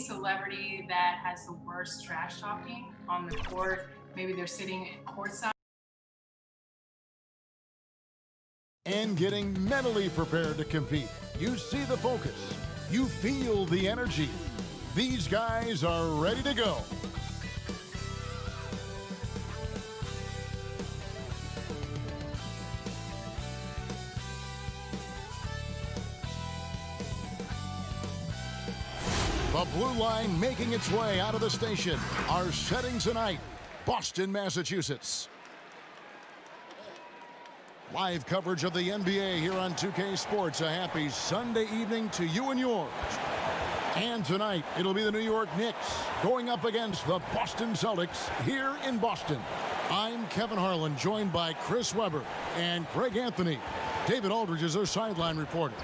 celebrity that has the worst trash talking on the court. Maybe they're sitting courtside. And getting mentally prepared to compete. You see the focus. You feel the energy. These guys are ready to go. The blue line making its way out of the station. Our setting tonight, Boston, Massachusetts. Live coverage of the NBA here on 2K Sports. A happy Sunday evening to you and yours. And tonight, it'll be the New York Knicks going up against the Boston Celtics here in Boston. I'm Kevin Harlan, joined by Chris Webber and Greg Anthony. David Aldridge is our sideline reporter.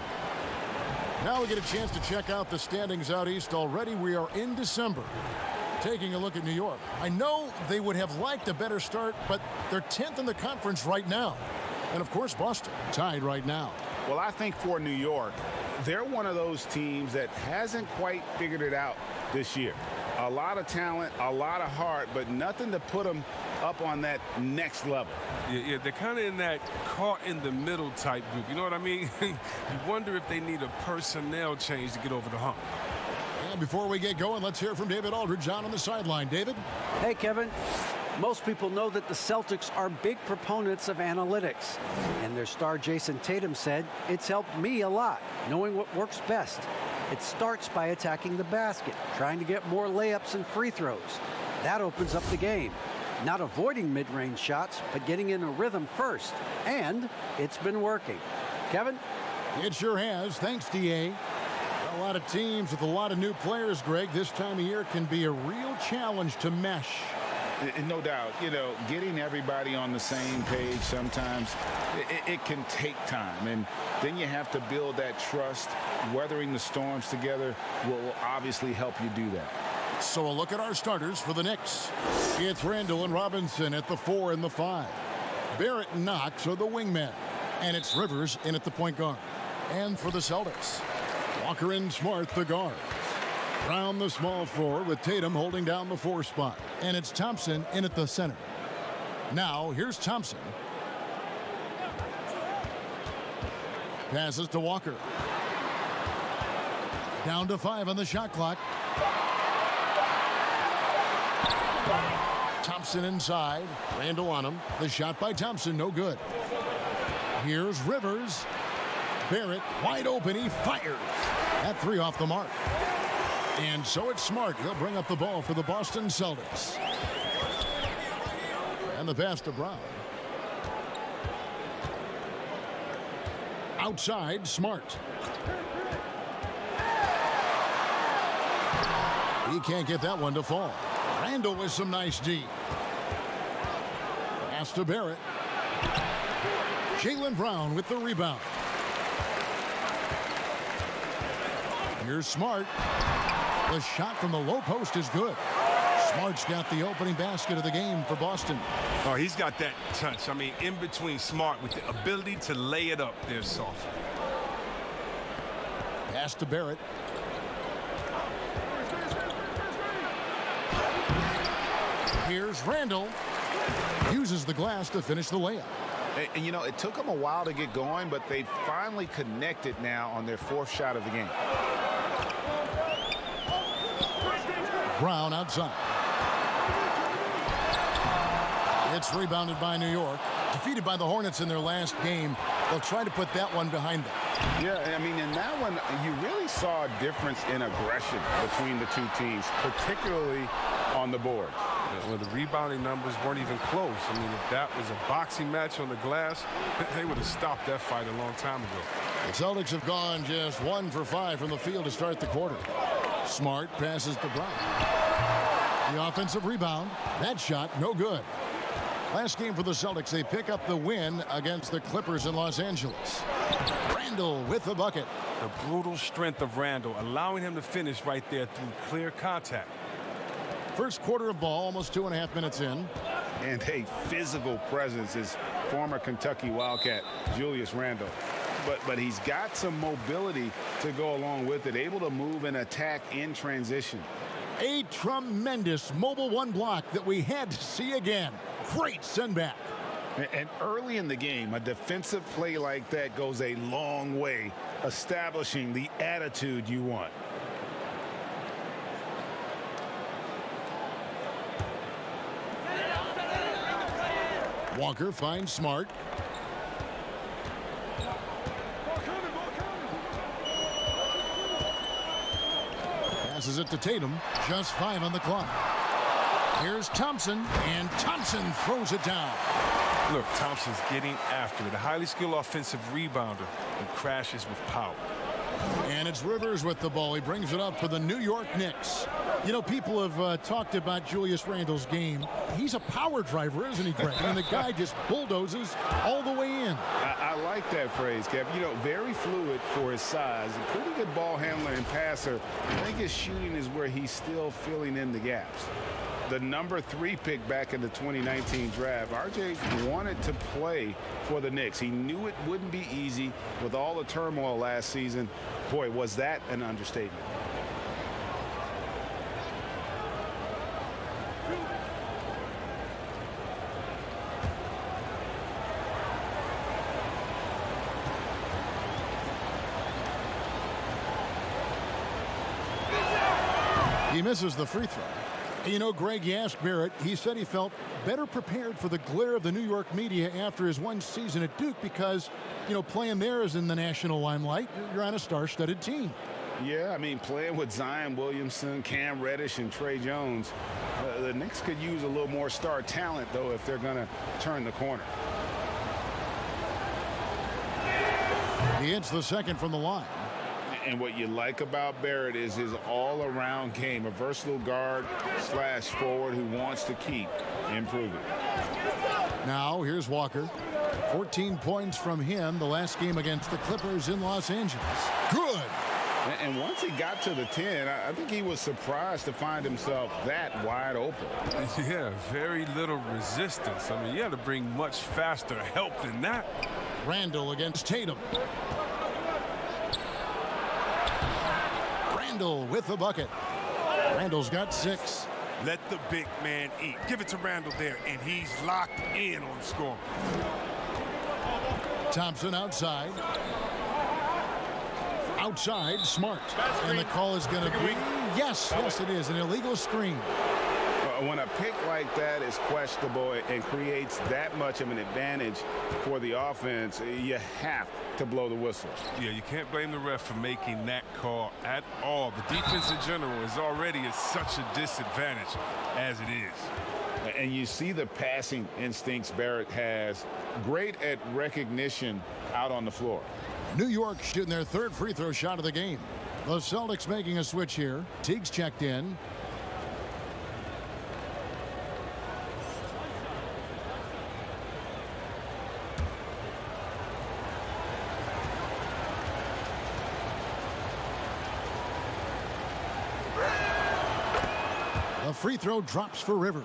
Now we get a chance to check out the standings out east. Already we are in December. Taking a look at New York. I know they would have liked a better start, but they're 10th in the conference right now. And of course, Boston tied right now. Well, I think for New York, they're one of those teams that hasn't quite figured it out this year. A lot of talent, a lot of heart, but nothing to put them up on that next level. Yeah, they're kind of in that caught in the middle type group. You know what I mean? You wonder if they need a personnel change to get over the hump. And before we get going, let's hear from David Aldridge on the sideline. David? Hey, Kevin. Most people know that the Celtics are big proponents of analytics. And their star Jason Tatum said, "It's helped me a lot, knowing what works best. It starts by attacking the basket, trying to get more layups and free throws. That opens up the game. Not avoiding mid-range shots, but getting in a rhythm first. And it's been working." Kevin? It sure has. Thanks, DA. A lot of teams with a lot of new players, Greg, this time of year can be a real challenge to mesh. No doubt, you know, getting everybody on the same page sometimes, it can take time. And then you have to build that trust. Weathering the storms together will obviously help you do that. So a look at our starters for the Knicks. It's Randall and Robinson at the 4 and the 5. Barrett and Knox are the wingmen. And it's Rivers in at the point guard. And for the Celtics, Walker and Smart the guard. Brown the small forward with Tatum holding down the 4 spot. And it's Thompson in at the center. Now here's Thompson. Passes to Walker. Down to 5 on the shot clock. Thompson inside. Randall on him. The shot by Thompson, no good. Here's Rivers. Barrett wide open. He fires. That 3 off the mark. And so it's Smart. He'll bring up the ball for the Boston Celtics. And the pass to Brown. Outside, Smart. He can't get that one to fall. Randall with some nice D. Pass to Barrett. Jaylen Brown with the rebound. Here's Smart. The shot from the low post is good. Smart's got the opening basket of the game for Boston. Oh, he's got that touch. I mean, in between Smart with the ability to lay it up there soft. Pass to Barrett. Here's Randall. Uses the glass to finish the layup. And you know, it took them a while to get going, but they finally connected now on their 4th shot of the game. Brown outside. It's rebounded by New York. Defeated by the Hornets in their last game. They'll try to put that one behind them. Yeah, I mean, in that one, you really saw a difference in aggression between the two teams, particularly on the board. Well, the rebounding numbers weren't even close. I mean, if that was a boxing match on the glass, they would have stopped that fight a long time ago. The Celtics have gone just 1 for 5 from the field to start the quarter. Smart passes to Brown. The offensive rebound. That shot, no good. Last game for the Celtics, they pick up the win against the Clippers in Los Angeles. Randall with the bucket. The brutal strength of Randall, allowing him to finish right there through clear contact. First quarter of ball, almost 2.5 minutes in. And a physical presence is former Kentucky Wildcat Julius Randle. but he's got some mobility to go along with it, able to move and attack in transition. A tremendous mobile one block that we had to see again. Great send back. And early in the game, a defensive play like that goes a long way, establishing the attitude you want. Walker finds Smart. Passes it to Tatum. Just 5 on the clock. Here's Thompson, and Thompson throws it down. Look, Thompson's getting after it. A highly skilled offensive rebounder and crashes with power. And it's Rivers with the ball. He brings it up for the New York Knicks. You know, people have talked about Julius Randle's game. He's a power driver, isn't he, Greg? And the guy just bulldozes all the way in. I like that phrase, Kev. You know, very fluid for his size. A pretty good ball handler and passer. I think his shooting is where he's still filling in the gaps. The number 3 pick back in the 2019 draft, RJ wanted to play for the Knicks. He knew it wouldn't be easy with all the turmoil last season. Boy, was that an understatement. He misses the free throw. You know, Greg, you asked Barrett. He said he felt better prepared for the glare of the New York media after his one season at Duke because, you know, playing there is in the national limelight. You're on a star-studded team. Yeah, I mean, playing with Zion Williamson, Cam Reddish, and Trey Jones, the Knicks could use a little more star talent, though, if they're going to turn the corner. He hits the second from the line. And what you like about Barrett is his all-around game, a versatile guard / forward who wants to keep improving. Now here's Walker. 14 points from him the last game against the Clippers in Los Angeles. Good. And once he got to the 10, I think he was surprised to find himself that wide open. Yeah, very little resistance. I mean, you had to bring much faster help than that. Randle against Tatum. Randle with the bucket. Randle's got 6. Let the big man eat. Give it to Randle there, and he's locked in on scoring. Thompson outside. Outside, Smart. And the call is going to be, yes, it is, an illegal screen. When a pick like that is questionable and creates that much of an advantage for the offense, you have to blow the whistle. Yeah, you can't blame the ref for making that call at all. The defense in general is already at such a disadvantage as it is. And you see the passing instincts Barrett has. Great at recognition out on the floor. New York shooting their 3rd free throw shot of the game. The Celtics making a switch here. Teague's checked in. The free throw drops for Rivers.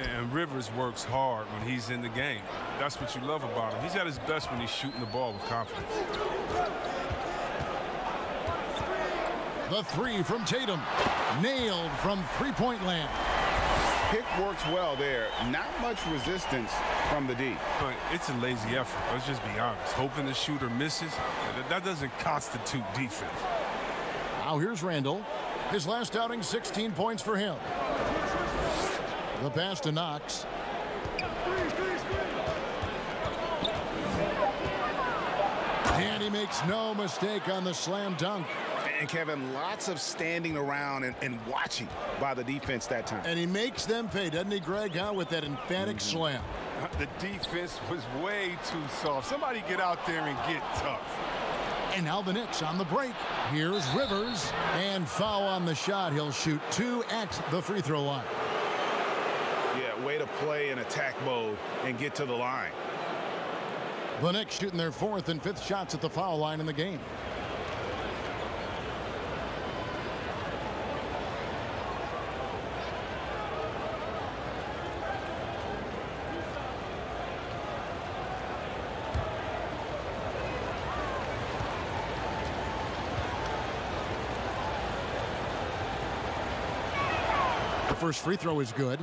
And Rivers works hard when he's in the game. That's what you love about him. He's at his best when he's shooting the ball with confidence. The 3 from Tatum. Nailed from three-point land. Pick works well there. Not much resistance from the D. But it's a lazy effort. Let's just be honest. Hoping the shooter misses, that doesn't constitute defense. Now here's Randle. His last outing, 16 points for him. The pass to Knox. And he makes no mistake on the slam dunk. And Kevin, lots of standing around and watching by the defense that time. And he makes them pay, doesn't he, Greg, with that emphatic slam. The defense was way too soft. Somebody get out there and get tough. And now the Knicks on the break. Here's Rivers. And foul on the shot. He'll shoot 2 at the free throw line. Yeah, way to play in attack mode and get to the line. The Knicks shooting their 4th and 5th shots at the foul line in the game. first free throw is good.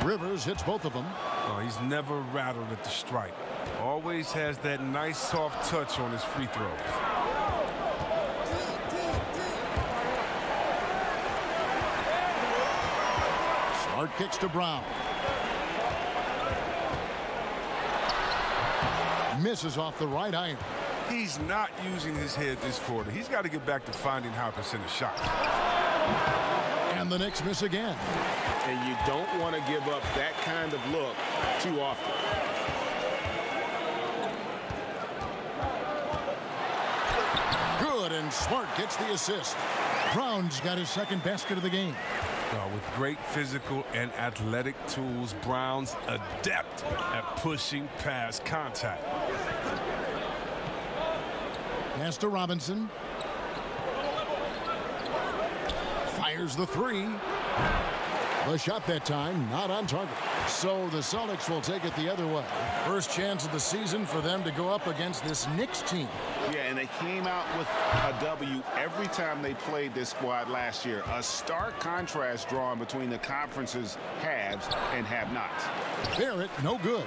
Rivers hits both of them. Oh, he's never rattled at the stripe. Always has that nice soft touch on his free throws. Smart kicks to Brown. Misses off the right iron. He's not using his head this quarter. He's got to get back to finding high percentage shots. And the Knicks miss again. And you don't want to give up that kind of look too often. Good, and Smart gets the assist. Brown's got his second basket of the game. With great physical and athletic tools, Brown's adept at pushing past contact. Pass to Robinson. Fires the three. The shot that time not on target. So the Celtics will take it the other way. First chance of the season for them to go up against this Knicks team. Yeah, and they came out with a W every time they played this squad last year. A stark contrast drawn between the conference's haves and have-nots. Barrett, no good.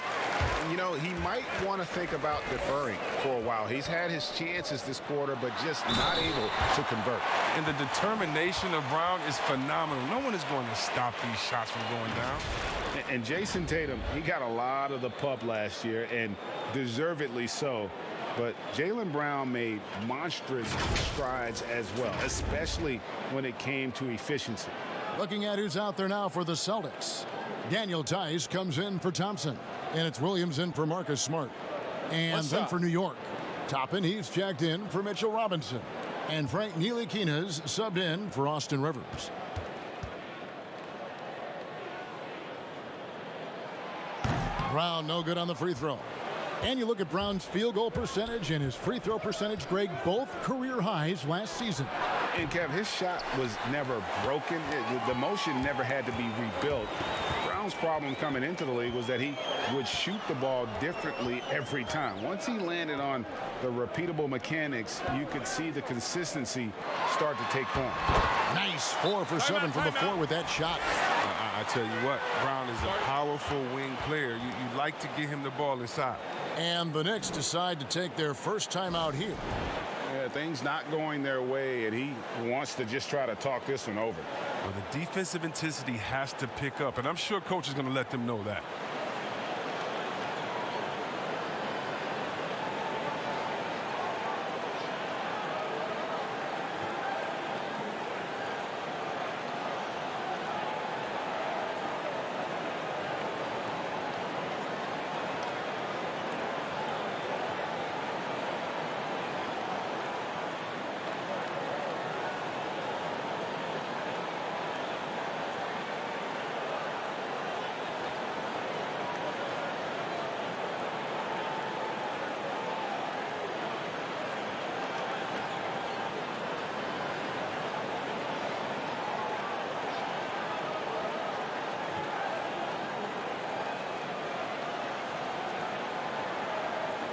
You know, he might want to think about deferring for a while. He's had his chances this quarter, but just not able to convert. And the determination of Brown is phenomenal. No one is going to stop these shots from going down. And Jason Tatum, he got a lot of the pub last year, and deservedly so. But Jaylen Brown made monstrous strides as well, especially when it came to efficiency. Looking at who's out there now for the Celtics. Daniel Tice comes in for Thompson. And it's Williams in for Marcus Smart. And then for New York, Toppin, he's checked in for Mitchell Robinson. And Frank Ntilikina's subbed in for Austin Rivers. Brown no good on the free throw. And you look at Brown's field goal percentage and his free throw percentage, Greg, both career highs last season. And Kev, his shot was never broken. The motion never had to be rebuilt. Brown's problem coming into the league was that he would shoot the ball differently every time. Once he landed on the repeatable mechanics, you could see the consistency start to take form. Nice 4 for 7 from the floor with that shot. I tell you what, Brown is a powerful wing player. You like to get him the ball inside. And the Knicks decide to take their first time out here. Yeah, things not going their way, and he wants to just try to talk this one over. Well, the defensive intensity has to pick up, and I'm sure coach is going to let them know that.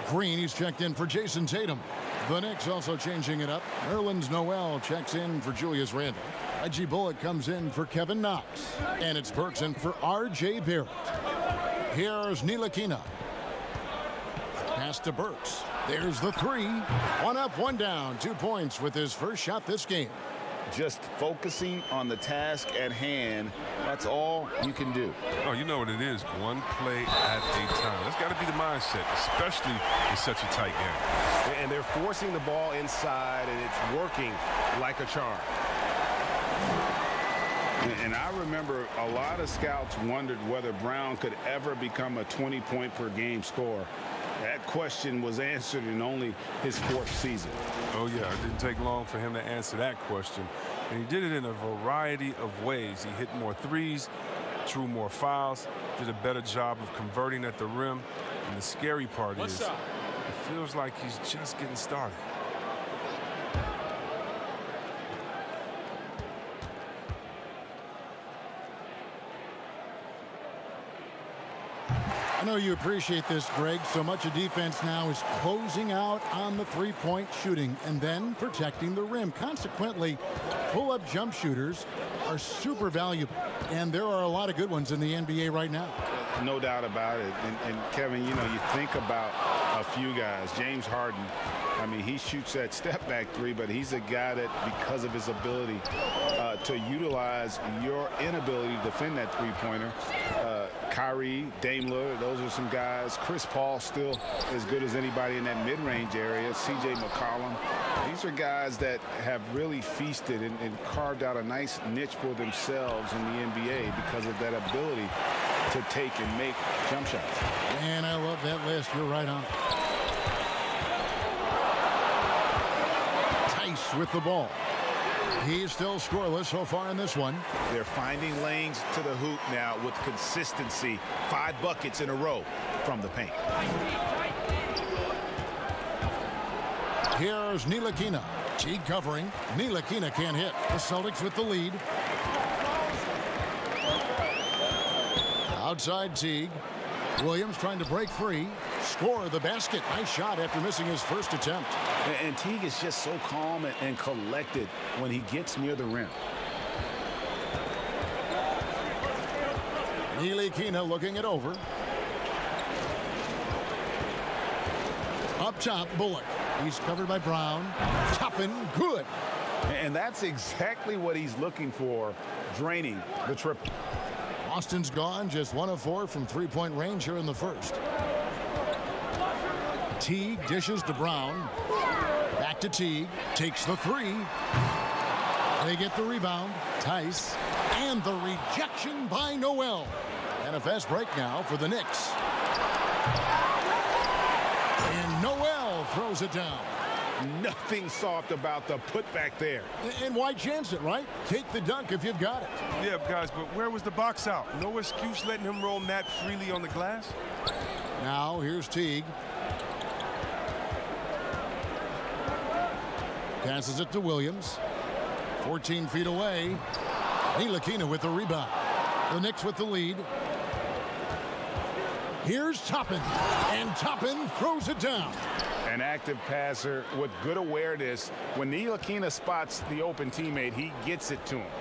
Green, he's checked in for Jason Tatum. The Knicks also changing it up. Nerlens Noel checks in for Julius Randle. Reggie Bullock comes in for Kevin Knox. And it's Burks in for R.J. Barrett. Here's Ntilikina. Pass to Burks. There's the three. One up, one down. 2 points with his first shot this game. Just focusing on the task at hand, that's all you can do. Oh, you know what it is. One play at a time. That's got to be the mindset, especially in such a tight game. And they're forcing the ball inside, and it's working like a charm. And I remember a lot of scouts wondered whether Brown could ever become a 20-point-per-game scorer. That question was answered in only his 4th season. Oh, yeah, it didn't take long for him to answer that question. And he did it in a variety of ways. He hit more threes, drew more fouls, did a better job of converting at the rim. And the scary part is he Feels like he's just getting started. I know you appreciate this, Greg. So much of defense now is closing out on the three-point shooting and then protecting the rim. Consequently, pull-up jump shooters are super valuable, and there are a lot of good ones in the NBA right now. No doubt about it. And Kevin, you know, you think about a few guys. James Harden, I mean, he shoots that step-back three, but he's a guy that, because of his ability to utilize your inability to defend that three-pointer, Kyrie, Dame Lillard, those are some guys. Chris Paul still as good as anybody in that mid-range area. C.J. McCollum. These are guys that have really feasted and carved out a nice niche for themselves in the NBA because of that ability to take and make jump shots. And I love that list. You're right on. Tice with the ball. He's still scoreless so far in this one. They're finding lanes to the hoop now with consistency. 5 buckets in a row from the paint. Here's Ntilikina. Teague covering. Ntilikina can't hit. The Celtics with the lead. Outside Teague. Williams trying to break free. Score the basket. Nice shot after missing his first attempt. And Teague is just so calm and collected when he gets near the rim. Ntilikina looking it over. Up top, Bullock. He's covered by Brown. Toppin, good. And that's exactly what he's looking for, draining the triple. Boston's gone, just 1 of 4 from three-point range here in the first. Teague dishes to Brown. Back to Teague. Takes the three. They get the rebound. Tice. And the rejection by Noel. And a fast break now for the Knicks. And Noel throws it down. Nothing soft about the putback there. And why chance it, right? Take the dunk if you've got it. Yeah, guys, but where was the box out? No excuse letting him roll that freely on the glass? Now, here's Teague. Passes it to Williams. 14 feet away. Ntilikina with the rebound. The Knicks with the lead. Here's Toppin. And Toppin throws it down. An active passer with good awareness. When Ntilikina spots the open teammate, he gets it to him.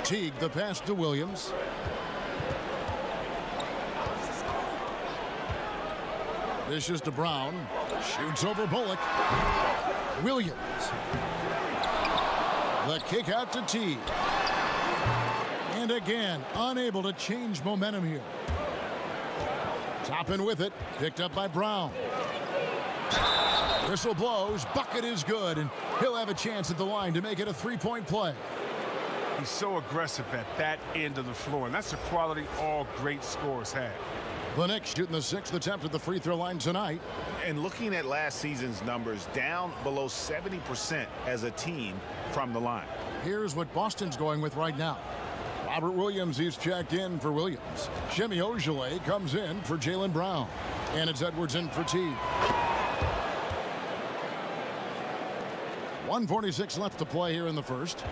Teague, the pass to Williams. Dishes to Brown. Shoots over Bullock. Williams. The kick out to Teague. And again, unable to change momentum here. Toppin with it. Picked up by Brown. Whistle blows. Bucket is good. And he'll have a chance at the line to make it a three-point play. He's so aggressive at that end of the floor, and that's a quality all great scorers have. The Knicks shooting the 6th attempt at the free throw line tonight. And looking at last season's numbers, down below 70% as a team from the line. Here's what Boston's going with right now. Robert Williams, he's checked in for Williams. Semi Ojeleye comes in for Jaylen Brown. And it's Edwards in for Teague. 1:46 left to play here in the first.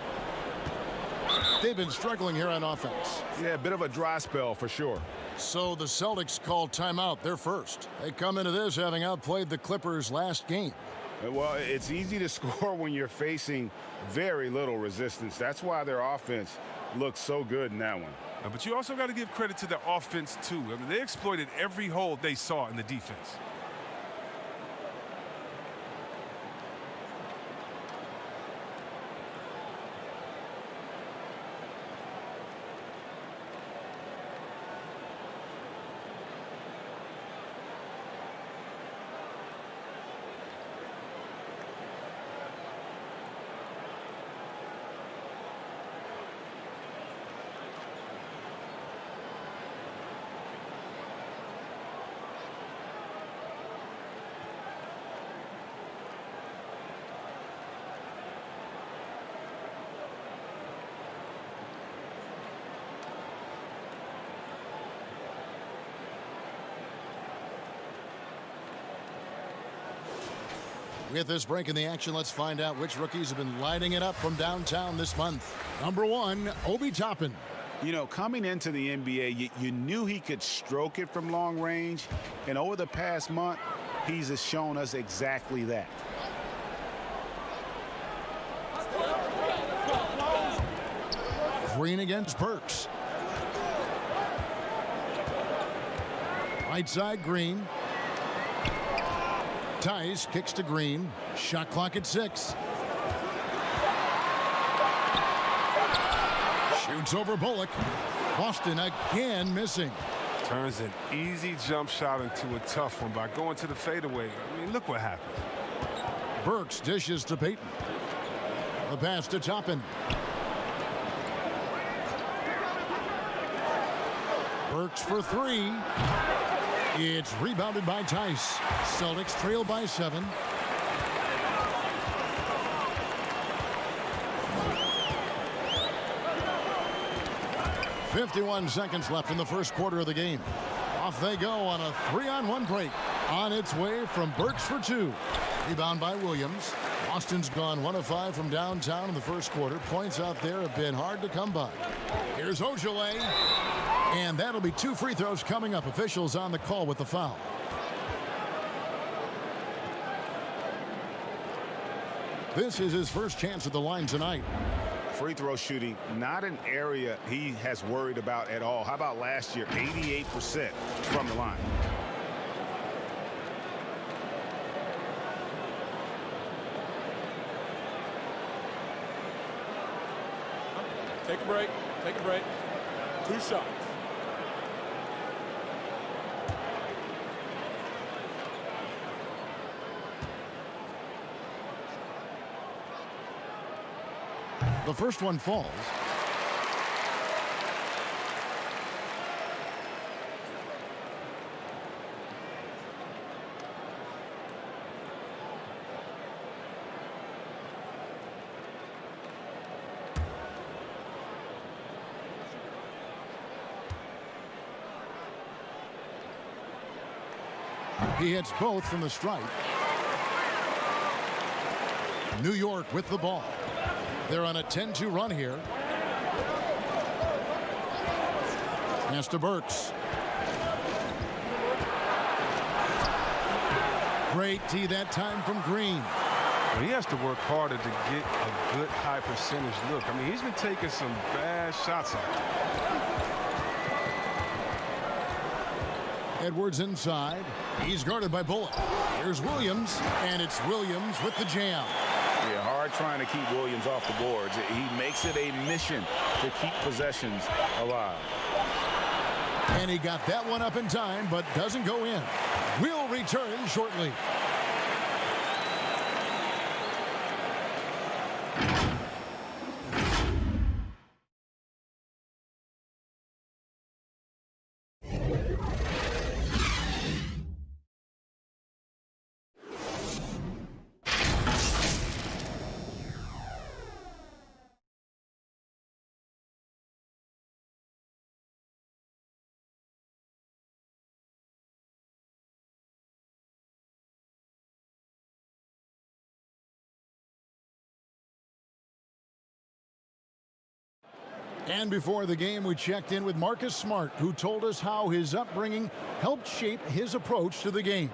They've been struggling here on offense. Yeah, a bit of a dry spell for sure. So the Celtics called timeout. They're first. They come into this having outplayed the Clippers last game. Well, it's easy to score when you're facing very little resistance. That's why their offense looks so good in that one. But you also got to give credit to the offense, too. I mean, they exploited every hole they saw in the defense. With this break in the action, let's find out which rookies have been lighting it up from downtown this month. Number 1, Obi Toppin. You know, coming into the NBA, you knew he could stroke it from long range. And over the past month, he's shown us exactly that. Green against Burks. Right side, Green. Tice kicks to Green. Shot clock at 6. Shoots over Bullock. Boston again missing. Turns an easy jump shot into a tough one by going to the fadeaway. I mean, look what happened. Burks dishes to Payton. The pass to Toppin. Burks for 3. It's rebounded by Tice. Celtics trail by 7. "51 seconds left in the first quarter of the game. Off they go on a 3-on-1 break. On its way from Burks for 2. Rebound by Williams. Boston's gone 1 of 5 from downtown in the first quarter. Points out there have been hard to come by. Here's Ojale. And that'll be 2 free throws coming up. Officials on the call with the foul. This is his first chance at the line tonight. Free throw shooting, not an area he has worried about at all. How about last year? 88% from the line. Take a break. Take a break. 2 shots. The first one falls. He hits both from the stripe. New York with the ball. They're on a 10-2 run here. Pass to Burks. Great tee that time from Green. Well, he has to work harder to get a good high percentage look. I mean, he's been taking some bad shots out there. Edwards inside. He's guarded by Bullock. Here's Williams, and it's Williams with the jam. Yeah, hard trying to keep Williams off the boards. He makes it a mission to keep possessions alive. And he got that one up in time, but doesn't go in. We'll return shortly. And before the game, we checked in with Marcus Smart, who told us how his upbringing helped shape his approach to the game.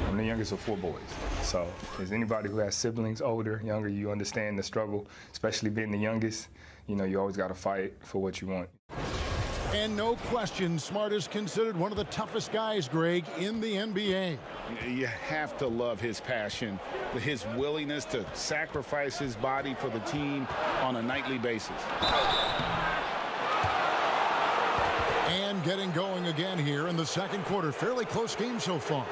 I'm the youngest of 4 boys. So as anybody who has siblings, older, younger, you understand the struggle, especially being the youngest. You know, you always got to fight for what you want. And no question, Smart is considered one of the toughest guys, Greg, in the NBA. You have to love his passion, his willingness to sacrifice his body for the team on a nightly basis. And getting going again here in the second quarter. Fairly close game so far.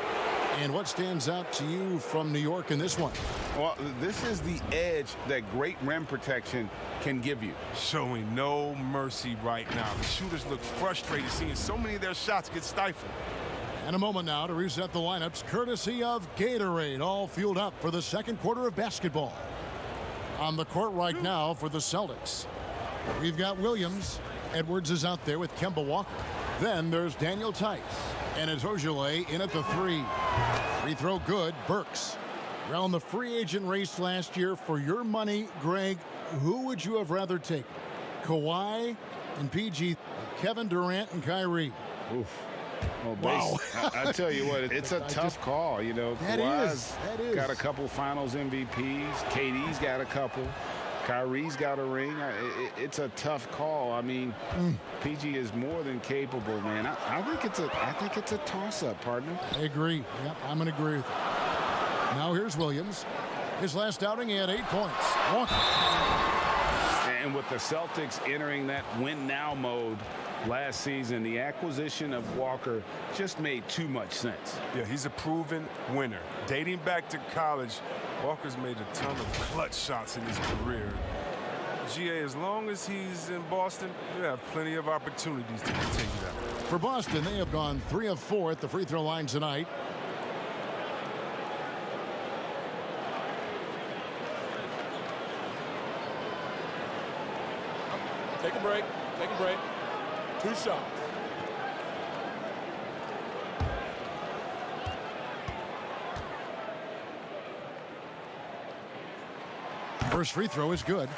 And what stands out to you from New York in this one? Well, this is the edge that great rim protection can give you. Showing no mercy right now. The shooters look frustrated seeing so many of their shots get stifled. And a moment now to reset the lineups, courtesy of Gatorade, all fueled up for the second quarter of basketball. On the court right now for the Celtics, we've got Williams. Edwards is out there with Kemba Walker. Then there's Daniel Tice. And it's Ojale in at the 3. Free throw good. Burks. Around the free agent race last year, for your money, Greg, who would you have rather taken? Kawhi and PG, Kevin Durant and Kyrie? Oof. Well, Wow. I tell you what, it's a tough call. You know, Kawhi's got a couple finals MVPs. KD's got a couple. Kyrie's got a ring. It's a tough call. I mean, PG is more than capable, man. I think it's a toss-up, partner. I agree. Yep, I'm going to agree with you. Now here's Williams. His last outing, he had 8 points. Walker. And with the Celtics entering that win-now mode last season, the acquisition of Walker just made too much sense. Yeah, he's a proven winner. Dating back to college, Walker's made a ton of clutch shots in his career. GA, as long as he's in Boston, you have plenty of opportunities to continue that. For Boston, they have gone 3 of 4 at the free throw line tonight. Take a break. Take a break. 2 shots. First free throw is good.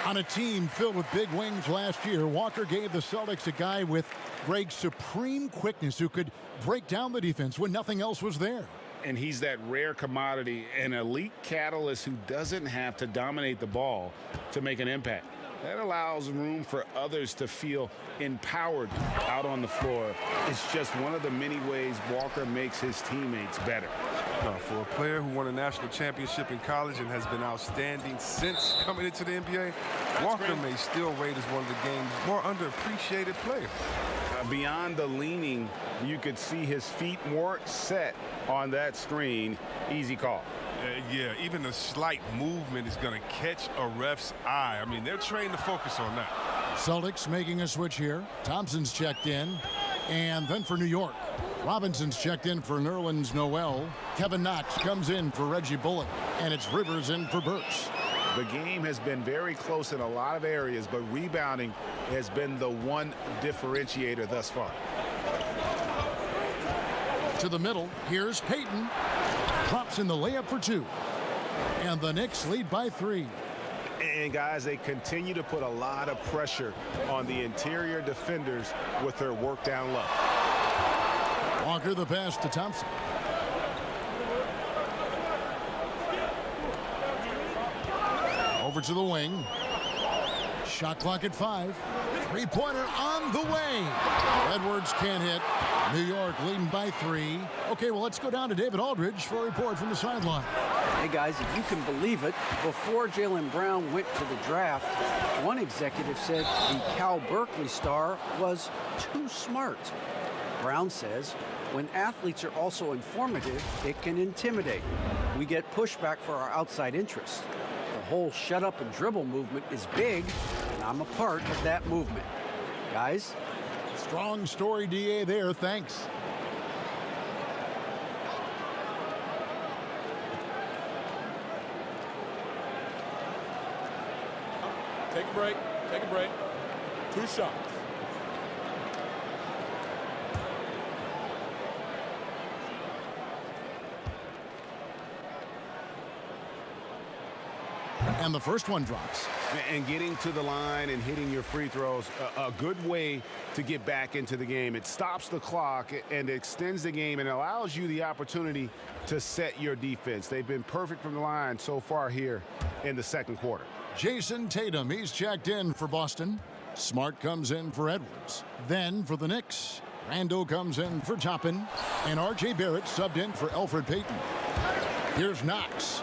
On a team filled with big wings last year, Walker gave the Celtics a guy with Greg's supreme quickness who could break down the defense when nothing else was there. And he's that rare commodity, an elite catalyst who doesn't have to dominate the ball to make an impact. That allows room for others to feel empowered out on the floor. It's just one of the many ways Walker makes his teammates better. For a player who won a national championship in college and has been outstanding since coming into the NBA, Walker may still rate as one of the game's more underappreciated players. Beyond the leaning, you could see his feet more set on that screen. Easy call. Yeah, even a slight movement is going to catch a ref's eye. I mean, they're trained to focus on that. Celtics making a switch here. Thompson's checked in. And then for New York, Robinson's checked in for Nerlens Noel. Kevin Knox comes in for Reggie Bullock. And it's Rivers in for Burks. The game has been very close in a lot of areas, but rebounding has been the one differentiator thus far. To the middle, here's Payton. Drops in the layup for 2. And the Knicks lead by 3. And guys, they continue to put a lot of pressure on the interior defenders with their work down low. Walker the pass to Thompson. Over to the wing. Shot clock at 5. Three-pointer on the way. Edwards can't hit. New York leading by 3. Okay, well, let's go down to David Aldridge for a report from the sideline. Hey, guys, if you can believe it, before Jaylen Brown went to the draft, one executive said the Cal Berkeley star was too smart. Brown says, when athletes are also informative, it can intimidate. We get pushback for our outside interests. The whole shut up and dribble movement is big, and I'm a part of that movement. Guys? Strong story, DA, there. Thanks. Take a break. Take a break. 2 shots. And the first one drops. And getting to the line and hitting your free throws, a good way to get back into the game. It stops the clock and extends the game and allows you the opportunity to set your defense. They've been perfect from the line so far here in the second quarter. Jason Tatum, he's checked in for Boston. Smart comes in for Edwards. Then for the Knicks, Randall comes in for Toppin. And R.J. Barrett subbed in for Elfrid Payton. Here's Knox.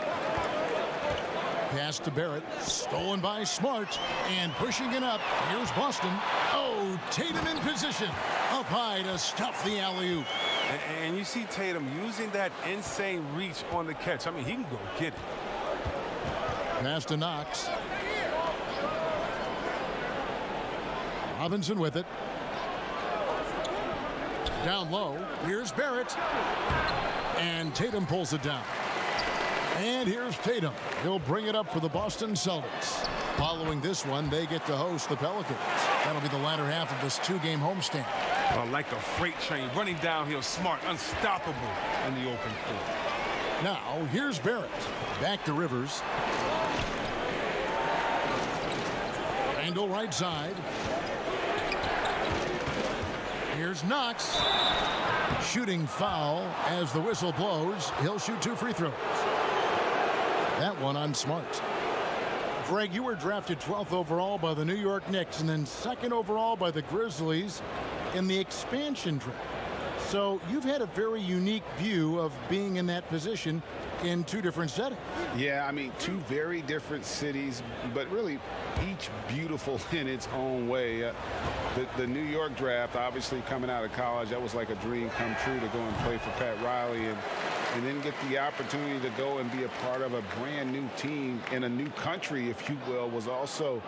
Pass to Barrett, stolen by Smart, and pushing it up. Here's Boston. Oh, Tatum in position. Up high to stuff the alley-oop. And you see Tatum using that insane reach on the catch. I mean, he can go get it. Pass to Knox. Robinson with it. Down low. Here's Barrett. And Tatum pulls it down. And here's Tatum. He'll bring it up for the Boston Celtics. Following this one, they get to host the Pelicans. That'll be the latter half of this 2-game homestand. Like a freight train running downhill, Smart, unstoppable in the open court. Now, here's Barrett. Back to Rivers. Randall right side. Here's Knox. Shooting foul as the whistle blows. He'll shoot 2 free throws. That one on Smart. Greg, you were drafted 12th overall by the New York Knicks and then 2nd overall by the Grizzlies in the expansion draft. So you've had a very unique view of being in that position in 2 different settings. Yeah, I mean, 2 very different cities, but really each beautiful in its own way. The New York draft, obviously coming out of college, that was like a dream come true to go and play for Pat Riley and then get the opportunity to go and be a part of a brand new team in a new country, if you will, was also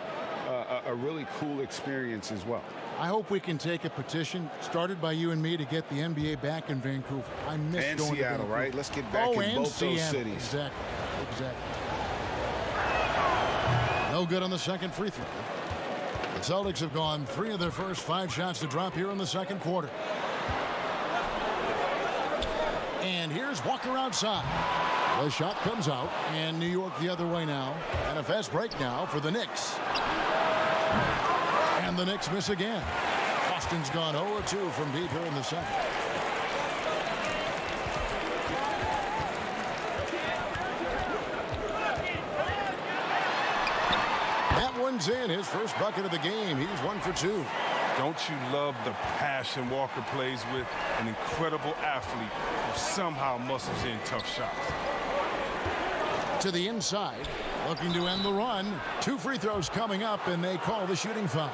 a really cool experience as well. I hope we can take a petition started by you and me to get the NBA back in Vancouver. I miss and going Seattle, to Vancouver. right? Let's get back in both those cities. Exactly. No good on the second free throw. The Celtics have gone 3 of their first 5 shots to drop here in the second quarter. And here's Walker outside. The shot comes out, and New York the other way now. And a fast break now for the Knicks. And the Knicks miss again. Boston's gone 0-2 from deep here in the second. That one's in. His first bucket of the game. He's 1 for 2. Don't you love the passion Walker plays with? An incredible athlete who somehow muscles in tough shots. To the inside, looking to end the run. 2 free throws coming up, and they call the shooting foul.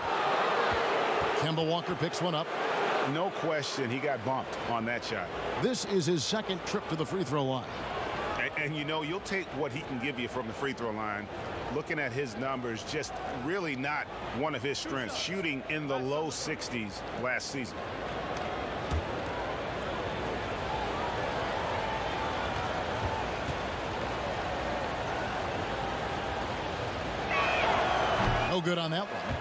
Kemba Walker picks one up. No question, he got bumped on that shot. This is his 2nd trip to the free throw line. And you know, you'll take what he can give you from the free throw line. Looking at his numbers, just really not one of his strengths. Shooting in the low 60s last season. No good on that one.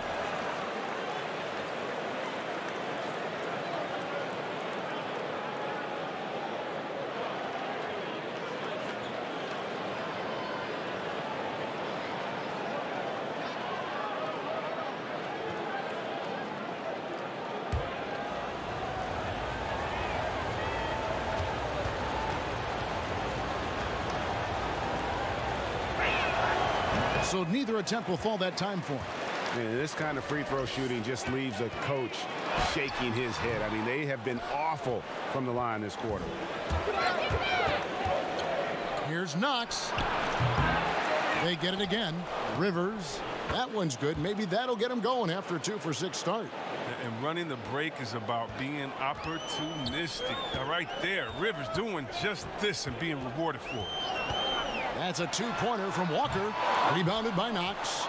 So neither attempt will fall that time for him. Man, this kind of free throw shooting just leaves a coach shaking his head. I mean, they have been awful from the line this quarter. Here's Knox. They get it again. Rivers. That one's good. Maybe that'll get him going after a 2 for 6 start. And running the break is about being opportunistic. Now, right there, Rivers doing just this and being rewarded for it. That's a 2-pointer from Walker. Rebounded by Knox.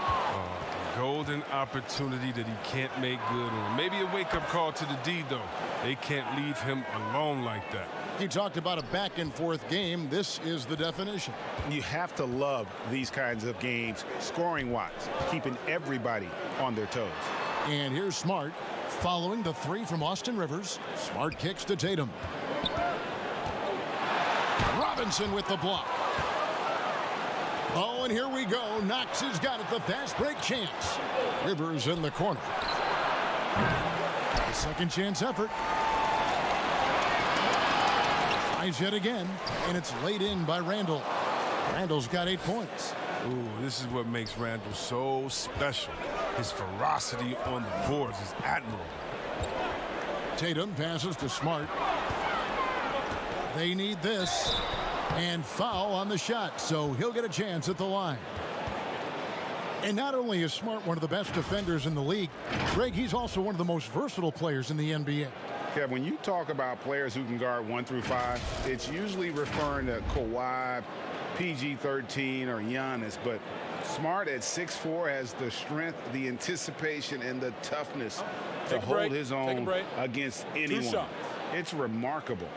Golden opportunity that he can't make good on. Maybe a wake-up call to the D, though. They can't leave him alone like that. You talked about a back-and-forth game. This is the definition. You have to love these kinds of games, scoring-wise, keeping everybody on their toes. And here's Smart following the 3 from Austin Rivers. Smart kicks to Tatum. Robinson with the block. Oh, and here we go. Knox has got it. The fast break chance. Rivers in the corner. The second chance effort. Tries yet again, and it's laid in by Randall. Randall's got 8 points. Ooh, this is what makes Randall so special. His ferocity on the boards is admirable. Tatum passes to Smart. They need this. And foul on the shot, so he'll get a chance at the line. And not only is Smart one of the best defenders in the league, Greg, he's also one of the most versatile players in the NBA. Yeah, when you talk about players who can guard 1 through 5, it's usually referring to Kawhi, PG-13, or Giannis, but Smart at 6'4" has the strength, the anticipation, and the toughness to hold his own against anyone. It's remarkable.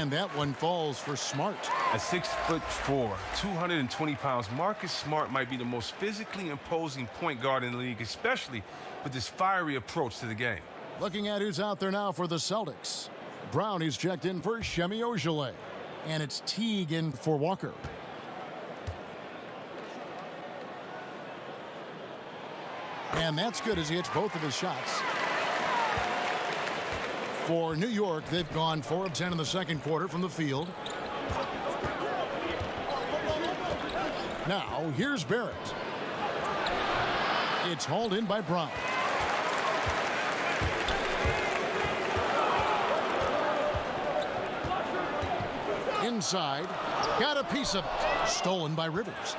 And that one falls for Smart. At 6'4", 220 pounds, Marcus Smart might be the most physically imposing point guard in the league, especially with this fiery approach to the game. Looking at who's out there now for the Celtics. Brown is checked in for Semi Ojeleye. And it's Teague in for Walker. And that's good as he hits both of his shots. For New York, they've gone 4 of 10 in the second quarter from the field. Now, here's Barrett. It's hauled in by Brown. Inside, got a piece of it. Stolen by Rivers.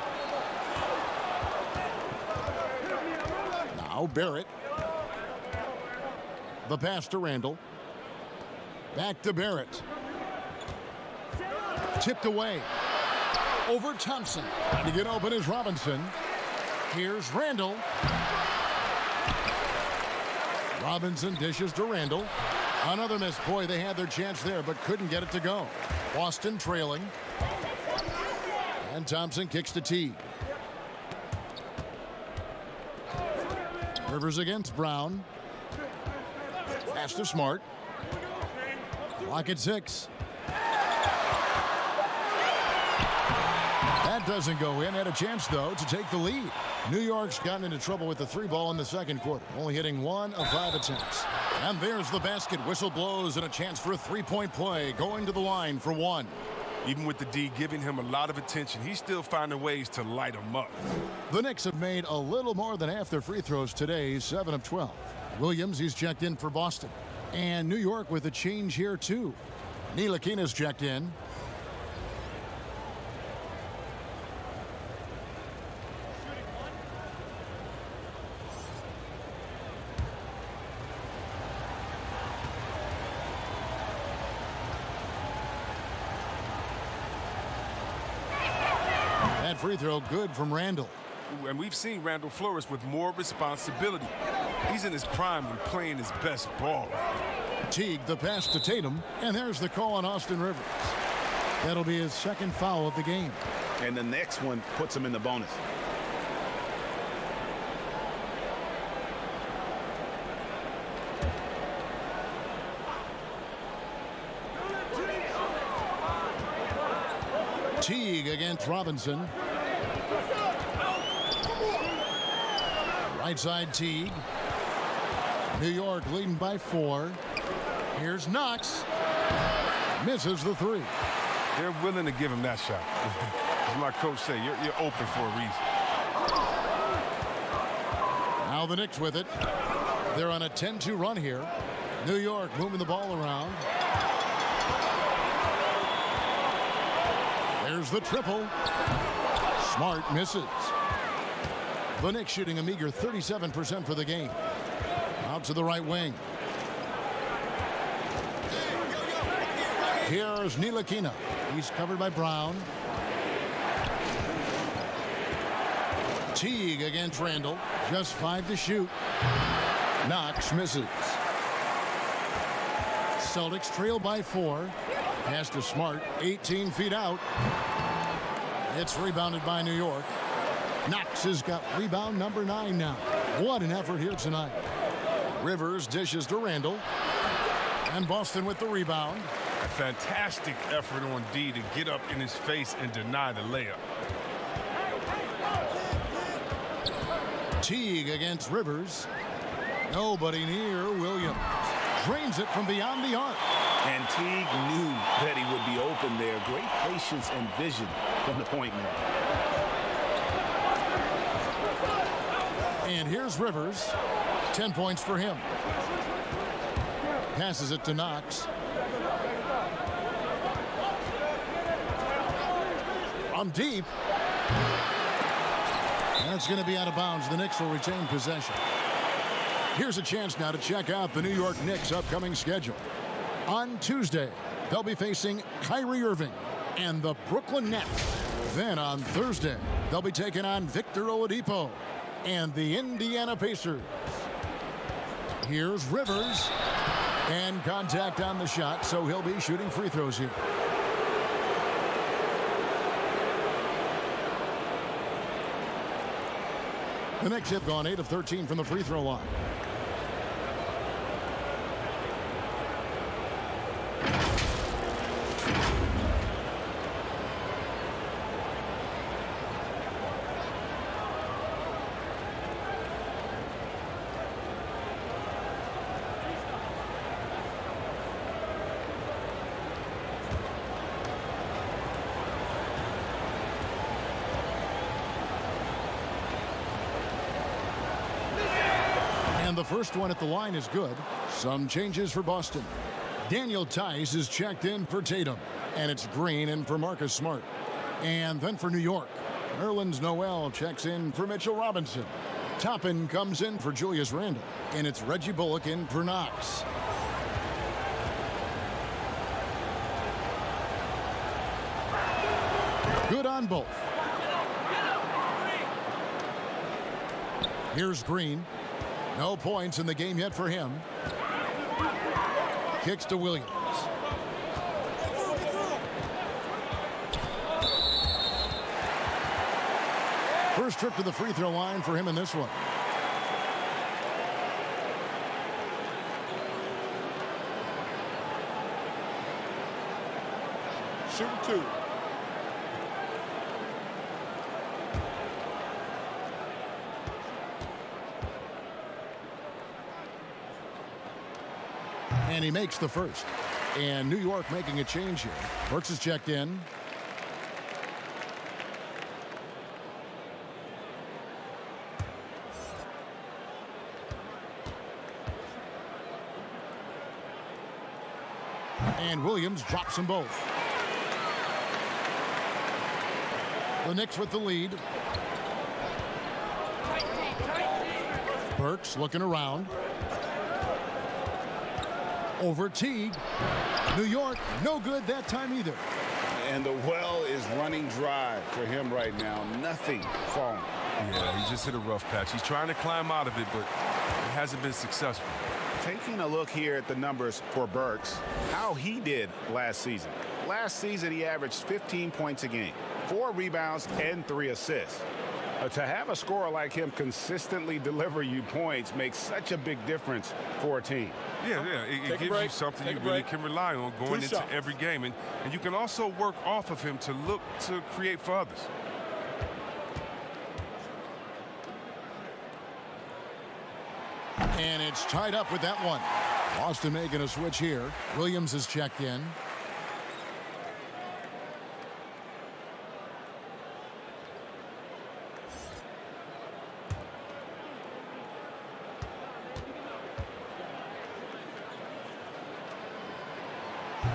Now Barrett. The pass to Randall. Back to Barrett. Tipped away. Over Thompson. Trying to get open is Robinson. Here's Randall. Robinson dishes to Randall. Another miss. Boy, they had their chance there, but couldn't get it to go. Boston trailing. And Thompson kicks to Teague. Rivers against Brown. Pass to Smart. Clock at 6. That doesn't go in. Had a chance, though, to take the lead. New York's gotten into trouble with the 3 ball in the second quarter, only hitting 1 of 5 attempts. And there's the basket. Whistle blows and a chance for a 3-point play. Going to the line for 1. Even with the D giving him a lot of attention, he's still finding ways to light him up. The Knicks have made a little more than half their free throws today, 7 of 12. Williams, he's checked in for Boston. And New York with a change here, too. Ntilikina's checked in. That free throw good from Randall. And we've seen Randall flourish with more responsibility. He's in his prime and playing his best ball. Teague, the pass to Tatum, and there's the call on Austin Rivers. That'll be his second foul of the game. And the next one puts him in the bonus. Teague against Robinson. Right side Teague. New York leading by 4. Here's Knox. Misses the 3. They're willing to give him that shot. As my coach said, you're open for a reason. Now the Knicks with it. They're on a 10-2 run here. New York moving the ball around. There's the triple. Smart misses. The Knicks shooting a meager 37% for the game. Out to the right wing. Here's Ntilikina. He's covered by Brown. Teague against Randall. Just 5 to shoot. Knox misses. Celtics trail by 4. Pass to Smart. 18 feet out. It's rebounded by New York. Knox has got rebound number 9 now. What an effort here tonight. Rivers dishes to Randall. And Boston with the rebound. A fantastic effort on D to get up in his face and deny the layup. Teague against Rivers. Nobody near Williams. Drains it from beyond the arc. And Teague knew that he would be open there. Great patience and vision from the point man. And here's Rivers. 10 points for him. Passes it to Knox. From deep. And it's going to be out of bounds. The Knicks will retain possession. Here's a chance now to check out the New York Knicks' upcoming schedule. On Tuesday, they'll be facing Kyrie Irving and the Brooklyn Nets. Then on Thursday, they'll be taking on Victor Oladipo and the Indiana Pacers. Here's Rivers. And contact on the shot, so he'll be shooting free throws here. The Knicks have gone 8 of 13 from the free throw line. And the first one at the line is good. Some changes for Boston. Daniel Tice is checked in for Tatum. And it's Green in for Marcus Smart. And then for New York, Nerlens Noel checks in for Mitchell Robinson. Toppin comes in for Julius Randle. And it's Reggie Bullock in for Knox. Good on both. Here's Green. No points in the game yet for him. Kicks to Williams. First trip to the free throw line for him in this one. Shooting 2. And he makes the first. And New York making a change here. Burks is checked in. And Williams drops them both. The Knicks with the lead. Burks looking around. Over Teague. New York, no good that time either. And the well is running dry for him right now. Nothing falling. Yeah, he just hit a rough patch. He's trying to climb out of it, but it hasn't been successful. Taking a look here at the numbers for Burks, how he did last season. Last season, he averaged 15 points a game, 4 rebounds, and 3 assists. To have a scorer like him consistently deliver you points makes such a big difference for a team. Yeah, it gives you something you really can rely on going into every game. And you can also work off of him to look to create for others. And it's tied up with that one. Boston making a switch here. Williams is checked in.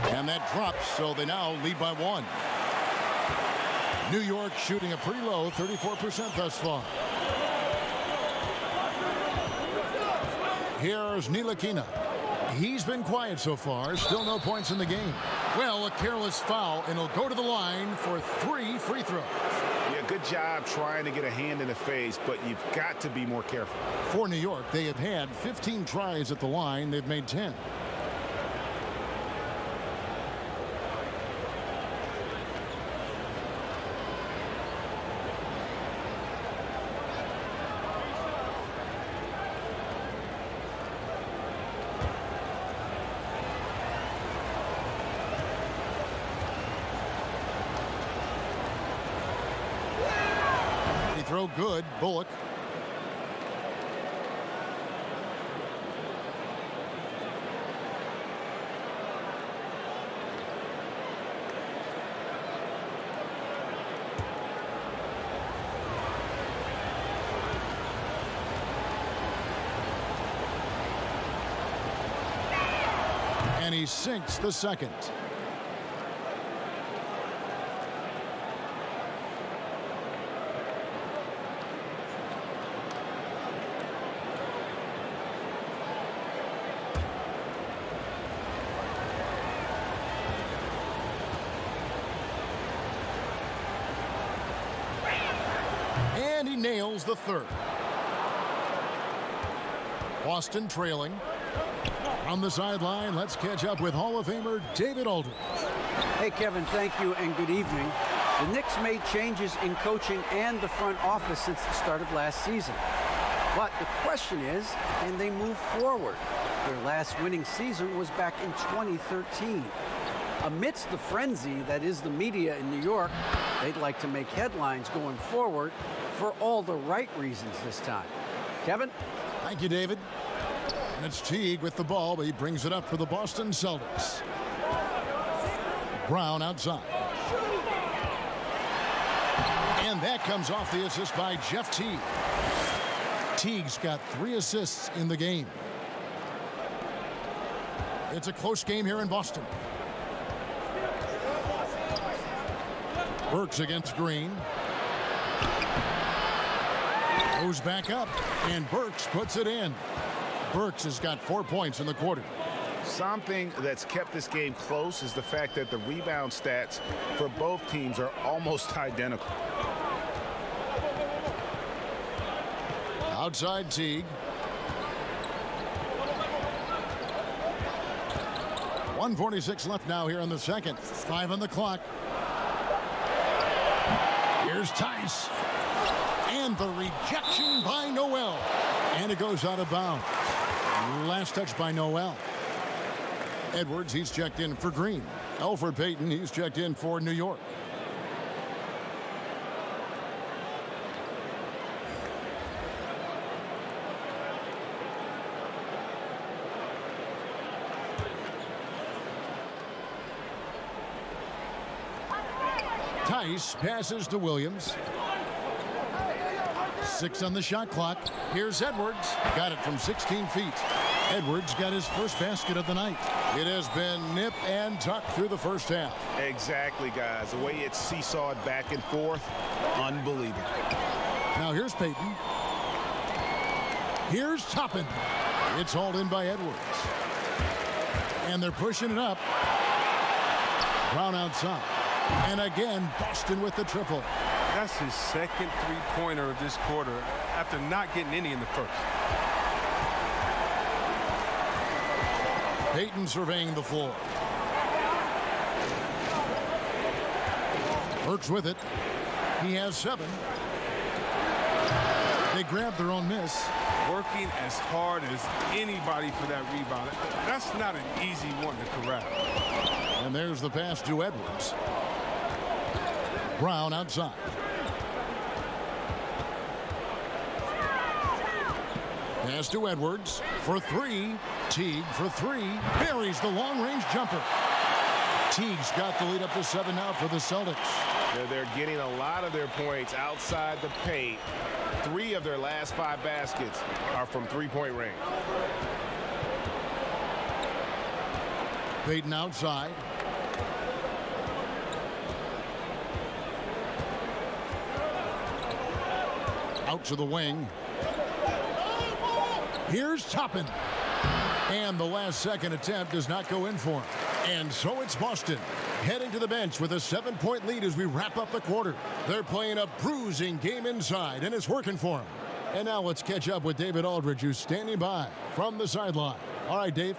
And that drops, so they now lead by 1. New York shooting a pretty low 34% thus far. Here's Ntilikina. He's been quiet so far. Still no points in the game. Well, a careless foul, and he'll go to the line for 3 free throws. Yeah, good job trying to get a hand in the face, but you've got to be more careful. For New York, they have had 15 tries at the line. They've made 10. Throw good. Bullock. And he sinks the second. And he nails the third. Boston trailing. On the sideline, let's catch up with Hall of Famer David Aldridge. Hey, Kevin, thank you and good evening. The Knicks made changes in coaching and the front office since the start of last season. But the question is, can they move forward? Their last winning season was back in 2013. Amidst the frenzy that is the media in New York, they'd like to make headlines going forward for all the right reasons this time. Kevin? Thank you, David. And it's Teague with the ball, but he brings it up for the Boston Celtics. Brown outside. And that comes off the assist by Jeff Teague. Teague's got 3 assists in the game. It's a close game here in Boston. Burks against Green. Goes back up, and Burks puts it in. Burks has got 4 points in the quarter. Something that's kept this game close is the fact that the rebound stats for both teams are almost identical. Outside Teague. 1:46 left now here in the second. 5 on the clock. Here's Tice. And the rejection by Noel. And it goes out of bounds. Last touch by Noel. Edwards, he's checked in for Green. Elfrid Payton, he's checked in for New York. Tice passes to Williams. 6 on the shot clock. Here's Edwards. Got it from 16 feet. Edwards got his first basket of the night. It has been nip and tuck through the first half. Exactly, guys. The way it's seesawed back and forth, unbelievable. Now here's Payton. Here's Toppin. It's hauled in by Edwards. And they're pushing it up. Brown outside. And again, Boston with the triple. That's his second three-pointer of this quarter after not getting any in the first. Payton surveying the floor. Burks with it. He has 7. They grab their own miss. Working as hard as anybody for that rebound. That's not an easy one to corral. And there's the pass to Edwards. Brown outside. Pass to Edwards for 3. Teague for 3. Buries the long-range jumper. Teague's got the lead up to 7 now for the Celtics. They're getting a lot of their points outside the paint. 3 of their last 5 baskets are from three-point range. Payton outside. Out to the wing. Here's Toppin. And the last second attempt does not go in for him. And so it's Boston heading to the bench with a 7-point lead as we wrap up the quarter. They're playing a bruising game inside, and it's working for them. And now let's catch up with David Aldridge, who's standing by from the sideline. All right, Dave.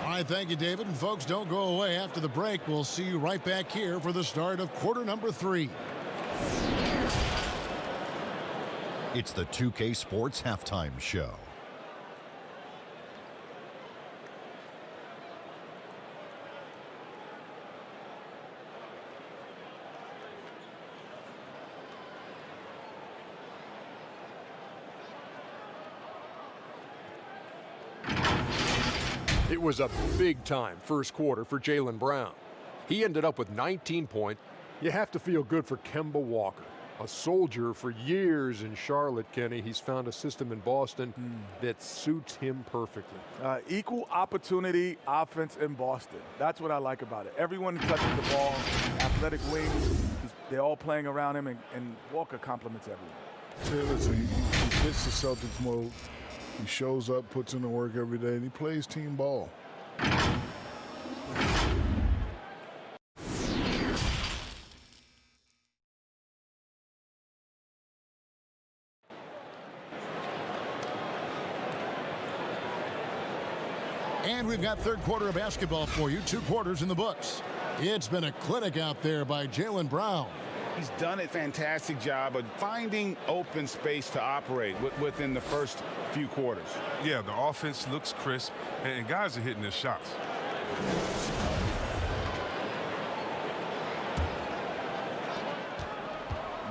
All right, thank you, David. And folks, don't go away after the break. We'll see you right back here for the start of quarter number 3. It's the 2K Sports Halftime Show. It was a big-time first quarter for Jaylen Brown. He ended up with 19 points. You have to feel good for Kemba Walker. A soldier for years in Charlotte, Kenny. He's found a system in Boston that suits him perfectly. Equal opportunity offense in Boston. That's what I like about it. Everyone touches the ball, athletic wings. They're all playing around him, and Walker compliments everyone. Hey, listen, he fits the Celtics mold. He shows up, puts in the work every day, and he plays team ball. And we've got third quarter of basketball for you. 2 quarters in the books. It's been a clinic out there by Jaylen Brown. He's done a fantastic job of finding open space to operate within the first few quarters. Yeah, the offense looks crisp, and guys are hitting their shots.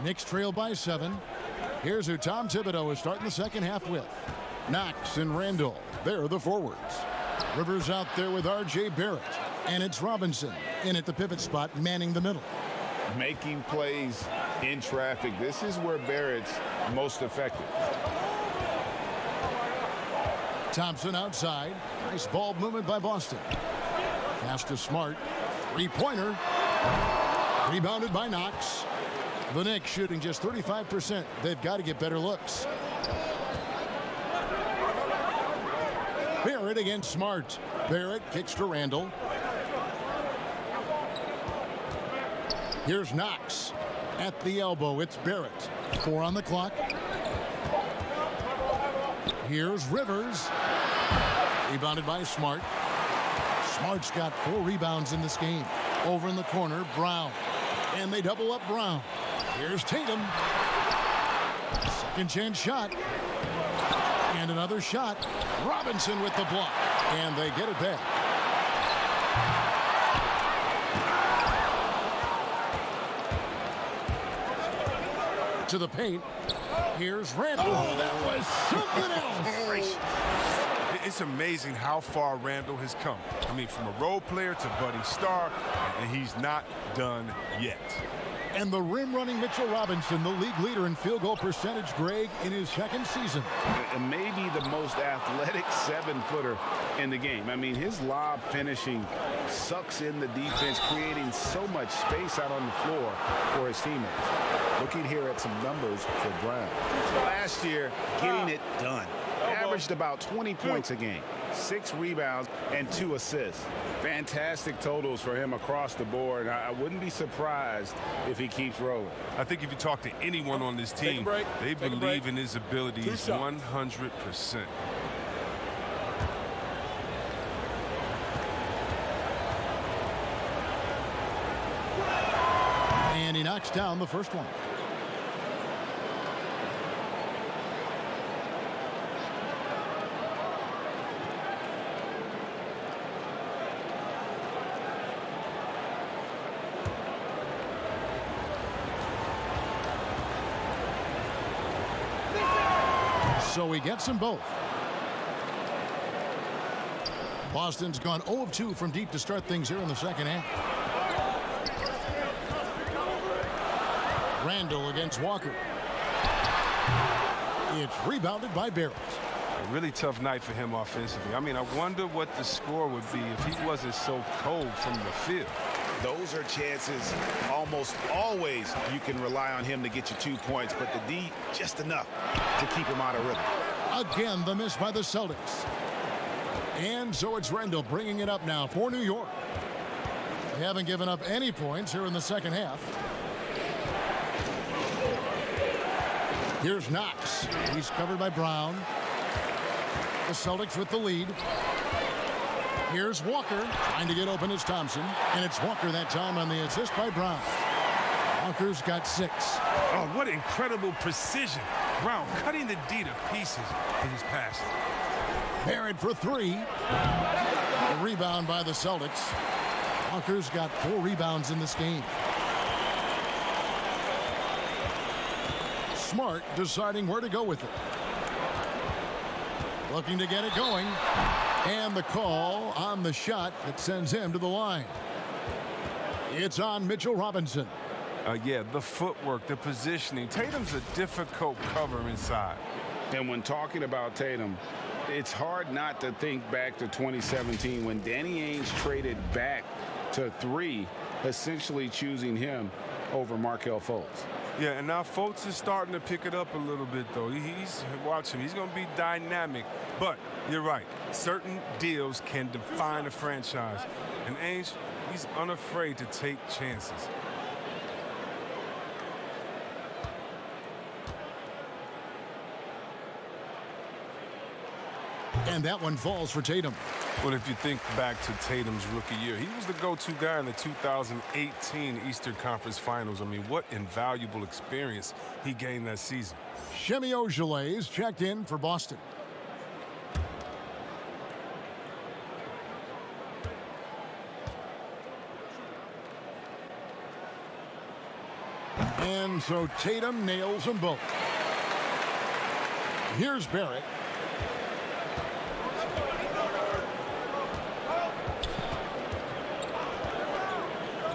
Knicks trail by 7. Here's who Tom Thibodeau is starting the second half with. Knox and Randall. They're the forwards. Rivers out there with R.J. Barrett. And it's Robinson in at the pivot spot, manning the middle. Making plays in traffic. This is where Barrett's most effective. Thompson outside. Nice ball movement by Boston. Pass to Smart. 3-pointer. Rebounded by Knox. The Knicks shooting just 35%. They've got to get better looks. Barrett against Smart. Barrett kicks to Randall. Here's Knox. At the elbow, it's Barrett. 4 on the clock. Here's Rivers. Rebounded by Smart. Smart's got 4 rebounds in this game. Over in the corner, Brown. And they double up Brown. Here's Tatum. Second chance shot. And another shot. Robinson with the block. And they get it back. To the paint. Here's Randall. Oh, that was something else. It's amazing how far Randall has come. I mean, from a role player to budding star, and he's not done yet. And the rim-running Mitchell Robinson, the league leader in field goal percentage, Greg, in his second season. And maybe the most athletic 7-footer in the game. I mean, his lob finishing sucks in the defense, creating so much space out on the floor for his teammates. Looking here at some numbers for Brown. Last year, getting it done. Averaged about 20 points a game, 6 rebounds, and 2 assists. Fantastic totals for him across the board. I wouldn't be surprised if he keeps rolling. I think if you talk to anyone on this team, they believe in his abilities 100%. And he knocks down the first one. So he gets them both. Boston's gone 0 of 2 from deep to start things here in the second half. Randall against Walker. It's rebounded by Barrett. A really tough night for him offensively. I mean, I wonder what the score would be if he wasn't so cold from the field. Those are chances almost always you can rely on him to get you 2 points, but the D just enough to keep him out of rhythm. Again, the miss by the Celtics. And so it's Randall bringing it up now for New York. They haven't given up any points here in the second half. Here's Knox. He's covered by Brown. The Celtics with the lead. Here's Walker trying to get open as Thompson. And it's Walker that time on the assist by Brown. Walker's got 6. Oh, what incredible precision. Brown cutting the D to pieces in his pass. Barrett for 3. A rebound by the Celtics. Walker's got 4 rebounds in this game. Smart deciding where to go with it. Looking to get it going. And the call on the shot that sends him to the line. It's on Mitchell Robinson. Yeah, the footwork, the positioning. Tatum's a difficult cover inside. And when talking about Tatum, it's hard not to think back to 2017 when Danny Ainge traded back to 3, essentially choosing him over Markelle Fultz. Yeah, and now Fultz is starting to pick it up a little bit, though. Watch him. He's going to be dynamic. But you're right. Certain deals can define a franchise. And Ainge, he's unafraid to take chances. And that one falls for Tatum. Well, if you think back to Tatum's rookie year, he was the go-to guy in the 2018 Eastern Conference Finals. I mean, what invaluable experience he gained that season. Shemi Ojeleye is checked in for Boston. And so Tatum nails them both. Here's Barrett.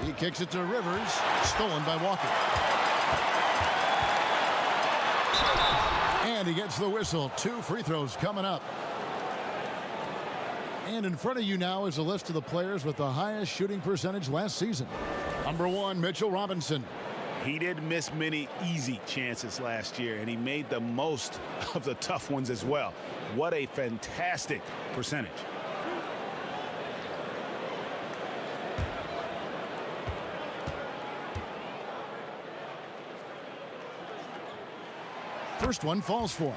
He kicks it to Rivers. Stolen by Walker. And he gets the whistle. 2 free throws coming up. And in front of you now is a list of the players with the highest shooting percentage last season. Number 1, Mitchell Robinson. He didn't miss many easy chances last year, and he made the most of the tough ones as well. What a fantastic percentage. First one falls for.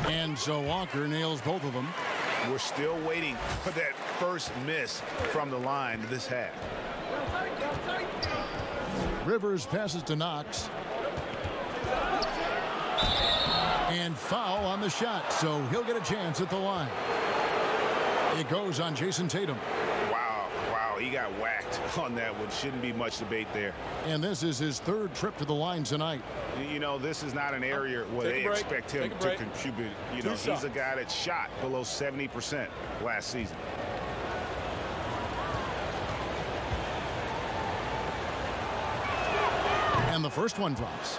And so Walker nails both of them. We're still waiting for that first miss from the line this half. Rivers passes to Knox. And foul on the shot, so he'll get a chance at the line. It goes on Jason Tatum. Wow, he got whacked on that one. Shouldn't be much debate there. And this is his 3rd trip to the line tonight. You know, this is not an area where they expect him to contribute. You know, he's a guy that shot below 70% last season. And the first one drops.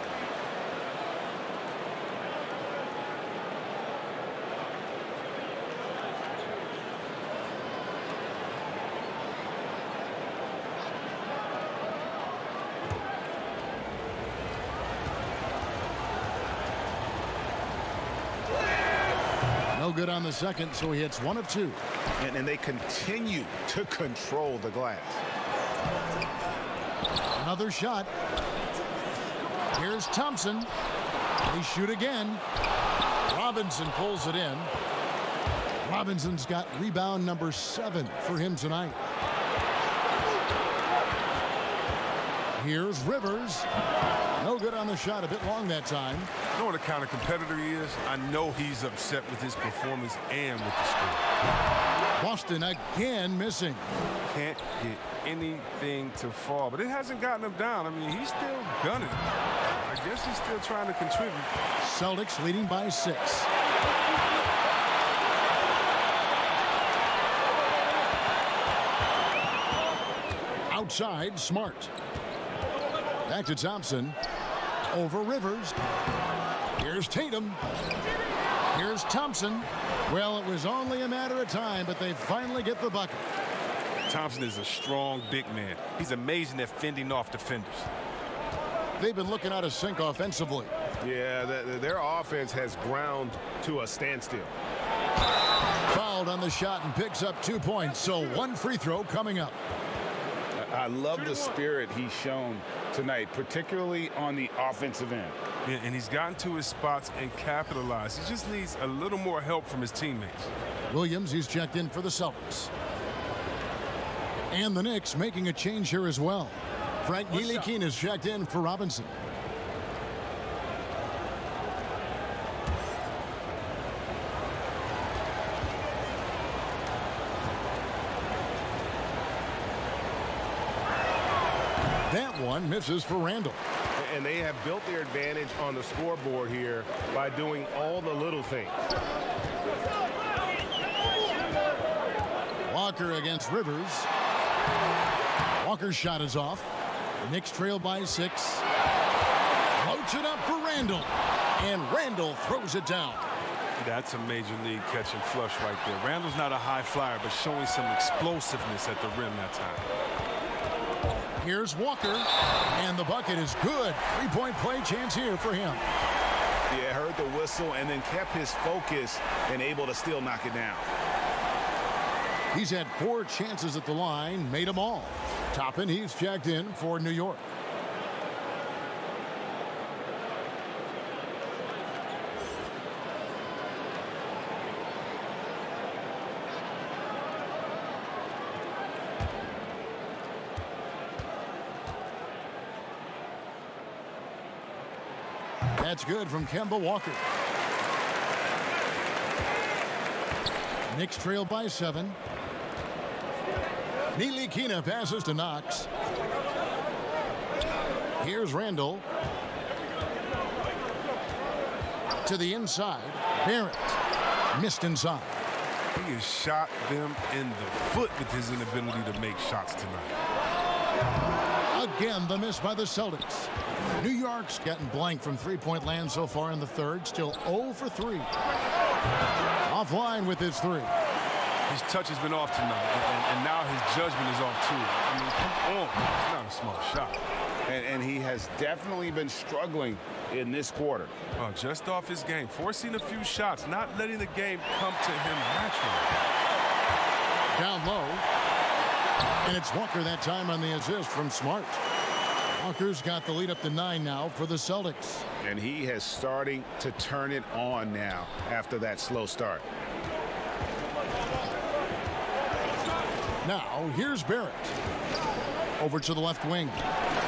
No good on the second, so he hits 1 of 2. And they continue to control the glass. Another shot. Here's Thompson. They shoot again. Robinson pulls it in. Robinson's got rebound number 7 for him tonight. Here's Rivers. No good on the shot. A bit long that time. You know what kind of competitor he is? I know he's upset with his performance and with the score. Boston again missing. Can't get anything to fall, but it hasn't gotten him down. I mean, he's still gunning. I guess he's still trying to contribute. Celtics leading by 6. Outside, Smart. Back to Thompson. Over Rivers. Here's Tatum. Here's Thompson. Well, it was only a matter of time, but they finally get the bucket. Thompson is a strong big man. He's amazing at fending off defenders. They've been looking out of sync offensively. Yeah, their offense has ground to a standstill. Fouled on the shot and picks up 2 points, so 1 free throw coming up. I love the spirit he's shown tonight, particularly on the offensive end. Yeah, and he's gotten to his spots and capitalized. He just needs a little more help from his teammates. Williams, he's checked in for the Celtics. And the Knicks making a change here as well. Frank Ntilikina is checked in for Robinson. That one misses for Randall. And they have built their advantage on the scoreboard here by doing all the little things. Walker against Rivers. Walker's shot is off. Knicks trail by 6. Floats it up for Randall. And Randall throws it down. That's a major league catch and flush right there. Randall's not a high flyer, but showing some explosiveness at the rim that time. Here's Walker, and the bucket is good. Three-point play chance here for him. Yeah, heard the whistle and then kept his focus and able to still knock it down. He's had 4 chances at the line, made them all. Toppin, he's checked in for New York. That's good from Kemba Walker. Knicks trail by 7. Ntilikina passes to Knox. Here's Randall. To the inside. Barrett. Missed inside. He has shot them in the foot with his inability to make shots tonight. Again, the miss by the Celtics. New York's getting blank from three-point land so far in the third. Still 0 for 3. Offline with his 3. His touch has been off tonight, and now his judgment is off too. I mean, come on. It's not a small shot. And he has definitely been struggling in this quarter. Oh, just off his game. Forcing a few shots, not letting the game come to him naturally. Down low. And it's Walker that time on the assist from Smart. Walker's got the lead up to 9 now for the Celtics. And he has starting to turn it on now after that slow start. Now, here's Barrett. Over to the left wing.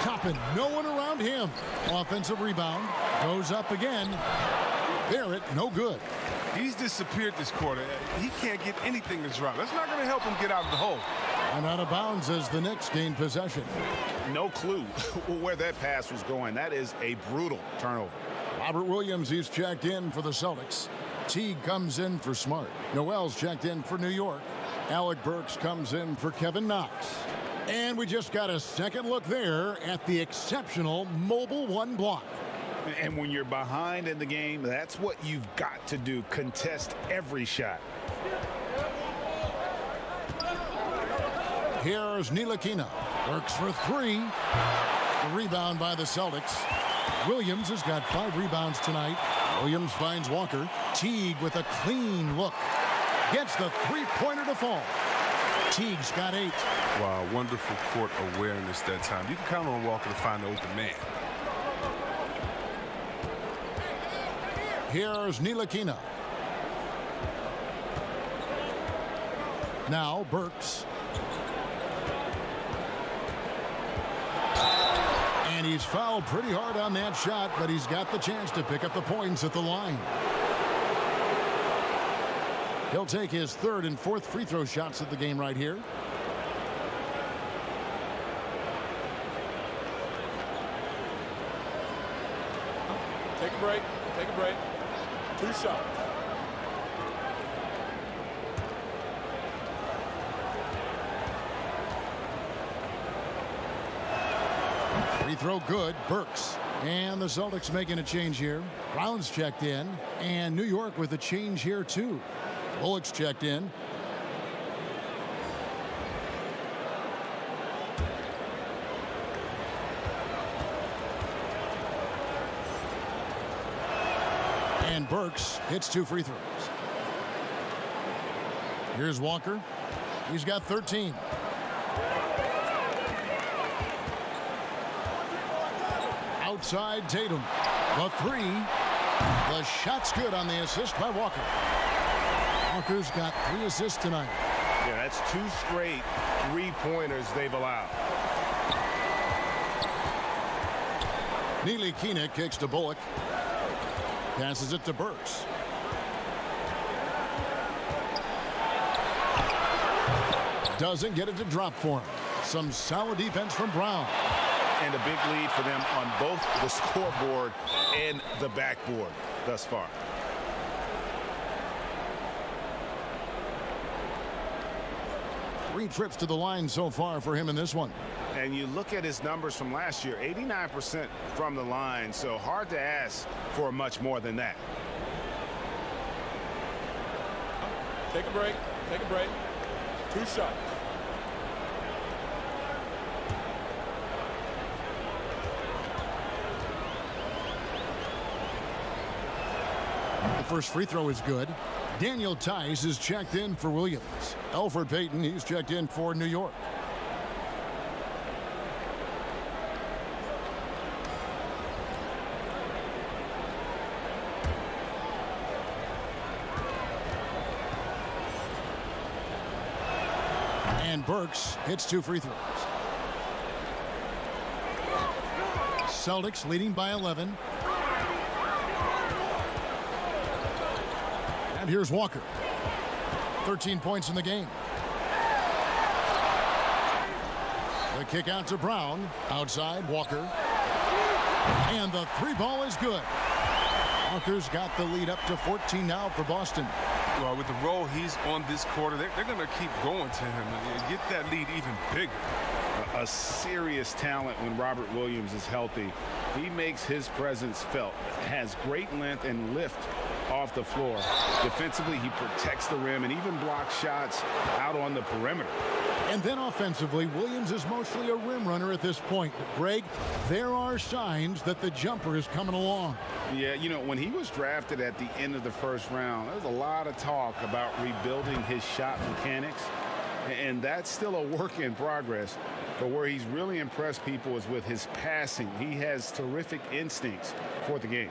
Toppin, no one around him. Offensive rebound. Goes up again. Barrett, no good. He's disappeared this quarter. He can't get anything to drop. That's not going to help him get out of the hole. And out of bounds as the Knicks gain possession. No clue where that pass was going. That is a brutal turnover. Robert Williams, he's checked in for the Celtics. Teague comes in for Smart. Noel's checked in for New York. Alec Burks comes in for Kevin Knox. And we just got a second look there at the exceptional mobile 1 block. And when you're behind in the game, that's what you've got to do. Contest every shot. Here's Ntilikina. Works for 3. The rebound by the Celtics. Williams has got 5 rebounds tonight. Williams finds Walker. Teague with a clean look. Gets the three-pointer to fall. Teague's got 8. Wow, wonderful court awareness that time. You can count on Walker to find the open man. Here's Ntilikina. Now Burks. And he's fouled pretty hard on that shot, but he's got the chance to pick up the points at the line. He'll take his 3rd and 4th free throw shots at the game right here. Take a break. Take a break. 2 shots. Free throw good. Burks. And the Celtics making a change here. Brown's checked in. And New York with a change here too. Bullock's checked in. And Burks hits 2 free throws. Here's Walker. He's got 13. Outside Tatum. The 3. The shot's good on the assist by Walker. Walker's got 3 assists tonight. Yeah, that's 2 straight 3-pointers they've allowed. Ntilikina kicks to Bullock. Passes it to Burks. Doesn't get it to drop for him. Some solid defense from Brown. And a big lead for them on both the scoreboard and the backboard thus far. Three trips to the line so far for him in this one. And you look at his numbers from last year, 89% from the line, so hard to ask for much more than that. Take a break. Take a break. 2 shots. first free throw is good. Daniel Tice is checked in for Williams. Elfrid Payton, he's checked in for New York. And Burks hits 2 free throws. Celtics leading by 11. And here's Walker. 13 points in the game. The kick out to Brown. Outside, Walker. And the 3 ball is good. Walker's got the lead up to 14 now for Boston. Well, with the role he's on this quarter, they're going to keep going to him and get that lead even bigger. A serious talent when Robert Williams is healthy. He makes his presence felt. Has great length and lift off the floor. Defensively, he protects the rim and even blocks shots out on the perimeter. And then offensively, Williams is mostly a rim runner at this point. But Greg, there are signs that the jumper is coming along. Yeah, you know, when he was drafted at the end of the first round, there was a lot of talk about rebuilding his shot mechanics. And that's still a work in progress. But where he's really impressed people is with his passing. He has terrific instincts for the game.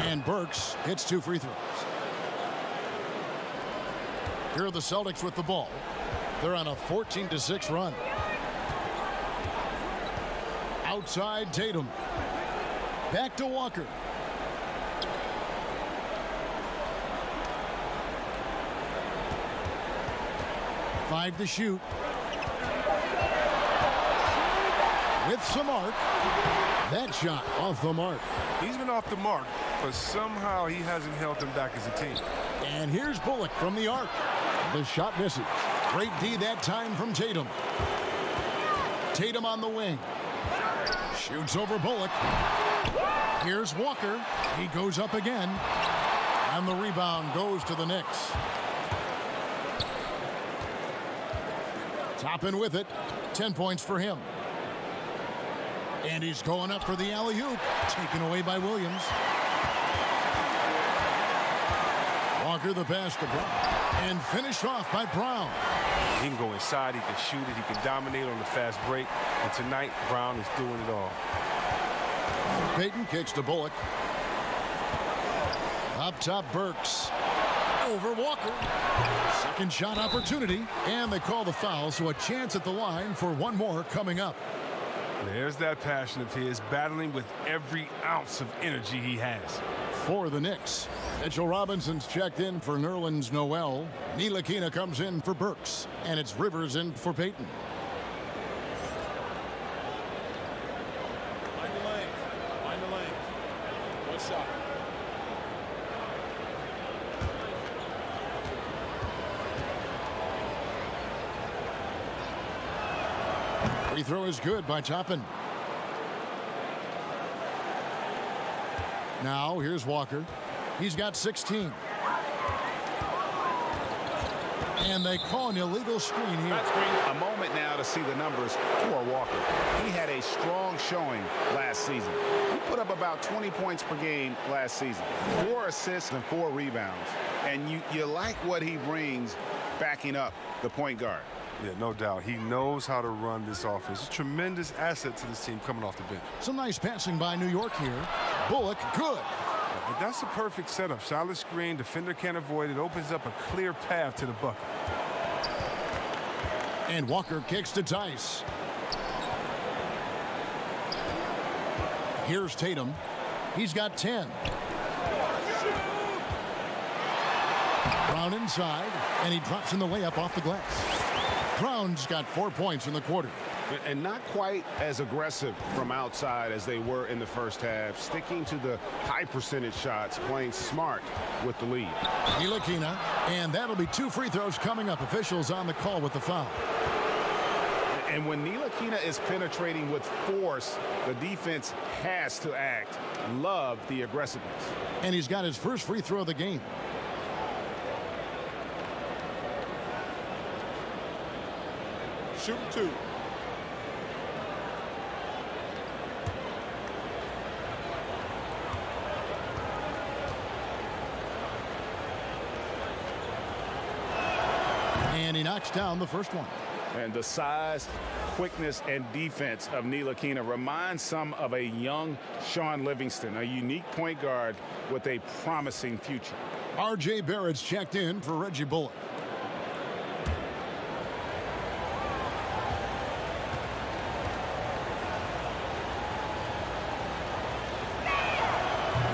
And Burks hits 2 free throws. Here are the Celtics with the ball. They're on a 14-6 run. Outside Tatum. Back to Walker. Five to shoot. With some arc. That shot off the mark. He's been off the mark, but somehow he hasn't held them back as a team. And here's Bullock from the arc. The shot misses. Great D that time from Tatum. Tatum on the wing. Shoots over Bullock. Here's Walker. He goes up again. And the rebound goes to the Knicks. Toppin with it. 10 points for him. And he's going up for the alley-oop. Taken away by Williams. Walker the pass to Brown. And finished off by Brown. He can go inside, he can shoot it, he can dominate on the fast break. And tonight, Brown is doing it all. Payton kicks to Bullock. Up top, Burks. Over Walker. Second shot opportunity. And they call the foul, so a chance at the line for one more coming up. There's that passion of his, battling with every ounce of energy he has. For the Knicks, Mitchell Robinson's checked in for Nerlens Noel. Ntilikina comes in for Burks. And it's Rivers in for Payton. Find the lane. Find the lane. One shot. Free throw is good by Toppin. Now here's Walker. He's got 16. And they call an illegal screen here. A moment now to see the numbers for Walker. He had a strong showing last season. He put up about 20 points per game last season. 4 assists and 4 rebounds. And you like what he brings backing up the point guard. Yeah, no doubt. He knows how to run this offense. A tremendous asset to this team coming off the bench. Some nice passing by New York here. Bullock, good. And that's a perfect setup. Solid screen, defender can't avoid it. Opens up a clear path to the bucket. And Walker kicks to Tice. Here's Tatum. He's got 10. Brown inside, and he drops in the layup off the glass. Brown's got 4 points in the quarter. And not quite as aggressive from outside as they were in the first half, sticking to the high percentage shots, playing smart with the lead. Ntilikina, and that'll be 2 free throws coming up. Officials on the call with the foul. And when Ntilikina is penetrating with force, the defense has to act. Love the aggressiveness. And he's got his first free throw of the game. shooting 2. And he knocks down the first one. And the size, quickness, and defense of Ntilikina reminds some of a young Sean Livingston, a unique point guard with a promising future. R.J. Barrett's checked in for Reggie Bullock.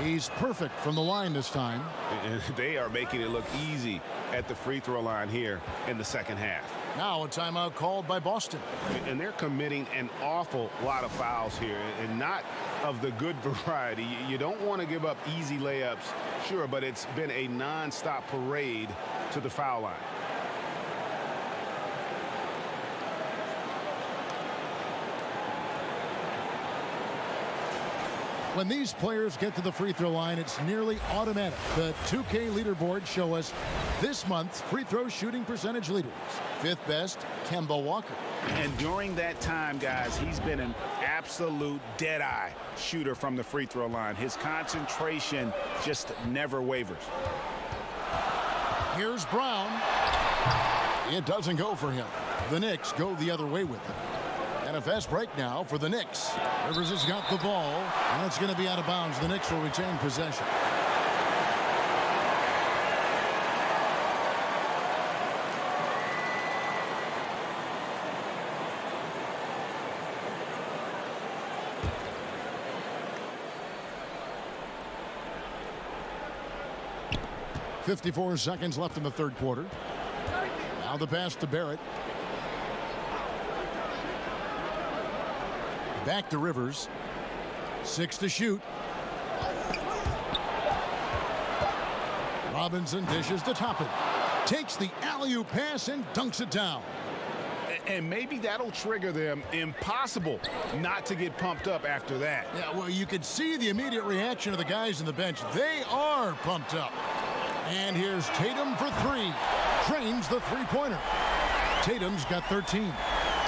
He's perfect from the line this time. And they are making it look easy at the free throw line here in the second half. Now a timeout called by Boston. And they're committing an awful lot of fouls here, and not of the good variety. You don't want to give up easy layups, sure, but it's been a non-stop parade to the foul line. When these players get to the free throw line, it's nearly automatic. The 2K leaderboards show us this month's free throw shooting percentage leaders. 5th best, Kemba Walker. And during that time, guys, he's been an absolute dead-eye shooter from the free throw line. His concentration just never wavers. Here's Brown. It doesn't go for him. The Knicks go the other way with it. And a fast break now for the Knicks. Rivers has got the ball, and it's going to be out of bounds. The Knicks will retain possession. .54 seconds left in the third quarter. Now the pass to Barrett. Back to Rivers. 6 to shoot. Robinson dishes to Toppin. Takes the alley-oop pass and dunks it down. And maybe that'll trigger them. Impossible not to get pumped up after that. Yeah, well, you could see the immediate reaction of the guys on the bench. They are pumped up. And here's Tatum for 3. Drains the three-pointer. Tatum's got 13.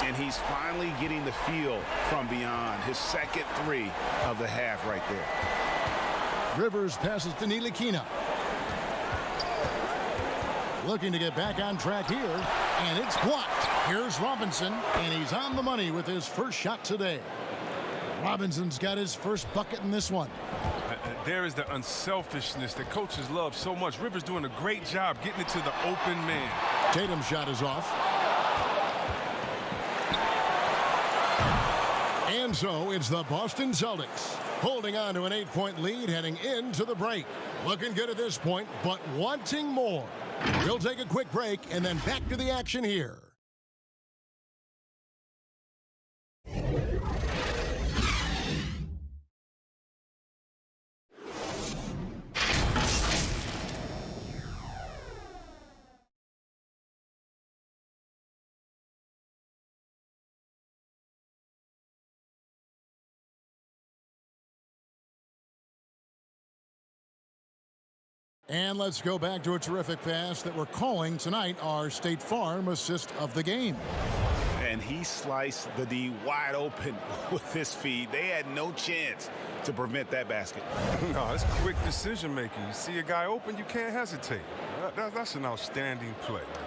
And he's finally getting the feel from beyond. His second 3 of the half right there. Rivers passes to Ntilikina. Looking to get back on track here, and it's blocked. Here's Robinson, and he's on the money with his first shot today. Robinson's got his first bucket in this one. There is the unselfishness that coaches love so much. Rivers doing a great job getting it to the open man. Tatum's shot is off. And so it's the Boston Celtics holding on to an 8-point lead heading into the break. Looking good at this point, but wanting more. We'll take a quick break and then back to the action here. And let's go back to a terrific pass that we're calling tonight our State Farm assist of the game. And he sliced the D wide open with his feed. They had no chance to prevent that basket. No, it's quick decision making. You see a guy open, you can't hesitate. That's an outstanding play right there.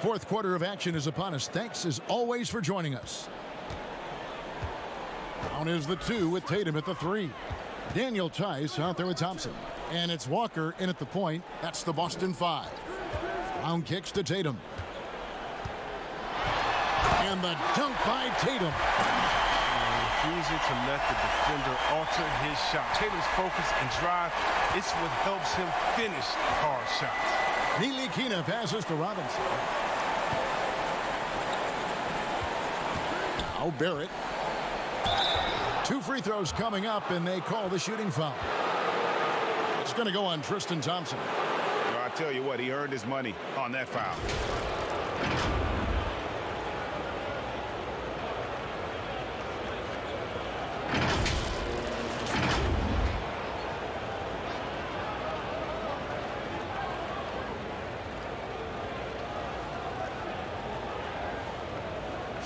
Fourth quarter of action is upon us. Thanks as always for joining us. Down is the 2 with Tatum at the 3. Daniel Tice out there with Thompson. And it's Walker in at the point. That's the Boston 5. Brown kicks to Tatum. And the dunk by Tatum. Refusing to let the defender alter his shot. Tatum's focus and drive, it's what helps him finish hard shots. Ntilikina passes to Robinson. Now Barrett. 2 free throws coming up, and they call the shooting foul. It's going to go on Tristan Thompson. Well, I tell you what, he earned his money on that foul.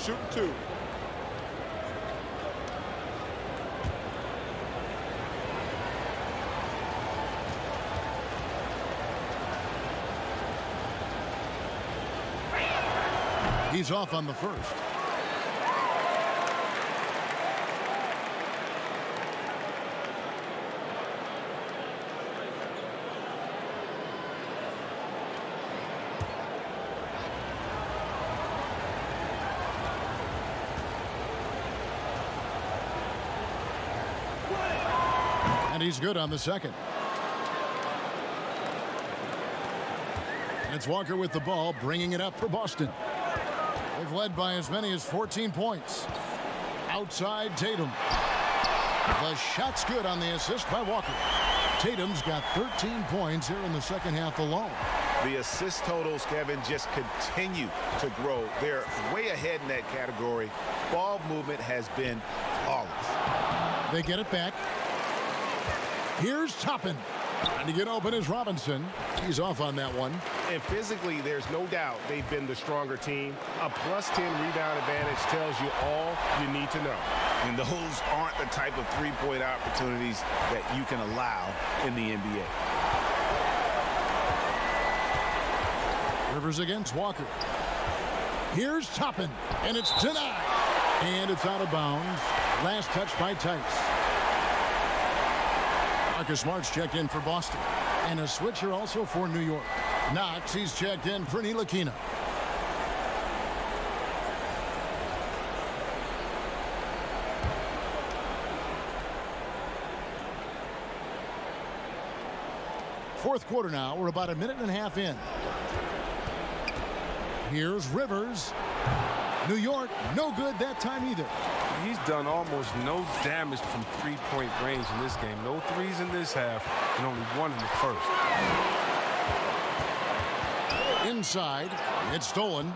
shooting 2. He's off on the first. And he's good on the second. And it's Walker with the ball, bringing it up for Boston. They've led by as many as 14 points. Outside Tatum. The shot's good on the assist by Walker. Tatum's got 13 points here in the second half alone. The assist totals, Kevin, just continue to grow. They're way ahead in that category. Ball movement has been flawless. They get it back. Here's Toppin. Trying to get open is Robinson. He's off on that one. And physically, there's no doubt they've been the stronger team. A +10 rebound advantage tells you all you need to know. And those aren't the type of three-point opportunities that you can allow in the NBA. Rivers against Walker. Here's Toppin, and it's denied. And it's out of bounds. Last touch by Tice. Marcus Smart's checked in for Boston. And a switcher also for New York. Knox, he's checked in for Ntilikina. Fourth quarter now. We're about a minute and a half in. Here's Rivers. New York, no good that time either. He's done almost no damage from three-point range in this game. No threes in this half, and only one in the first. Inside, it's stolen.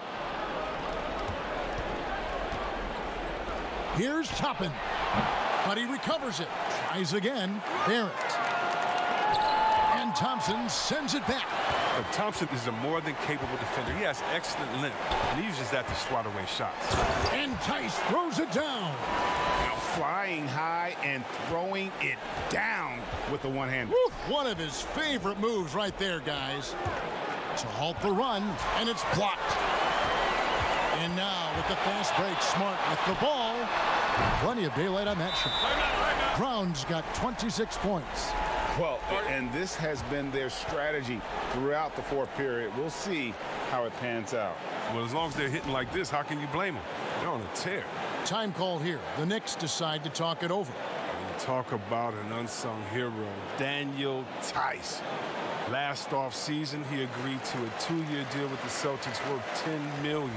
Here's Toppin, but he recovers it. Tries again. Barrett. And Thompson sends it back. But Thompson is a more than capable defender. He has excellent length, and he uses that to swat away shots. And Tice throws it down. Now flying high and throwing it down with the one-hander. One of his favorite moves right there, guys. To halt the run, and it's blocked. And now with the fast break, Smart with the ball. Plenty of daylight on that shot. Brown's got 26 points. Well, and this has been their strategy throughout the fourth period. We'll see how it pans out. Well, as long as they're hitting like this, how can you blame them? They're on a tear. Time called here. The Knicks decide to talk it over. And talk about an unsung hero, Daniel Tice. Last offseason, he agreed to a 2-year deal with the Celtics worth $10 million.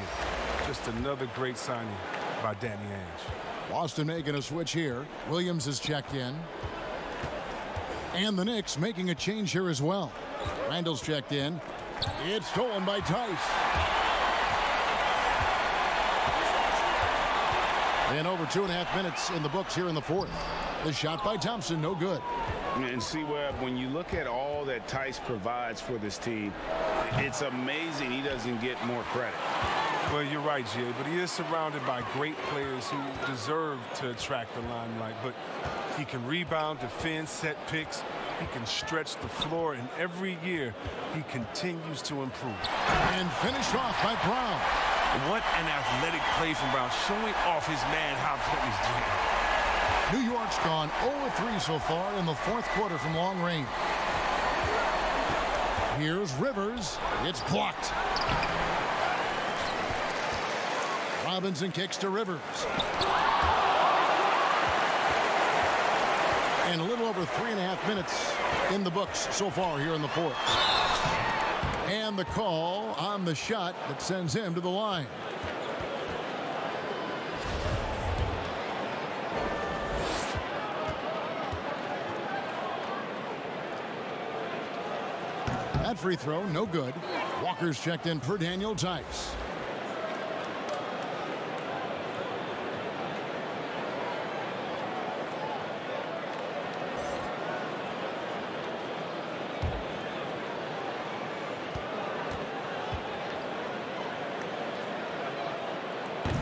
Just another great signing by Danny Ainge. Boston making a switch here. Williams is checked in. And the Knicks making a change here as well. Randall's checked in. It's stolen by Tice. And over 2.5 minutes in the books here in the fourth. The shot by Thompson, no good. And see, Webb, when you look at all that Tice provides for this team, it's amazing he doesn't get more credit. Well, you're right, Jay, but he is surrounded by great players who deserve to attract the limelight. But he can rebound, defend, set picks. He can stretch the floor, and every year he continues to improve. And finished off by Brown. What an athletic play from Brown, showing off his man how he's doing. New York's gone 0-3 so far in the fourth quarter from long range. Here's Rivers. It's blocked. Robinson kicks to Rivers. And a little over 3.5 minutes in the books so far here in the fourth. And the call on the shot that sends him to the line. That free throw, no good. Walker's checked in for Daniel Tice.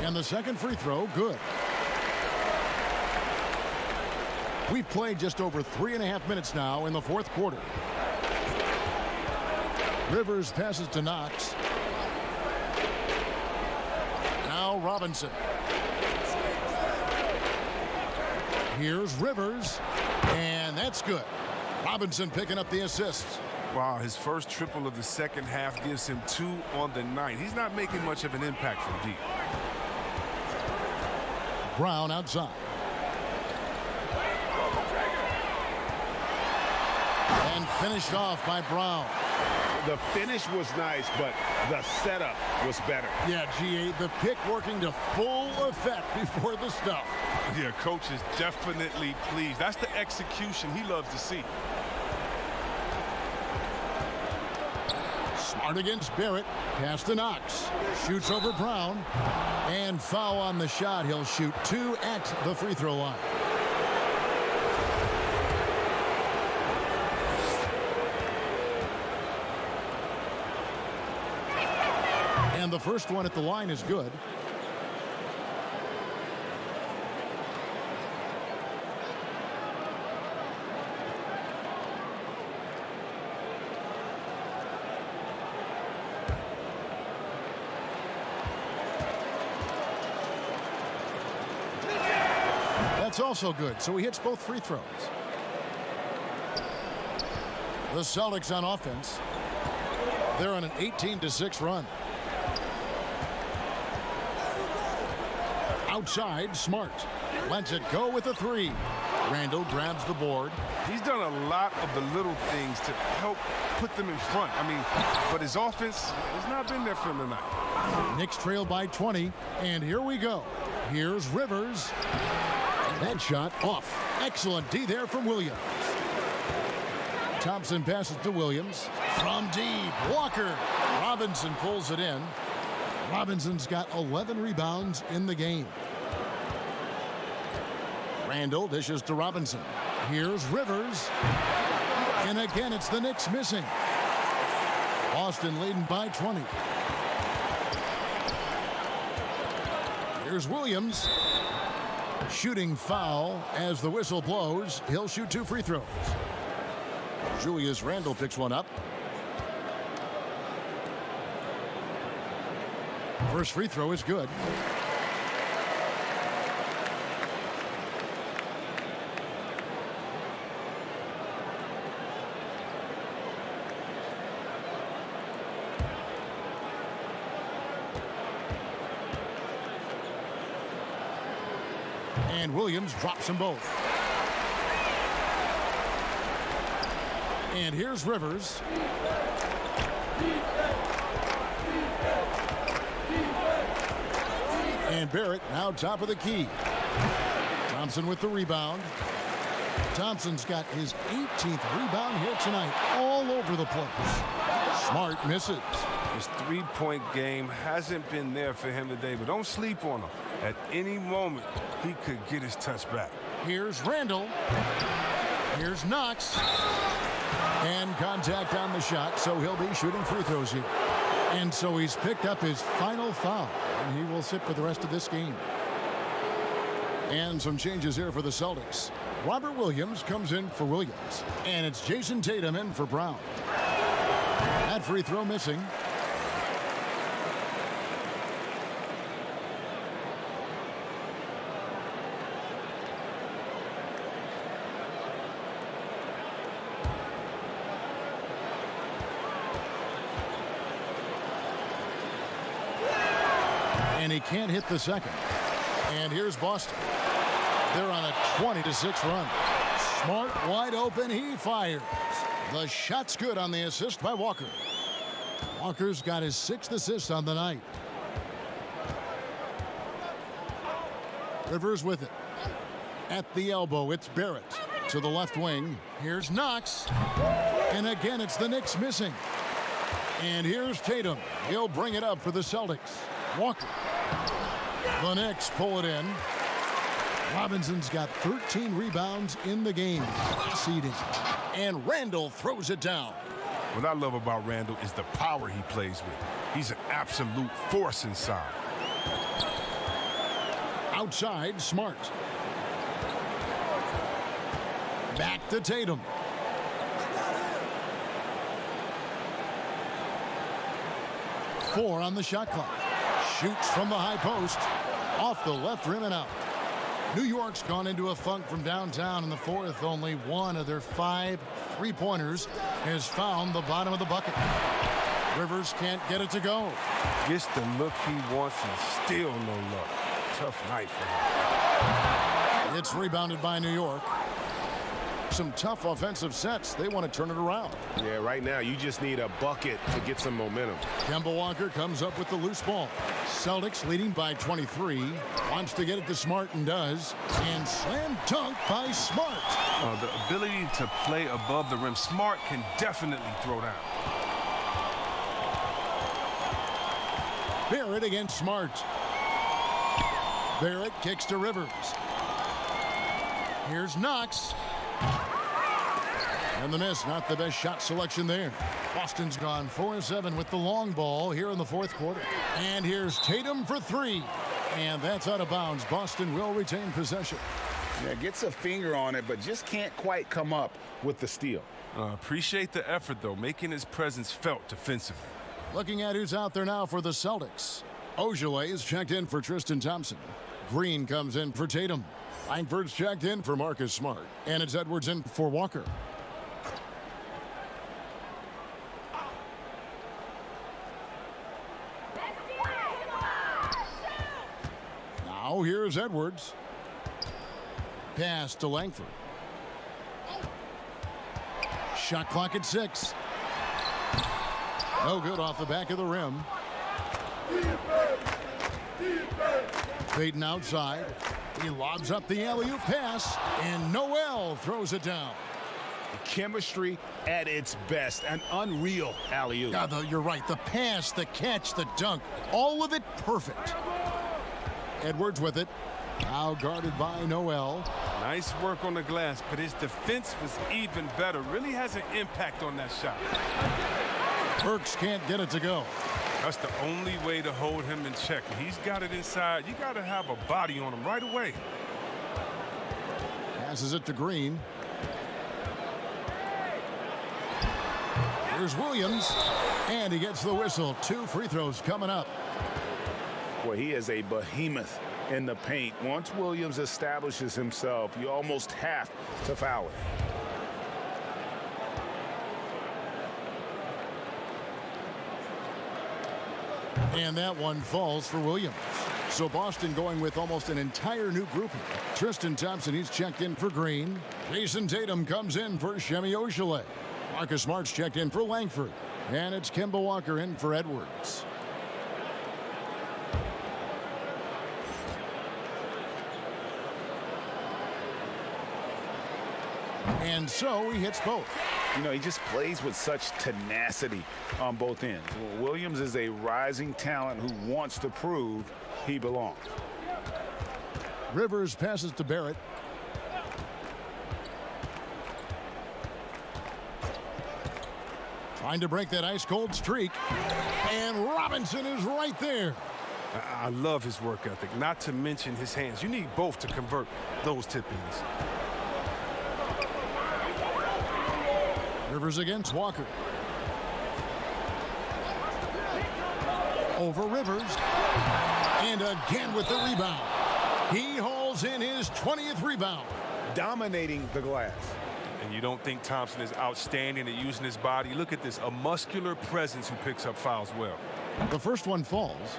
And the second free throw, good. We've played just over 3.5 minutes now in the fourth quarter. Rivers passes to Knox. Now Robinson. Here's Rivers, and that's good. Robinson picking up the assists. Wow, his first triple of the second half gives him 2 on the night. He's not making much of an impact from deep. Brown outside. And finished off by Brown. The finish was nice, but the setup was better. Yeah, GA, the pick working to full effect before the stuff. Yeah, coach is definitely pleased. That's the execution he loves to see. Smart against Barrett. Pass to Knox. Shoots over Brown. And foul on the shot. He'll shoot 2 at the free throw line. And the first one at the line is good. That's also good, so he hits both free throws. The Celtics on offense. They're on an 18-6 run. Outside, Smart lets it go with a 3. Randall grabs the board. He's done a lot of the little things to help put them in front. I mean, but his offense has not been there for him tonight. Knicks trail by 20, and here we go. Here's Rivers. That shot off. Excellent D there from Williams. Thompson passes to Williams. From deep, Walker. Robinson pulls it in. Robinson's got 11 rebounds in the game. Randall dishes to Robinson. Here's Rivers. And again, it's the Knicks missing. Boston leading by 20. Here's Williams. Shooting foul as the whistle blows. He'll shoot 2 free throws. Julius Randle picks one up. First free throw is good. And Williams drops them both. And here's Rivers. And Barrett now top of the key. Thompson with the rebound. Thompson's got his 18th rebound here tonight, all over the place. Smart misses. His three-point game hasn't been there for him today, but don't sleep on him. At any moment, he could get his touch back. Here's Randall. Here's Knox. And contact on the shot, so he'll be shooting free throws here. And so he's picked up his final foul, and he will sit for the rest of this game. And some changes here for the Celtics. Robert Williams comes in for Williams, and it's Jason Tatum in for Brown. That free throw missing. And he can't hit the second. And here's Boston. They're on a 20-6 run. Smart wide open. He fires. The shot's good on the assist by Walker. Walker's got his 6th assist on the night. Rivers with it. At the elbow, it's Barrett. To the left wing. Here's Knox. And again, it's the Knicks missing. And here's Tatum. He'll bring it up for the Celtics. Walker. The Knicks pull it in. Robinson's got 13 rebounds in the game. Seeding. And Randall throws it down. What I love about Randall is the power he plays with. He's an absolute force inside. Outside, Smart. Back to Tatum. Four on the shot clock. Shoots from the high post. Off the left rim and out. New York's gone into a funk from downtown in the fourth. Only one of their 5 3-pointers has found the bottom of the bucket. Rivers can't get it to go. Gets the look he wants and still no luck. Tough night for him. It's rebounded by New York. Some tough offensive sets. They want to turn it around. Yeah, right now you just need a bucket to get some momentum. Kemba Walker comes up with the loose ball. Celtics leading by 23. Wants to get it to Smart and does. And slam dunk by Smart. The ability to play above the rim. Smart can definitely throw down. Barrett against Smart. Barrett kicks to Rivers. Here's Knox. And the miss, not the best shot selection there. Boston's gone 4-7 with the long ball here in the fourth quarter. And here's Tatum for 3. And that's out of bounds. Boston will retain possession. Yeah, gets a finger on it, but just can't quite come up with the steal. Appreciate the effort, though, making his presence felt defensively. Looking at who's out there now for the Celtics. Ojale is checked in for Tristan Thompson. Green comes in for Tatum. Langford's checked in for Marcus Smart. And it's Edwards in for Walker. Now here's Edwards. Pass to Langford. Shot clock at 6. No good off the back of the rim. Payton outside. He lobs up the alley-oop pass, and Noel throws it down. Chemistry at its best. An unreal alley-oop. Yeah, you're right. The pass, the catch, the dunk, all of it perfect. Edwards with it. Now guarded by Noel. Nice work on the glass, but his defense was even better. Really has an impact on that shot. Burks can't get it to go. That's the only way to hold him in check. He's got it inside. You got to have a body on him right away. Passes it to Green. Here's Williams, and he gets the whistle. 2 free throws coming up. Well, he is a behemoth in the paint. Once Williams establishes himself, you almost have to foul it. And that one falls for Williams. So Boston going with almost an entire new grouping. Tristan Thompson, he's checked in for Green. Jason Tatum comes in for Semi Ojeleye. Marcus Smart's checked in for Langford. And it's Kemba Walker in for Edwards. And so he hits both. You know, he just plays with such tenacity on both ends. Williams is a rising talent who wants to prove he belongs. Rivers passes to Barrett. Trying to break that ice-cold streak. And Robinson is right there. I love his work ethic, not to mention his hands. You need both to convert those tip-ins. Rivers against Walker. Over Rivers. And again with the rebound. He hauls in his 20th rebound. Dominating the glass. And you don't think Thompson is outstanding at using his body? Look at this, a muscular presence who picks up fouls well. The first one falls.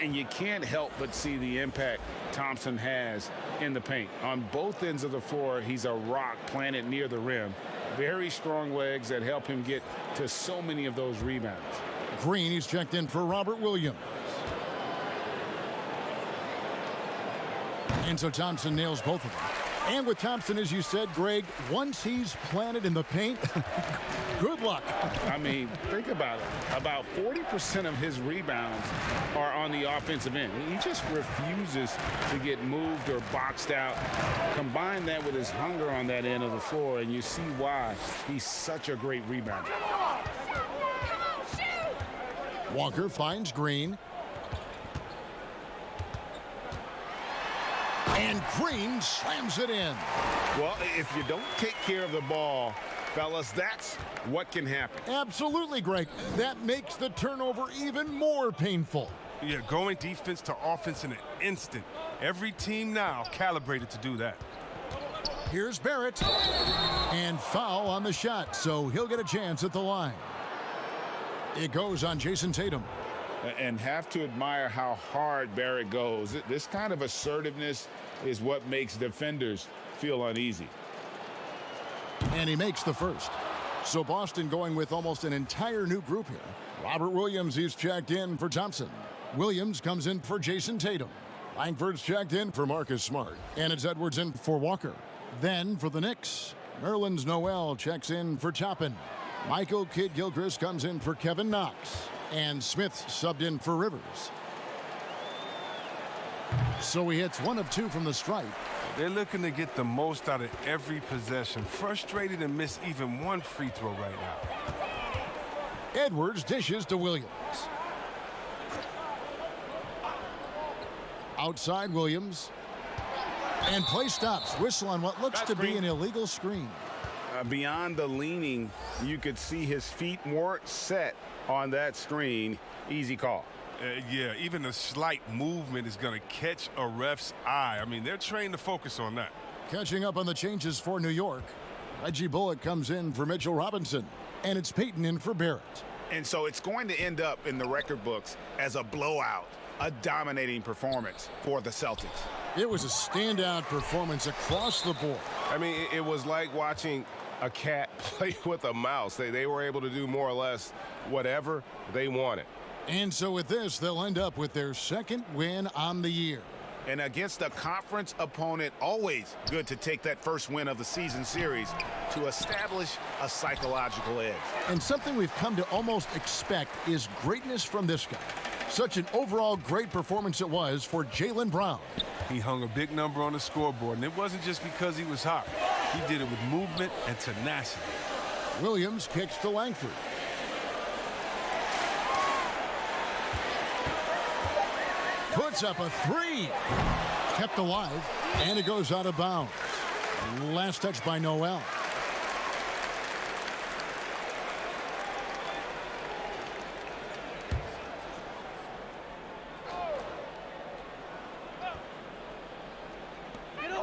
And you can't help but see the impact Thompson has in the paint. On both ends of the floor, he's a rock planted near the rim. Very strong legs that help him get to so many of those rebounds. Green, he's checked in for Robert Williams. And so Thompson nails both of them. And with Thompson, as you said, Greg, once he's planted in the paint, good luck. I mean, think about it. About 40% of his rebounds are on the offensive end. He just refuses to get moved or boxed out. Combine that with his hunger on that end of the floor, and you see why he's such a great rebounder. Walker finds Green. And Green slams it in. Well, if you don't take care of the ball, fellas, that's what can happen. Absolutely, Greg. That makes the turnover even more painful. Yeah, going defense to offense in an instant. Every team now calibrated to do that. Here's Barrett. And foul on the shot, so he'll get a chance at the line. It goes on Jason Tatum. And have to admire how hard Barrett goes. This kind of assertiveness is what makes defenders feel uneasy. And he makes the first. So Boston going with almost an entire new group here. Robert Williams, he's checked in for Thompson. Williams comes in for Jason Tatum. Langford's checked in for Marcus Smart. And it's Edwards in for Walker. Then for the Knicks, Nerlens Noel checks in for Toppin. Michael Kidd-Gilchrist comes in for Kevin Knox. And Smith subbed in for Rivers. So he hits 1 of 2 from the stripe. They're looking to get the most out of every possession. Frustrated and miss even one free throw right now. Edwards dishes to Williams. Outside Williams. And play stops. Whistle on what looks to be an illegal screen. Beyond the leaning, you could see his feet weren't set on that screen. Easy call. Yeah, even a slight movement is going to catch a ref's eye. I mean, they're trained to focus on that. Catching up on the changes for New York. Reggie Bullock comes in for Mitchell Robinson. And it's Peyton in for Barrett. And so it's going to end up in the record books as a blowout, a dominating performance for the Celtics. It was a standout performance across the board. I mean, it was like watching a cat play with a mouse. They were able to do more or less whatever they wanted. And so with this, they'll end up with their second win on the year. And against a conference opponent, always good to take that first win of the season series to establish a psychological edge. And something we've come to almost expect is greatness from this guy. Such an overall great performance it was for Jaylen Brown. He hung a big number on the scoreboard, and it wasn't just because he was hot. He did it with movement and tenacity. Williams kicks to Langford. Puts up a 3. Kept alive, and it goes out of bounds. Last touch by Noel.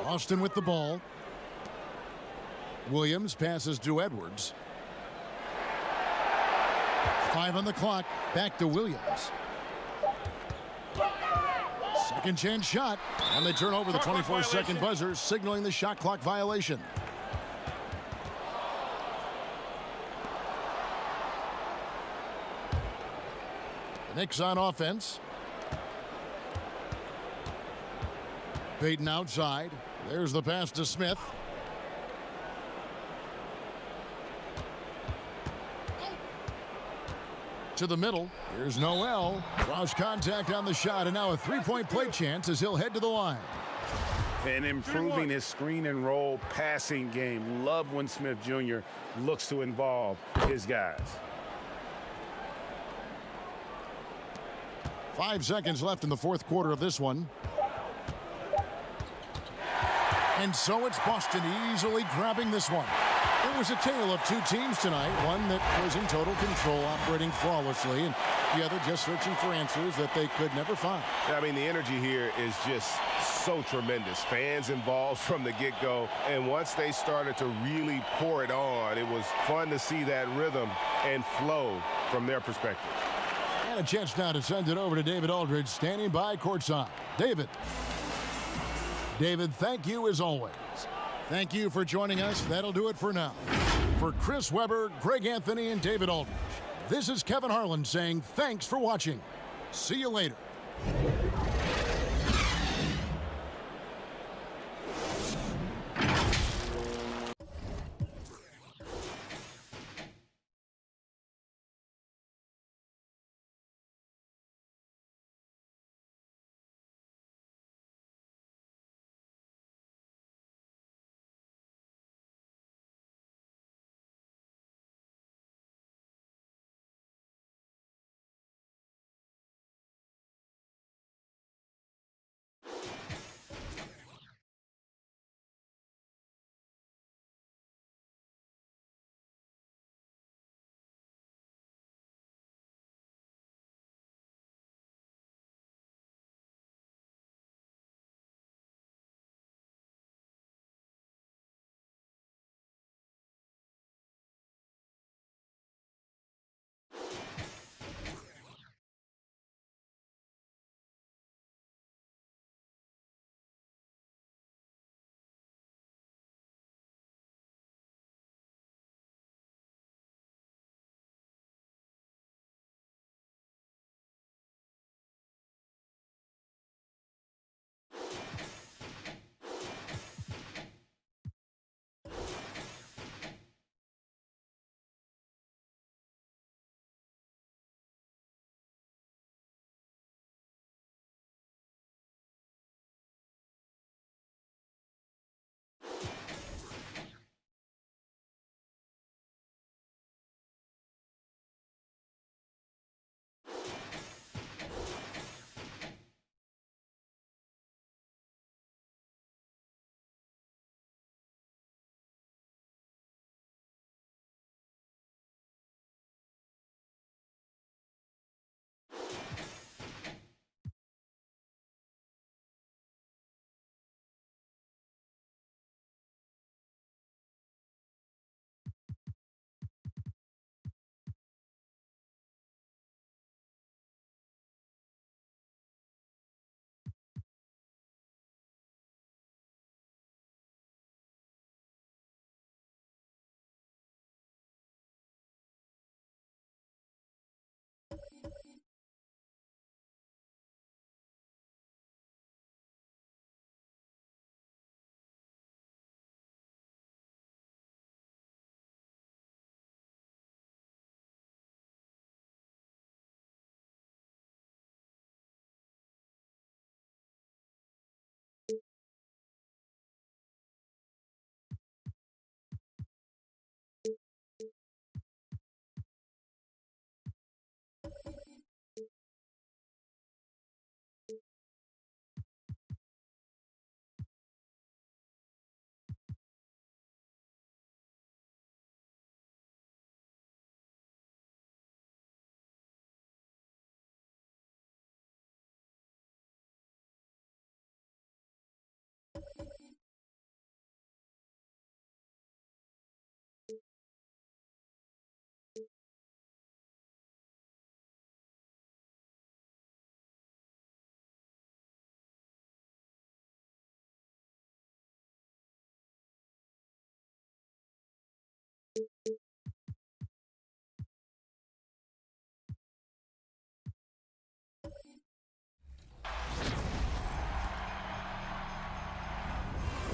Austin with the ball. Williams passes to Edwards. 5 on the clock. Back to Williams. Second chance shot. And they turn over the 24-second buzzer, signaling the shot clock violation. The Knicks on offense. Peyton outside. There's the pass to Smith. To the middle. Here's Noel. Draws contact on the shot, and now a three-point play chance as he'll head to the line. And improving his screen and roll passing game. Love when Smith Jr. looks to involve his guys. 5 seconds left in the fourth quarter of this one. And so it's Boston easily grabbing this one. It was a tale of 2 teams tonight, one that was in total control, operating flawlessly, and the other just searching for answers that they could never find. I mean, the energy here is just so tremendous. Fans involved from the get-go, and once they started to really pour it on, it was fun to see that rhythm and flow from their perspective. And a chance now to send it over to David Aldridge, standing by courtside. David, thank you as always. Thank you for joining us. That'll do it for now. For Chris Webber, Greg Anthony, and David Aldridge, this is Kevin Harlan saying thanks for watching. See you later.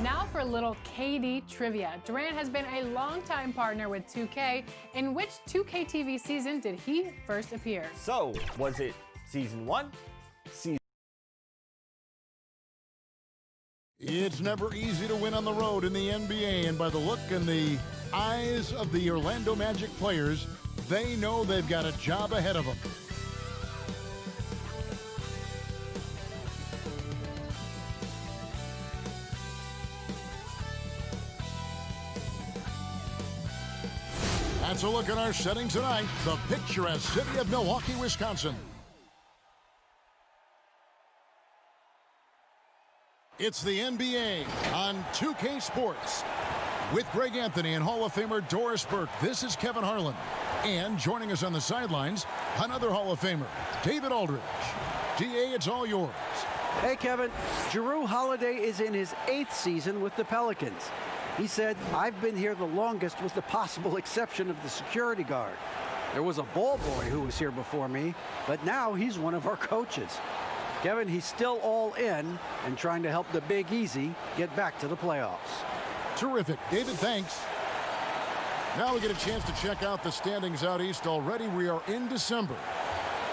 Now for a little KD trivia. Durant has been a longtime partner with 2K. In which 2K TV season did he first appear? So, was it season 1? Season It's never easy to win on the road in the NBA, and by the look in the eyes of the Orlando Magic players, they know they've got a job ahead of them. That's a look at our setting tonight, the picturesque city of Milwaukee, Wisconsin. It's the NBA on 2K Sports. With Greg Anthony and Hall of Famer Doris Burke, this is Kevin Harlan. And joining us on the sidelines, another Hall of Famer, David Aldridge. DA, it's all yours. Hey, Kevin. Jrue Holiday is in his 8th season with the Pelicans. He said, "I've been here the longest with the possible exception of the security guard. There was a ball boy who was here before me, but now he's one of our coaches." Kevin, he's still all in and trying to help the Big Easy get back to the playoffs. Terrific. David, thanks. Now we get a chance to check out the standings out east. Already we are in December.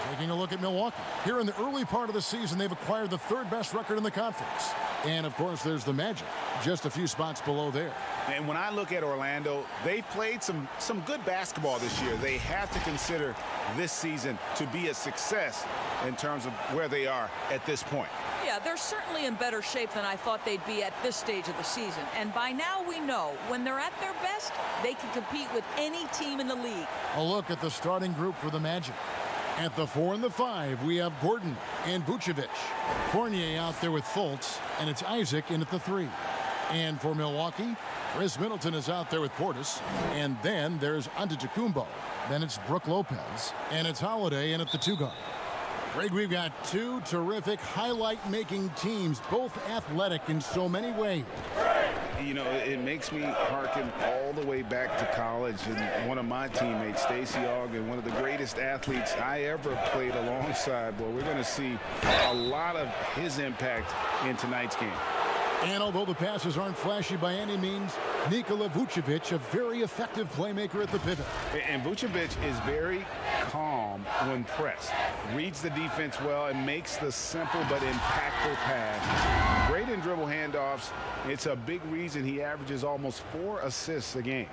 Taking a look at Milwaukee. Here in the early part of the season, they've acquired the 3rd best record in the conference. And, of course, there's the Magic, just a few spots below there. And when I look at Orlando, they've played some good basketball this year. They have to consider this season to be a success in terms of where they are at this point. Yeah, they're certainly in better shape than I thought they'd be at this stage of the season. And by now we know when they're at their best, they can compete with any team in the league. A look at the starting group for the Magic. At the 4 and the 5, we have Gordon and Vucevic. Fournier out there with Fultz, and it's Isaac in at the 3. And for Milwaukee, Chris Middleton is out there with Portis. And then there's Antetokounmpo. Then it's Brook Lopez. And it's Holiday in at the 2 guard. Greg, we've got 2 terrific highlight-making teams, both athletic in so many ways. You know, it makes me hearken all the way back to college, and one of my teammates, Stacey Ogden, one of the greatest athletes I ever played alongside. Well, we're going to see a lot of his impact in tonight's game. And although the passes aren't flashy by any means, Nikola Vucevic, a very effective playmaker at the pivot. And Vucevic is very calm when pressed, reads the defense well, and makes the simple but impactful pass. Great in dribble handoffs. It's a big reason he averages almost 4 assists a game.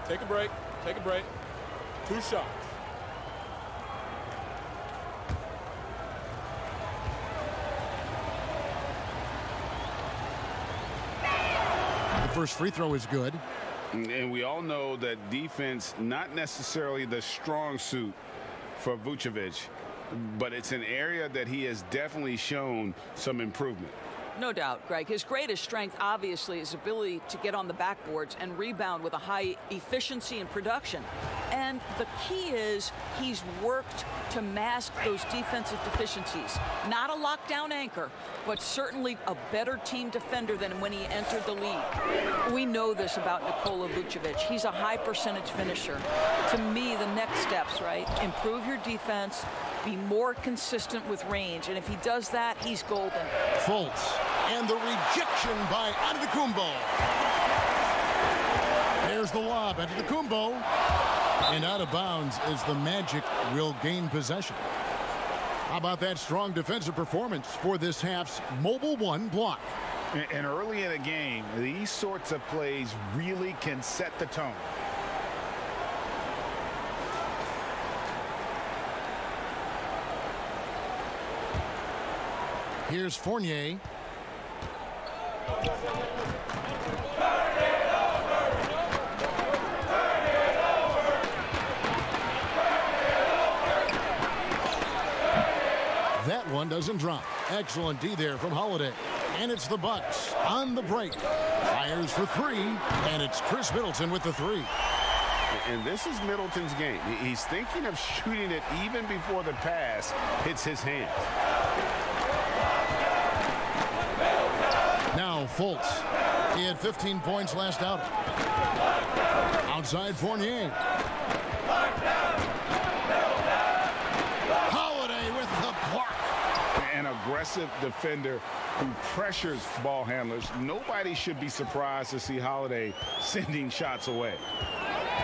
Take a break. Take a break. 2 shots. First free throw is good. And we all know that defense, not necessarily the strong suit for Vucevic, but it's an area that he has definitely shown some improvement. No doubt, Greg. His greatest strength, obviously, is ability to get on the backboards and rebound with a high efficiency and production. And the key is he's worked to mask those defensive deficiencies. Not a lockdown anchor, but certainly a better team defender than when he entered the league. We know this about Nikola Vucevic. He's a high percentage finisher. To me, the next steps, right? Improve your defense, be more consistent with range, and if he does that, he's golden. Fultz, and the rejection by Antetokounmpo. There's the lob, Antetokounmpo, and out of bounds as the Magic will gain possession. How about that strong defensive performance for this half's Mobile 1 block? And early in a game, these sorts of plays really can set the tone. Here's Fournier. That one doesn't drop. Excellent D there from Holiday. And it's the Bucks on the break. Fires for three, and it's Chris Middleton with the three. And this is Middleton's game. He's thinking of shooting it even before the pass hits his hands. Now Fultz. He had 15 points last outing. Outside Fournier. Holiday with the block. An aggressive defender who pressures ball handlers. Nobody should be surprised to see Holiday sending shots away.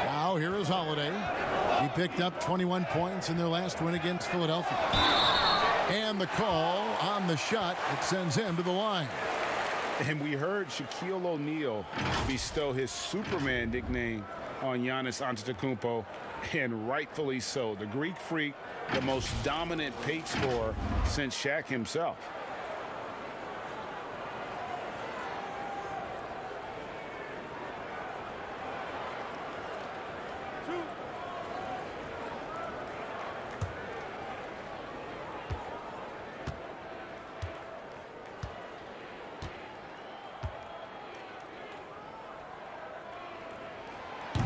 Now here is Holiday. He picked up 21 points in their last win against Philadelphia. And the call on the shot that sends him to the line. And we heard Shaquille O'Neal bestow his Superman nickname on Giannis Antetokounmpo, and rightfully so. The Greek Freak, the most dominant paint scorer since Shaq himself.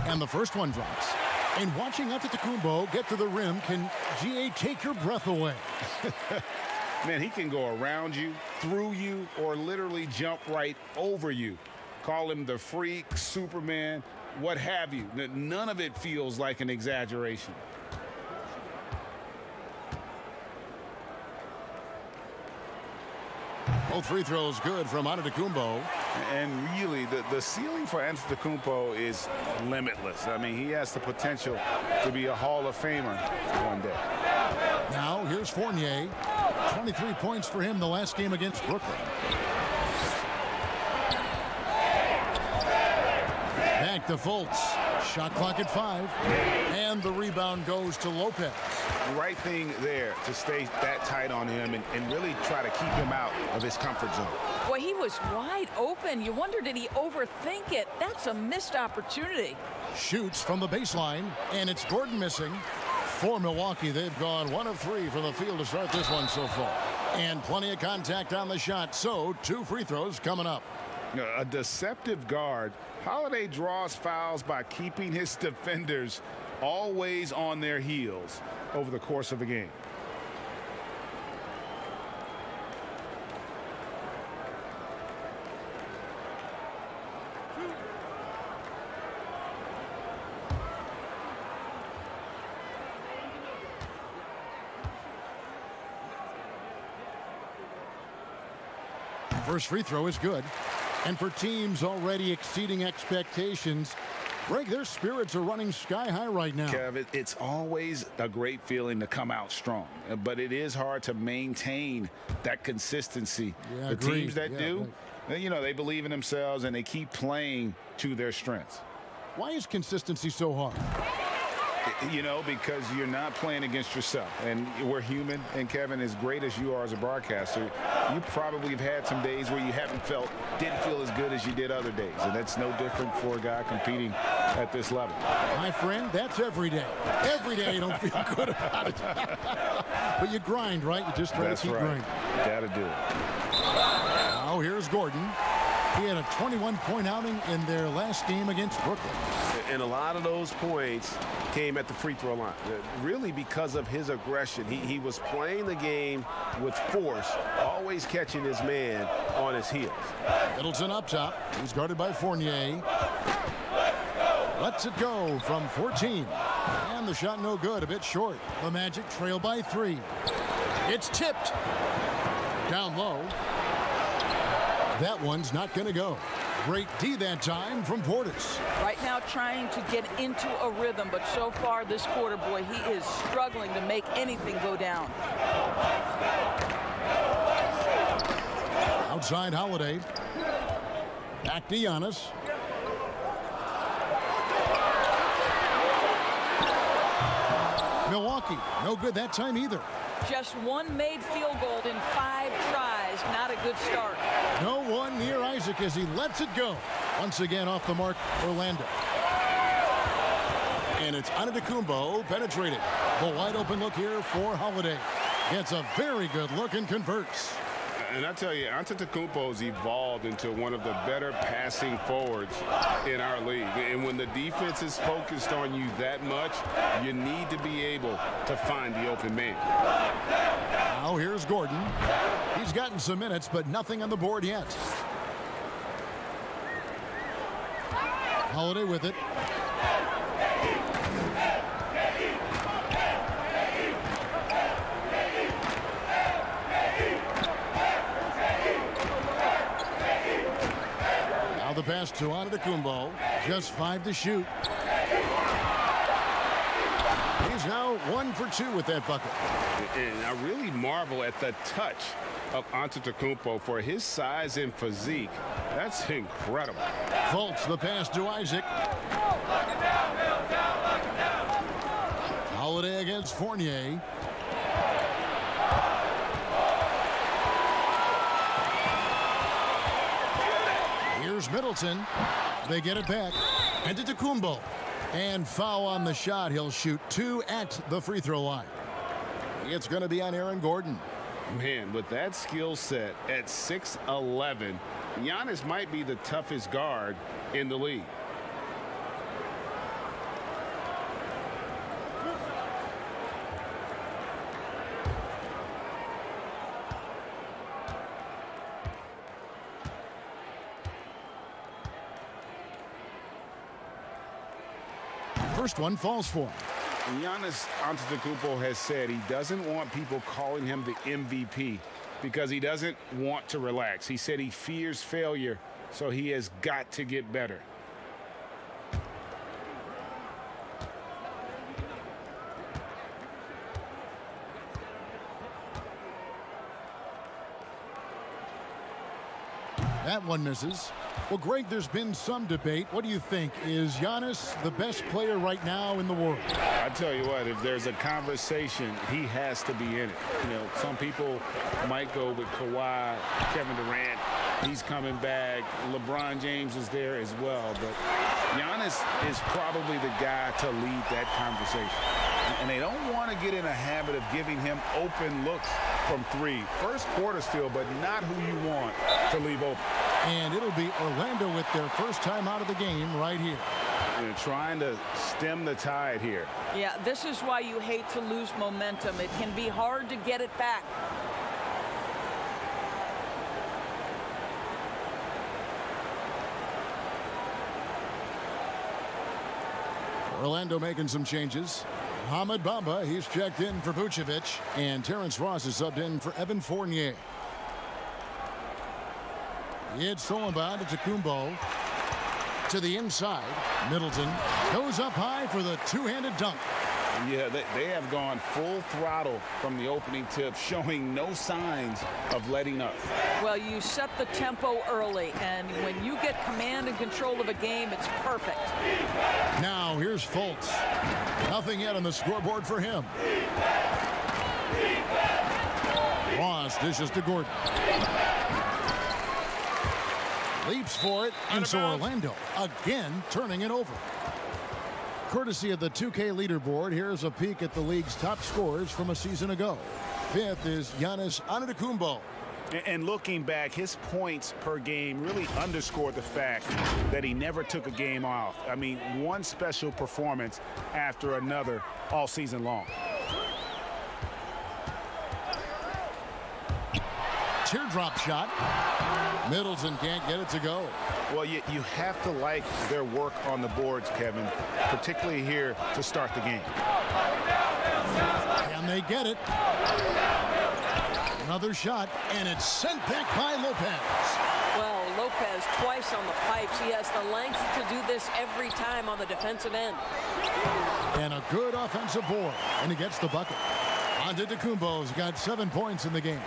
And the first one drops. And watching Antetokounmpo get to the rim can, GA, take your breath away. Man, he can go around you, through you, or literally jump right over you. Call him the Freak, Superman, what have you. None of it feels like an exaggeration. Both free throws good from Antetokounmpo. And really, the ceiling for Antetokounmpo is limitless. I mean, he has the potential to be a Hall of Famer one day. Now, here's Fournier. 23 points for him the last game against Brooklyn. Back to Fultz. Shot clock at 5. And the rebound goes to Lopez. Right thing there to stay that tight on him and really try to keep him out of his comfort zone. Boy, he was wide open. You wonder, did he overthink it? That's a missed opportunity. Shoots from the baseline, and it's Gordon missing. For Milwaukee, they've gone 1 of 3 from the field to start this one so far. And plenty of contact on the shot, so 2 free throws coming up. A deceptive guard. Holiday draws fouls by keeping his defenders always on their heels over the course of the game. First free throw is good. And for teams already exceeding expectations, Greg, their spirits are running sky high right now. Kev, it's always a great feeling to come out strong, but it is hard to maintain that consistency. Yeah, the teams that do, you know, they believe in themselves and they keep playing to their strengths. Why is consistency so hard? You know, because you're not playing against yourself. And we're human. And Kevin, as great as you are as a broadcaster, you probably have had some days where you didn't feel as good as you did other days. And that's no different for a guy competing at this level. My friend, that's every day. Every day you don't feel good about it. But you grind, right? You just try to keep grinding. Gotta do it. Now here's Gordon. He had a 21-point outing in their last game against Brooklyn. And a lot of those points came at the free throw line, really because of his aggression. He was playing the game with force, always catching his man on his heels. Middleton up top. He's guarded by Fournier. Lets it go from 14. And the shot no good, a bit short. The Magic trail by 3. It's tipped. Down low. That one's not going to go. Great D that time from Portis. Right now trying to get into a rhythm, but so far this quarter, boy, he is struggling to make anything go down. Outside Holiday. Back to Giannis. Milwaukee, no good that time either. Just one made field goal in 5 tries. Not a good start. No one near Isaac as he lets it go. Once again off the mark, Orlando. And it's Antetokounmpo penetrated. The wide open look here for Holiday. Gets a very good look and converts. And I tell you, Antetokounmpo's evolved into one of the better passing forwards in our league. And when the defense is focused on you that much, you need to be able to find the open man. Now here's Gordon. He's gotten some minutes, but nothing on the board yet. Holiday with it. Now the pass to Antetokounmpo. Just 5 to shoot. He's now 1 for 2 with that bucket. And I really marvel at the touch of Antetokounmpo for his size and physique. That's incredible. Fultz the pass to Isaac. Holiday against Fournier. Here's Middleton. They get it back. And to Antetokounmpo. And foul on the shot. He'll shoot 2 at the free throw line. It's going to be on Aaron Gordon. Man, with that skill set at 6'11", Giannis might be the toughest guard in the league. First one falls for him. Giannis Antetokounmpo has said he doesn't want people calling him the MVP because he doesn't want to relax. He said he fears failure, so he has got to get better. That one misses. Well, Greg, there's been some debate. What do you think? Is Giannis the best player right now in the world? I tell you what, if there's a conversation, he has to be in it. You know, some people might go with Kawhi, Kevin Durant. He's coming back. LeBron James is there as well. But Giannis is probably the guy to lead that conversation. And they don't want to get in a habit of giving him open looks from 3. First quarter still, but not who you want to leave open. And it'll be Orlando with their first time out of the game right here. They're trying to stem the tide here. Yeah, this is why you hate to lose momentum. It can be hard to get it back. Orlando making some changes. Hamid Bamba, he's checked in for Vucevic, and Terrence Ross is subbed in for Evan Fournier. It's stolen by Antetokounmpo to the inside. Middleton goes up high for the two-handed dunk. Yeah, they have gone full throttle from the opening tip, showing no signs of letting up. Well, you set the tempo early, and when you get command and control of a game, it's perfect. Now here's Fultz. Nothing yet on the scoreboard for him. Ross dishes to Gordon. Leaps for it, and so Orlando again turning it over. Courtesy of the 2K leaderboard, here's a peek at the league's top scorers from a season ago. 5th is Giannis Antetokounmpo. And looking back, his points per game really underscored the fact that he never took a game off. I mean, one special performance after another all season long. Teardrop shot. Middleton can't get it to go. Well, you have to like their work on the boards, Kevin, particularly here to start the game. Can they get it? Another shot, and it's sent back by Lopez. Well, Lopez twice on the pipes. He has the length to do this every time on the defensive end. And a good offensive board, and he gets the bucket. Antetokounmpo's got 7 points in the game.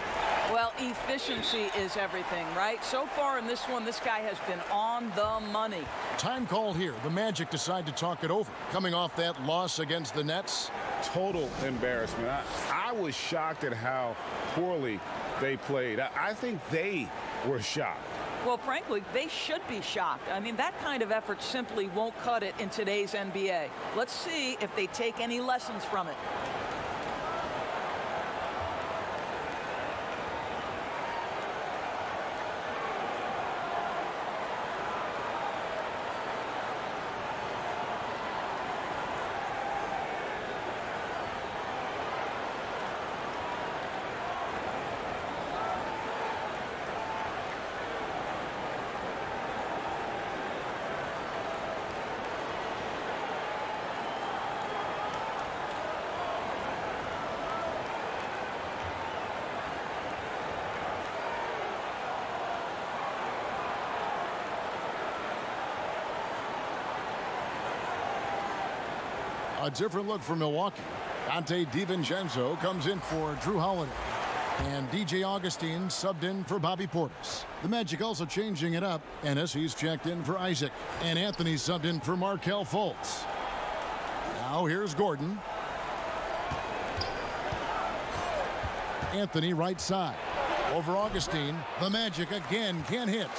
Well, efficiency is everything, right? So far in this one, this guy has been on the money. Time called here. The Magic decide to talk it over. Coming off that loss against the Nets. Total embarrassment. I was shocked at how poorly they played. I think they were shocked. Well, frankly, they should be shocked. I mean, that kind of effort simply won't cut it in today's NBA. Let's see if they take any lessons from it. A different look for Milwaukee. Dante DiVincenzo comes in for Drew Holiday. And DJ Augustine subbed in for Bobby Portis. The Magic also changing it up. He's checked in for Isaac. And Anthony subbed in for Markelle Fultz. Now here's Gordon. Anthony right side. Over Augustine. The Magic again can't hit.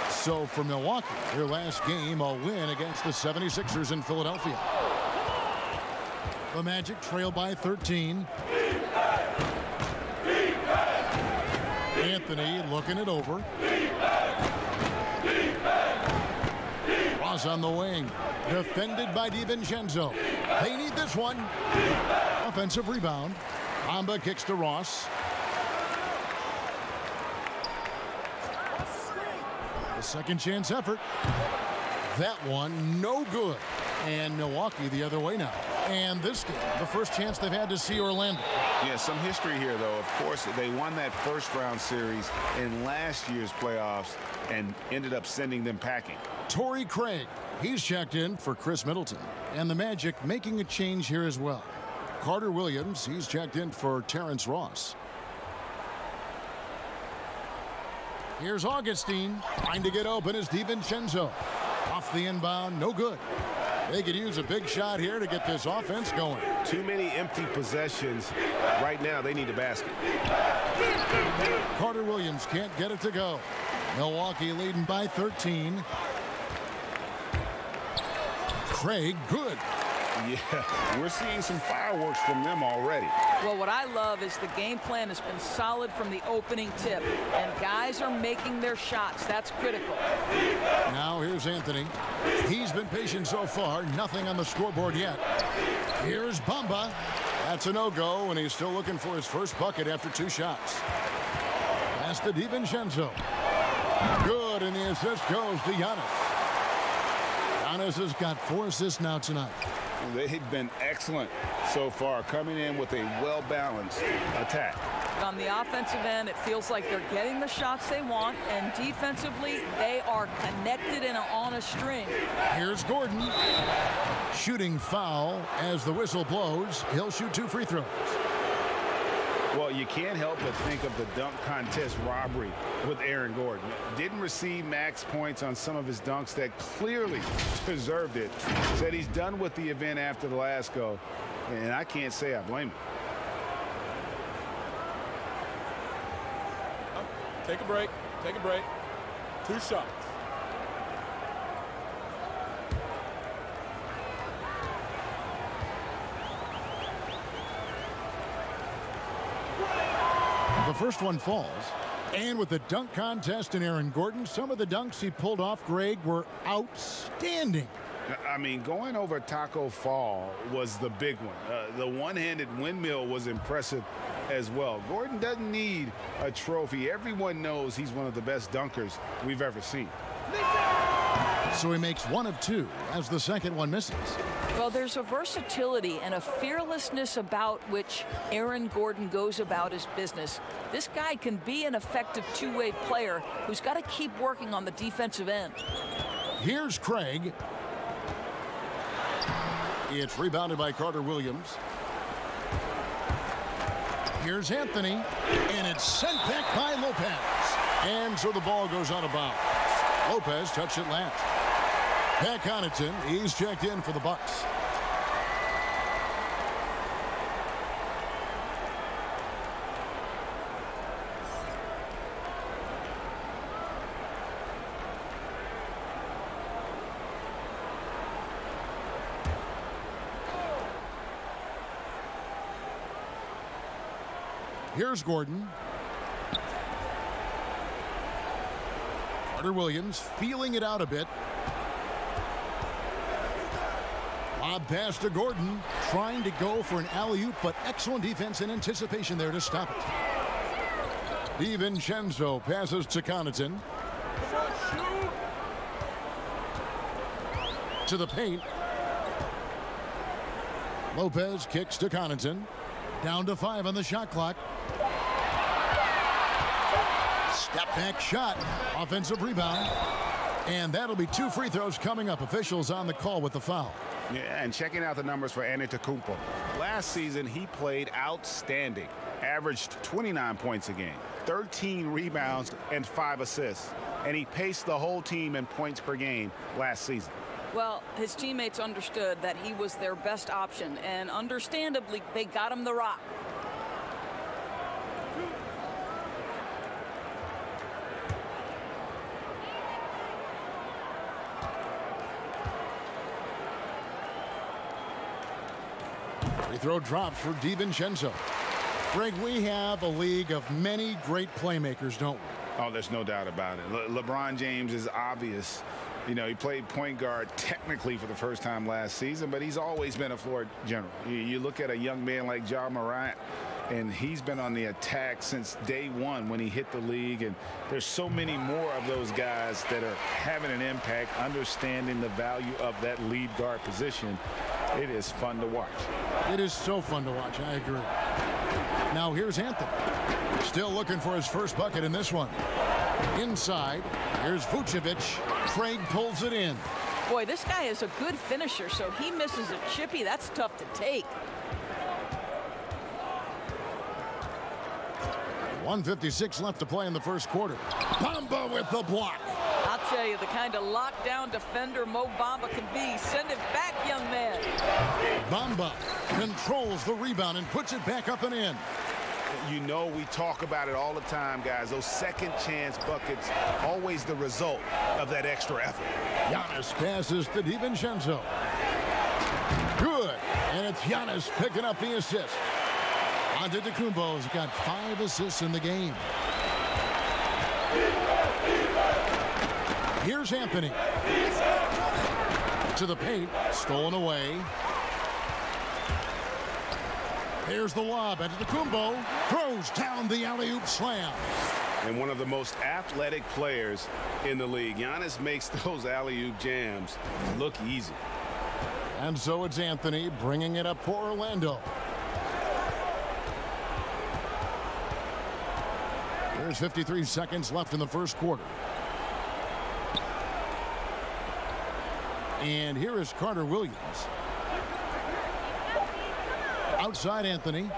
So for Milwaukee, their last game, a win against the 76ers in Philadelphia. The Magic trail by 13. Anthony looking it over. Ross on the wing. Defended by DiVincenzo. They need this one. Offensive rebound. Bamba kicks to Ross. The second chance effort. That one no good. And Milwaukee the other way now. And this game, the first chance they've had to see Orlando. Yeah, some history here, though. Of course, they won that first-round series in last year's playoffs and ended up sending them packing. Torrey Craig, he's checked in for Chris Middleton. And the Magic making a change here as well. Carter Williams, he's checked in for Terrence Ross. Here's Augustine. Trying to get open is DiVincenzo. Off the inbound, no good. They could use a big shot here to get this offense going. Too many empty possessions. Right now, they need a basket. Carter Williams can't get it to go. Milwaukee leading by 13. Craig, good. Yeah, we're seeing some fireworks from them already. Well, what I love is the game plan has been solid from the opening tip, and guys are making their shots. That's critical. Now here's Anthony. He's been patient so far. Nothing on the scoreboard yet. Here's Bamba. That's a no-go, and he's still looking for his first bucket after 2 shots. Pass to DiVincenzo. Good, and the assist goes to Giannis. Giannis has got 4 assists now tonight. They've been excellent so far, coming in with a well-balanced attack. On the offensive end, it feels like they're getting the shots they want, and defensively, they are connected and on a string. Here's Gordon. Shooting foul as the whistle blows. He'll shoot 2 free throws. Well, you can't help but think of the dunk contest robbery with Aaron Gordon. Didn't receive max points on some of his dunks that clearly deserved it. Said he's done with the event after the last go, and I can't say I blame him. Take a break. Take a break. 2 shots. The first one falls. And with the dunk contest in Aaron Gordon, some of the dunks he pulled off, Greg, were outstanding. I mean, going over Taco Fall was the big one. The one-handed windmill was impressive as well. Gordon doesn't need a trophy. Everyone knows he's one of the best dunkers we've ever seen. So he makes 1 of 2 as the second one misses. Well, there's a versatility and a fearlessness about which Aaron Gordon goes about his business. This guy can be an effective two-way player who's got to keep working on the defensive end. Here's Craig. It's rebounded by Carter Williams. Here's Anthony, and it's sent back by Lopez. And so the ball goes out of bounds. Lopez touched it last. Pat Connaughton, he's checked in for the Bucks. Here's Gordon. Carter Williams feeling it out a bit. Lob pass to Gordon, trying to go for an alley-oop, but excellent defense and anticipation there to stop it. DiVincenzo passes to Connaughton. To the paint. Lopez kicks to Connaughton. Down to 5 on the shot clock. Step back shot. Offensive rebound. And that'll be 2 free throws coming up. Officials on the call with the foul. Yeah, and checking out the numbers for Antetokounmpo. Last season, he played outstanding. Averaged 29 points a game, 13 rebounds, and 5 assists. And he paced the whole team in points per game last season. Well, his teammates understood that he was their best option, and understandably, they got him the rock. Free throw drops for DiVincenzo. Greg, we have a league of many great playmakers, don't we? Oh, there's no doubt about it. LeBron James is obvious. You know, he played point guard technically for the first time last season, but he's always been a floor general. You look at a young man like Ja Morant, and he's been on the attack since day one when he hit the league. And there's so many more of those guys that are having an impact, understanding the value of that lead guard position. It is fun to watch. It is so fun to watch. I agree. Now here's Anthony. Still looking for his first bucket in this one. Inside, here's Vucevic. Craig pulls it in. Boy, this guy is a good finisher, so he misses a chippy. That's tough to take. 1:56 left to play in the first quarter. Bamba with the block. I'll tell you, the kind of lockdown defender Mo Bamba can be. Send it back, young man. Bamba controls the rebound and puts it back up and in. You know, we talk about it all the time, guys. Those second chance buckets, always the result of that extra effort. Giannis passes to DiVincenzo. Good. And it's Giannis picking up the assist. Antetokounmpo's got 5 assists in the game. Here's Anthony. To the paint. Stolen away. Here's the lob. Antetokounmpo throws down the alley-oop slam. And one of the most athletic players in the league. Giannis makes those alley-oop jams look easy. And so it's Anthony bringing it up for Orlando. There's 53 seconds left in the first quarter. And here is Carter Williams. Outside Anthony.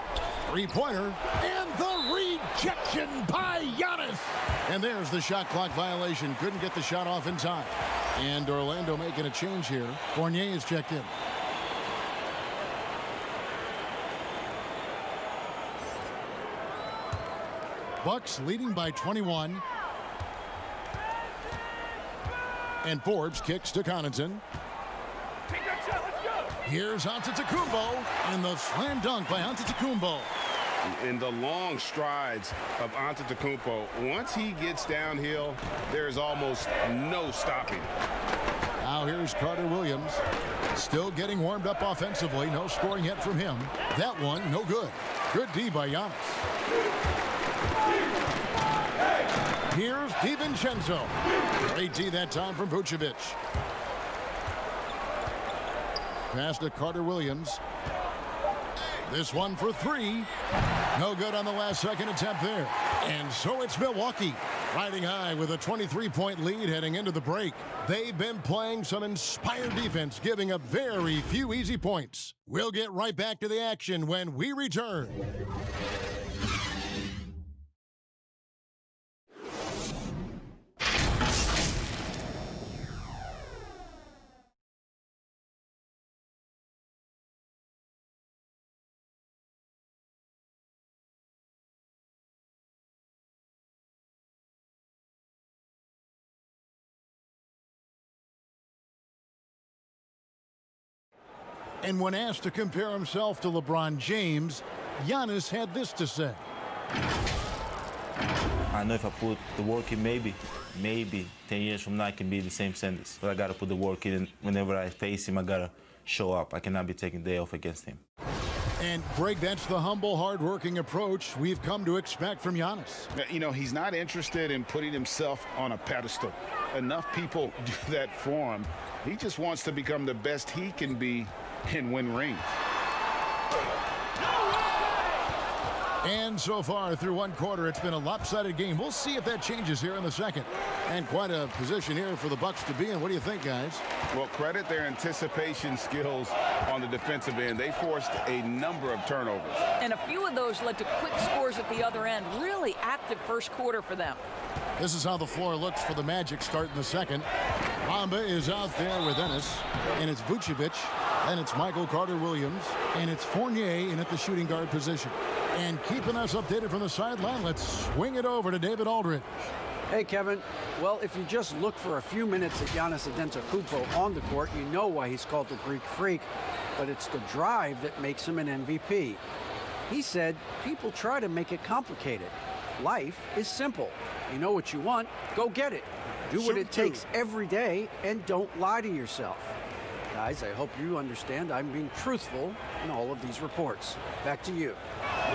Three-pointer. And the rejection by Giannis. And there's the shot clock violation. Couldn't get the shot off in time. And Orlando making a change here. Fournier is checked in. Bucks leading by 21. And Forbes kicks to Connaughton. Here's Antetokounmpo, and the slam dunk by Antetokounmpo. And the long strides of Antetokounmpo. Once he gets downhill, there's almost no stopping. Now here's Carter Williams. Still getting warmed up offensively. No scoring yet from him. That one, no good. Good D by Giannis. Here's DiVincenzo. Great D that time from Vucevic. Pass to Carter Williams. This one for three. No good on the last second attempt there. And so it's Milwaukee riding high with a 23-point lead heading into the break. They've been playing some inspired defense, giving up very few easy points. We'll get right back to the action when we return. And when asked to compare himself to LeBron James, Giannis had this to say. I know if I put the work in, maybe 10 years from now I can be the same sentence. But I got to put the work in, and whenever I face him, I got to show up. I cannot be taking day off against him. And Greg, that's the humble, hard-working approach we've come to expect from Giannis. You know, he's not interested in putting himself on a pedestal. Enough people do that for him. He just wants to become the best he can be and win rings. And so far through one quarter, it's been a lopsided game. We'll see if that changes here in the second. And quite a position here for the Bucks to be in. What do you think, guys? Well, credit their anticipation skills on the defensive end. They forced a number of turnovers. And a few of those led to quick scores at the other end. Really active first quarter for them. This is how the floor looks for the Magic starting the second. Bamba is out there with Ennis, and it's Vucevic, and it's Michael Carter-Williams, and it's Fournier in at the shooting guard position. And keeping us updated from the sideline, let's swing it over to David Aldridge. Hey, Kevin. Well, if you just look for a few minutes at Giannis Antetokounmpo on the court, you know why he's called the Greek Freak. But it's the drive that makes him an MVP. He said, people try to make it complicated. Life is simple. You know what you want, go get it. Do what it takes every day and don't lie to yourself. Guys, I hope you understand I'm being truthful in all of these reports. Back to you.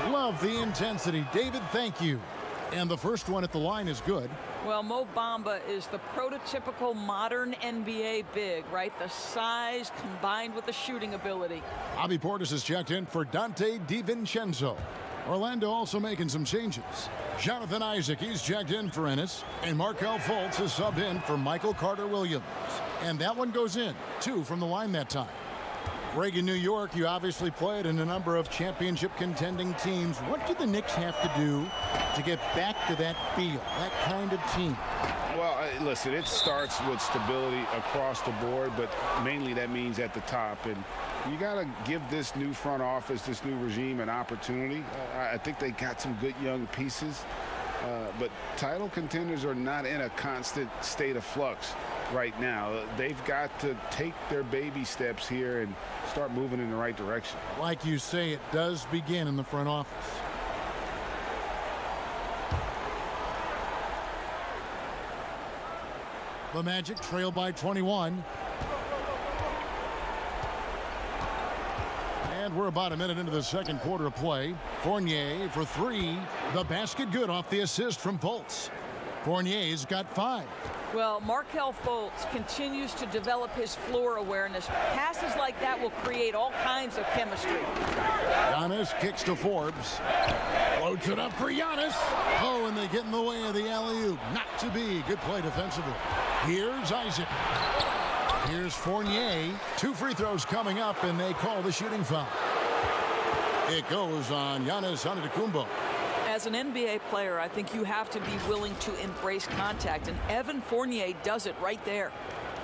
Love the intensity. David, thank you. And the first one at the line is good. Well, Mo Bamba is the prototypical modern NBA big, right? The size combined with the shooting ability. Bobby Portis has checked in for Dante DiVincenzo. Orlando also making some changes. Jonathan Isaac, he's checked in for Ennis. And Markelle Fultz has subbed in for Michael Carter-Williams. And that one goes in, 2 from the line that time. Greg, in New York, you obviously played in a number of championship contending teams. What do the Knicks have to do to get back to that feel, that kind of team? Well, listen, it starts with stability across the board, but mainly that means at the top. And you got to give this new front office, this new regime, an opportunity. I think they got some good young pieces, but title contenders are not in a constant state of flux right now. They've got to take their baby steps here and start moving in the right direction. Like you say, it does begin in the front office. The Magic trail by 21. And we're about a minute into the second quarter of play. Fournier for 3. The basket good off the assist from Fultz. Fournier's got 5. Well, Markelle Fultz continues to develop his floor awareness. Passes like that will create all kinds of chemistry. Giannis kicks to Forbes. Floats it up for Giannis. Oh, and they get in the way of the alley-oop. Not to be. Good play defensively. Here's Isaac. Here's Fournier. 2 free throws coming up, and they call the shooting foul. It goes on Giannis Antetokounmpo. As an NBA player, I think you have to be willing to embrace contact, and Evan Fournier does it right there.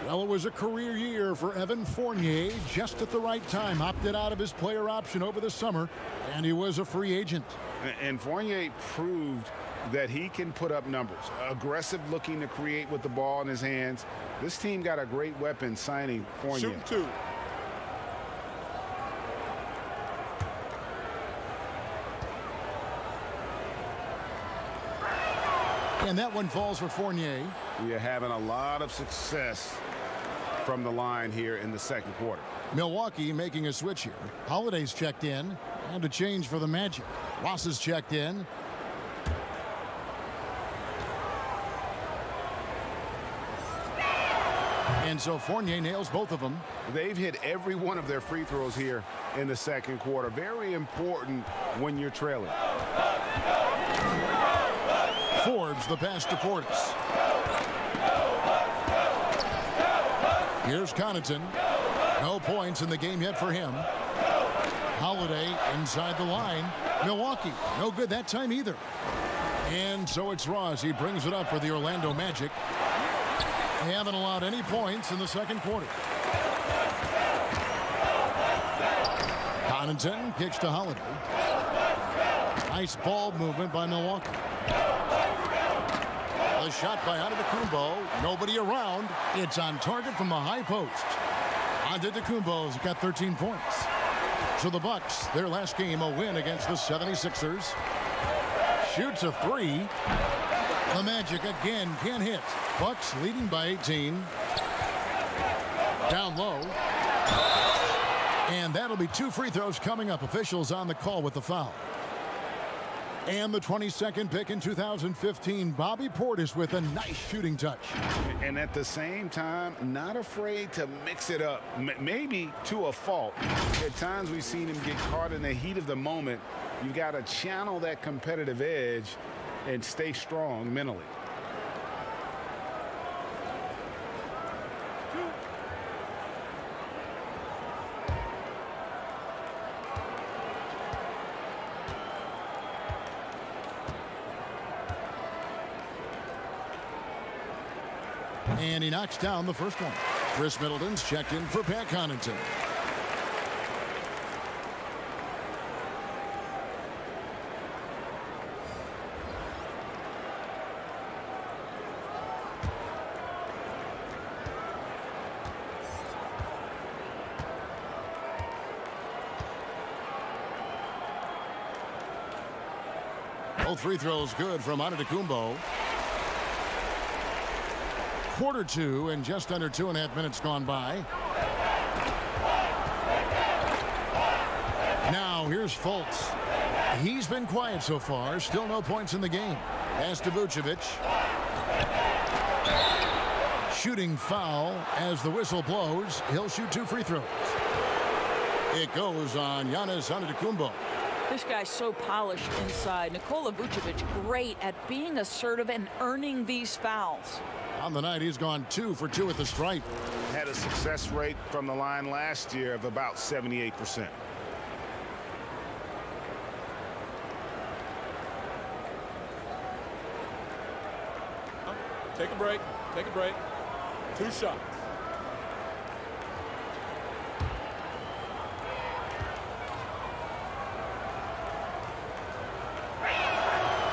Well, it was a career year for Evan Fournier, just at the right time. Opted out of his player option over the summer, and he was a free agent. And Fournier proved that he can put up numbers. Aggressive looking to create with the ball in his hands. This team got a great weapon signing Fournier. Shoot 2. And that one falls for Fournier. We are having a lot of success from the line here in the second quarter. Milwaukee making a switch here. Holiday's checked in, and a change for the Magic. Ross is checked in. And so Fournier nails both of them. They've hit every one of their free throws here in the second quarter. Very important when you're trailing. Forbes the pass to Portis. Here's Connaughton. No points in the game yet for him. Holiday inside the line. Milwaukee, no good that time either. And so it's Ross. He brings it up for the Orlando Magic. They haven't allowed any points in the second quarter. Connaughton kicks to Holiday. Nice ball movement by Milwaukee. A shot by Antetokounmpo. Nobody around. It's on target from the high post. Antetokounmpo's got 13 points. So the Bucks, their last game, a win against the 76ers. Shoots a 3. The Magic again can't hit. Bucks leading by 18. Down low. And that'll be 2 free throws coming up. Officials on the call with the foul. And the 22nd pick in 2015, Bobby Portis with a nice shooting touch. And at the same time, not afraid to mix it up, maybe to a fault. At times we've seen him get caught in the heat of the moment. You've got to channel that competitive edge and stay strong mentally. And he knocks down the first one. Chris Middleton's checked in for Pat Connaughton. Both free throws good from Antetokounmpo. Quarter two and just under 2.5 minutes gone by. Now here's Fultz. He's been quiet so far. Still no points in the game. Pass to Vucevic. Shooting foul as the whistle blows. He'll shoot 2 free throws. It goes on Giannis Antetokounmpo. This guy's so polished inside. Nikola Vucevic, great at being assertive and earning these fouls. On the night, he's gone 2 for 2 at the stripe. Had a success rate from the line last year of about 78%. Take a break. Take a break. 2 shots.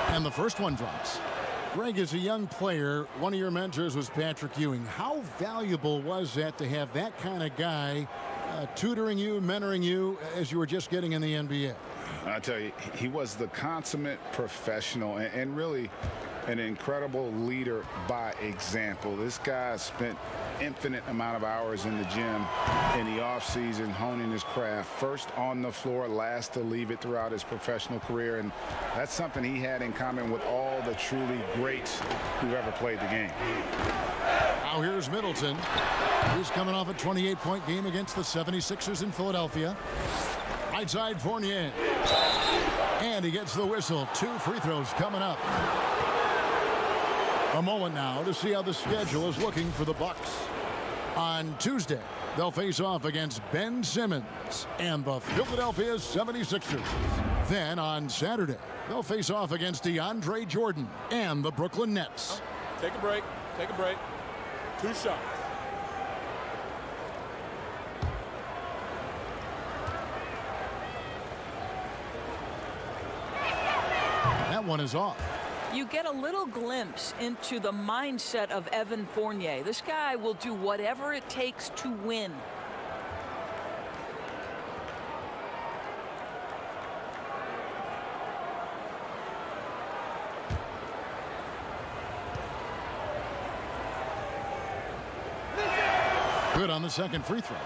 And the first one drops. Greg, as a young player, one of your mentors was Patrick Ewing. How valuable was that to have that kind of guy tutoring you, mentoring you as you were just getting in the NBA? I tell you, he was the consummate professional and really an incredible leader by example. This guy spent infinite amount of hours in the gym in the offseason honing his craft, first on the floor, last to leave it throughout his professional career, and that's something he had in common with all the truly greats who've ever played the game. Now here's Middleton. He's coming off a 28-point game against the 76ers in Philadelphia. Right side Fournier. And he gets the whistle. 2 free throws coming up. A moment now to see how the schedule is looking for the Bucks. On Tuesday, they'll face off against Ben Simmons and the Philadelphia 76ers. Then on Saturday, they'll face off against DeAndre Jordan and the Brooklyn Nets. Take a break. Take a break. 2 shots. That one is off. You get a little glimpse into the mindset of Evan Fournier. This guy will do whatever it takes to win. Good on the second free throw.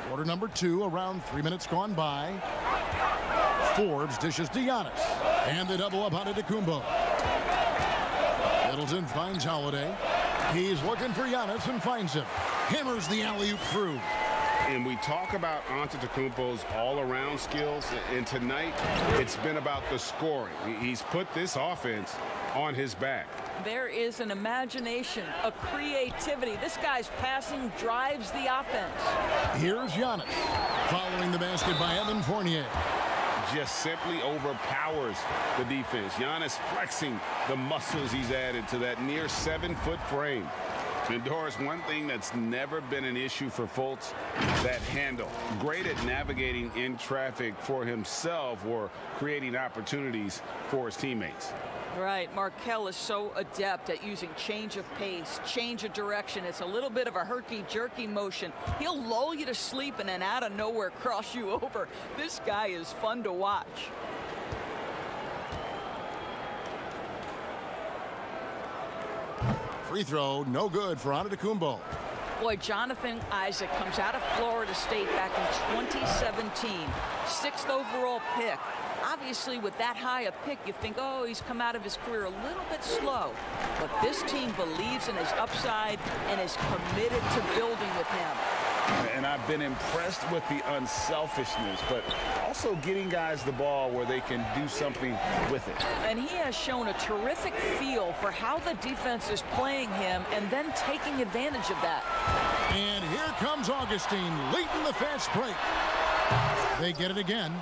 Quarter number 2, around 3 minutes gone by. Forbes dishes to Giannis. And they double up on Antetokounmpo. Middleton finds Holiday. He's looking for Giannis and finds him. Hammers the alley-oop through. And we talk about Antetokounmpo's all-around skills, and tonight it's been about the scoring. He's put this offense on his back. There is an imagination, a creativity. This guy's passing drives the offense. Here's Giannis. Following the basket by Evan Fournier. Just simply overpowers the defense. Giannis flexing the muscles he's added to that near 7-foot frame. And Doris, one thing that's never been an issue for Fultz, that handle. Great at navigating in traffic for himself or creating opportunities for his teammates. Right, Markelle is so adept at using change of pace, change of direction. It's a little bit of a herky-jerky motion. He'll lull you to sleep and then out of nowhere cross you over. This guy is fun to watch. Free throw, no good for Antetokounmpo. Boy, Jonathan Isaac comes out of Florida State back in 2017, 6th overall pick. Obviously, with that high a pick, you think, oh, he's come out of his career a little bit slow. But this team believes in his upside and is committed to building with him. And I've been impressed with the unselfishness, but also getting guys the ball where they can do something with it. And he has shown a terrific feel for how the defense is playing him and then taking advantage of that. And here comes Augustine leading the fast break. They get it again.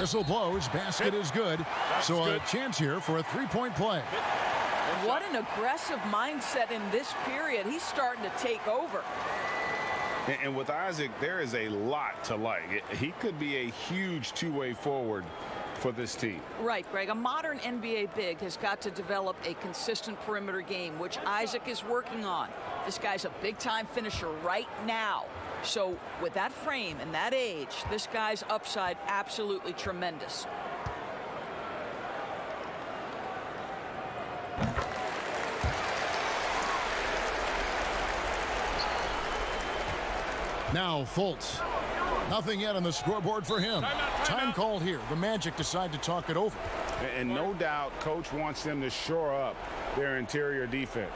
Whistle blows. Basket is good. So a chance here for a three-point play. What an aggressive mindset in this period. He's starting to take over. And with Isaac, there is a lot to like. He could be a huge two-way forward for this team. Right, Greg. A modern NBA big has got to develop a consistent perimeter game, which Isaac is working on. This guy's a big-time finisher right now. So with that frame and that age, this guy's upside absolutely tremendous. Now Fultz. Nothing yet on the scoreboard for him. Time called here. The Magic decide to talk it over. And no doubt Coach wants them to shore up their interior defense.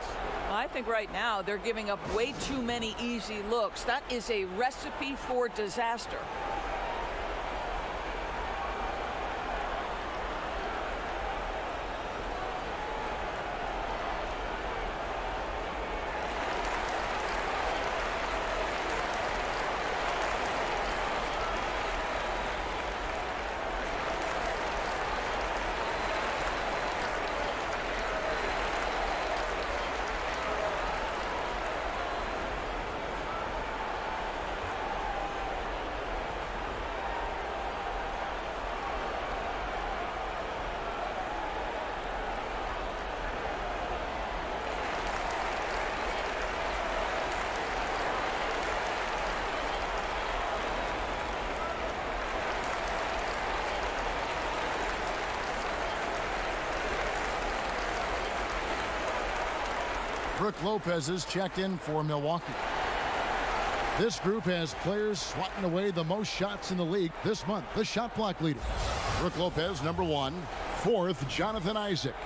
I think right now they're giving up way too many easy looks. That is a recipe for disaster. Brook Lopez is checked in for Milwaukee. This group has players swatting away the most shots in the league this month. The shot block leaders. Brook Lopez, number 1. 4th, Jonathan Isaac.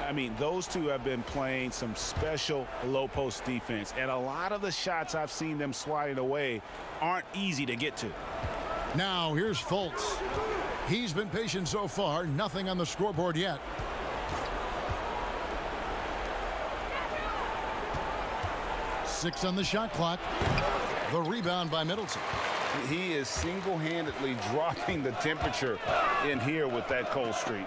I mean, those two have been playing some special low post defense, and a lot of the shots I've seen them swatting away aren't easy to get to. Now here's Fultz. He's been patient so far. Nothing on the scoreboard yet. Six on the shot clock. The rebound by Middleton. He is single-handedly dropping the temperature in here with that cold streak.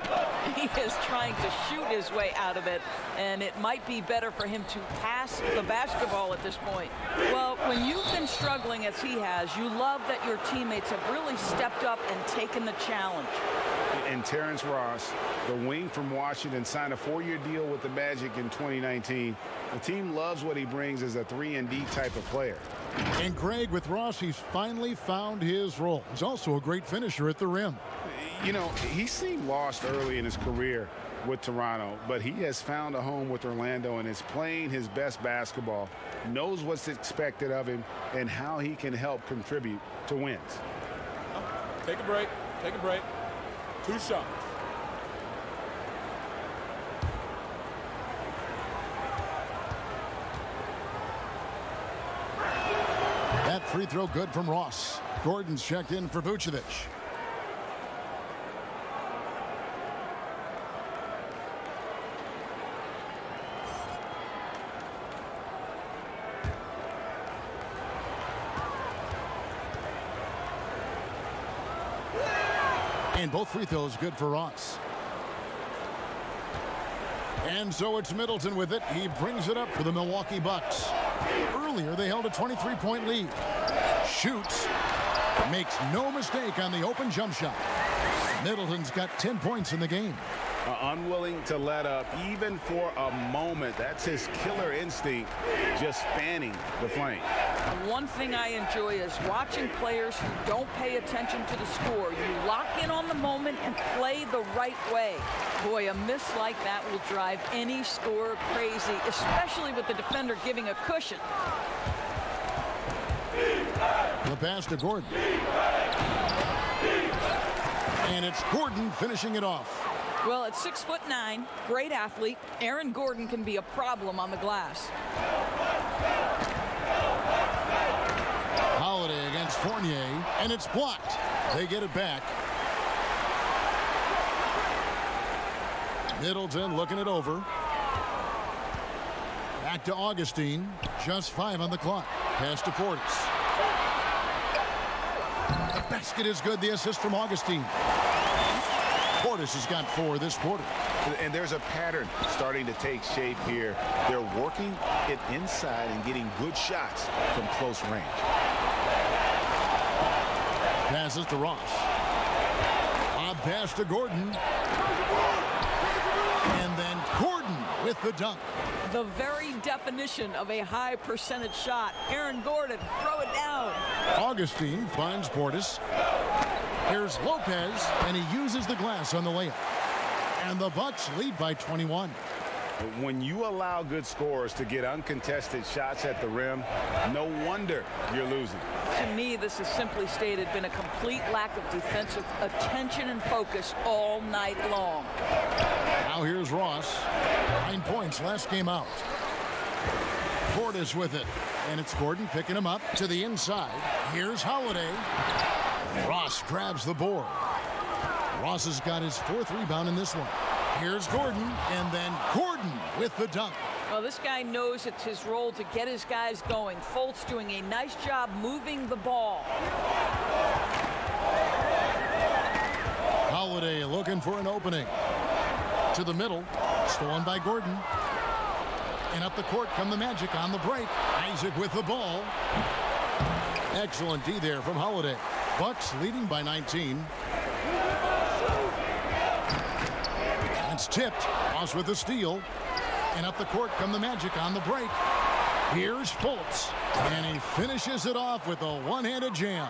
He is trying to shoot his way out of it, and it might be better for him to pass the basketball at this point. Well, when you've been struggling as he has, you love that your teammates have really stepped up and taken the challenge. And Terrence Ross, the wing from Washington, signed a 4-year deal with the Magic in 2019. The team loves what he brings as a 3-and-D type of player. And Greg, with Ross, he's finally found his role. He's also a great finisher at the rim. You know, he seemed lost early in his career with Toronto, but he has found a home with Orlando and is playing his best basketball, knows what's expected of him, and how he can help contribute to wins. Take a break. Take a break. 2 shots. That free throw good from Ross. Gordon's checked in for Vucevic. And both free throws good for Ross. And so it's Middleton with it. He brings it up for the Milwaukee Bucks. Earlier, they held a 23-point lead. Shoots. Makes no mistake on the open jump shot. Middleton's got 10 points in the game. unwilling to let up even for a moment. That's his killer instinct, just fanning the flame. One thing I enjoy is watching players who don't pay attention to the score. You lock in on the moment and play the right way. Boy, a miss like that will drive any scorer crazy, especially with the defender giving a cushion. The pass to Gordon. And it's Gordon finishing it off. Well, at 6'9", great athlete, Aaron Gordon can be a problem on the glass. Holiday against Fournier, and it's blocked. They get it back. Middleton looking it over. Back to Augustine. Just 5 on the clock. Pass to Portis. The basket is good. The assist from Augustine. Portis has got 4 this quarter. And there's a pattern starting to take shape here. They're working it inside and getting good shots from close range. Passes to Ross. A pass to Gordon. And then Gordon with the dunk. The very definition of a high percentage shot. Aaron Gordon, throw it down. Augustine finds Portis. Here's Lopez, and he uses the glass on the layup. And the Bucks lead by 21. When you allow good scorers to get uncontested shots at the rim, no wonder you're losing. To me, this has simply stated been a complete lack of defensive attention and focus all night long. Now here's Ross. 9 points last game out. Portis with it. And it's Gordon picking him up to the inside. Here's Holiday. Ross grabs the board. Ross has got his 4th rebound in this one. Here's Gordon, and then Gordon with the dunk. Well, this guy knows it's his role to get his guys going. Fultz doing a nice job moving the ball. Holiday looking for an opening. To the middle, stolen by Gordon. And up the court come the Magic on the break. Isaac with the ball. Excellent D there from Holiday. Bucks leading by 19. It's tipped. Ross with the steal. And up the court come the Magic on the break. Here's Fultz. And he finishes it off with a one-handed jam.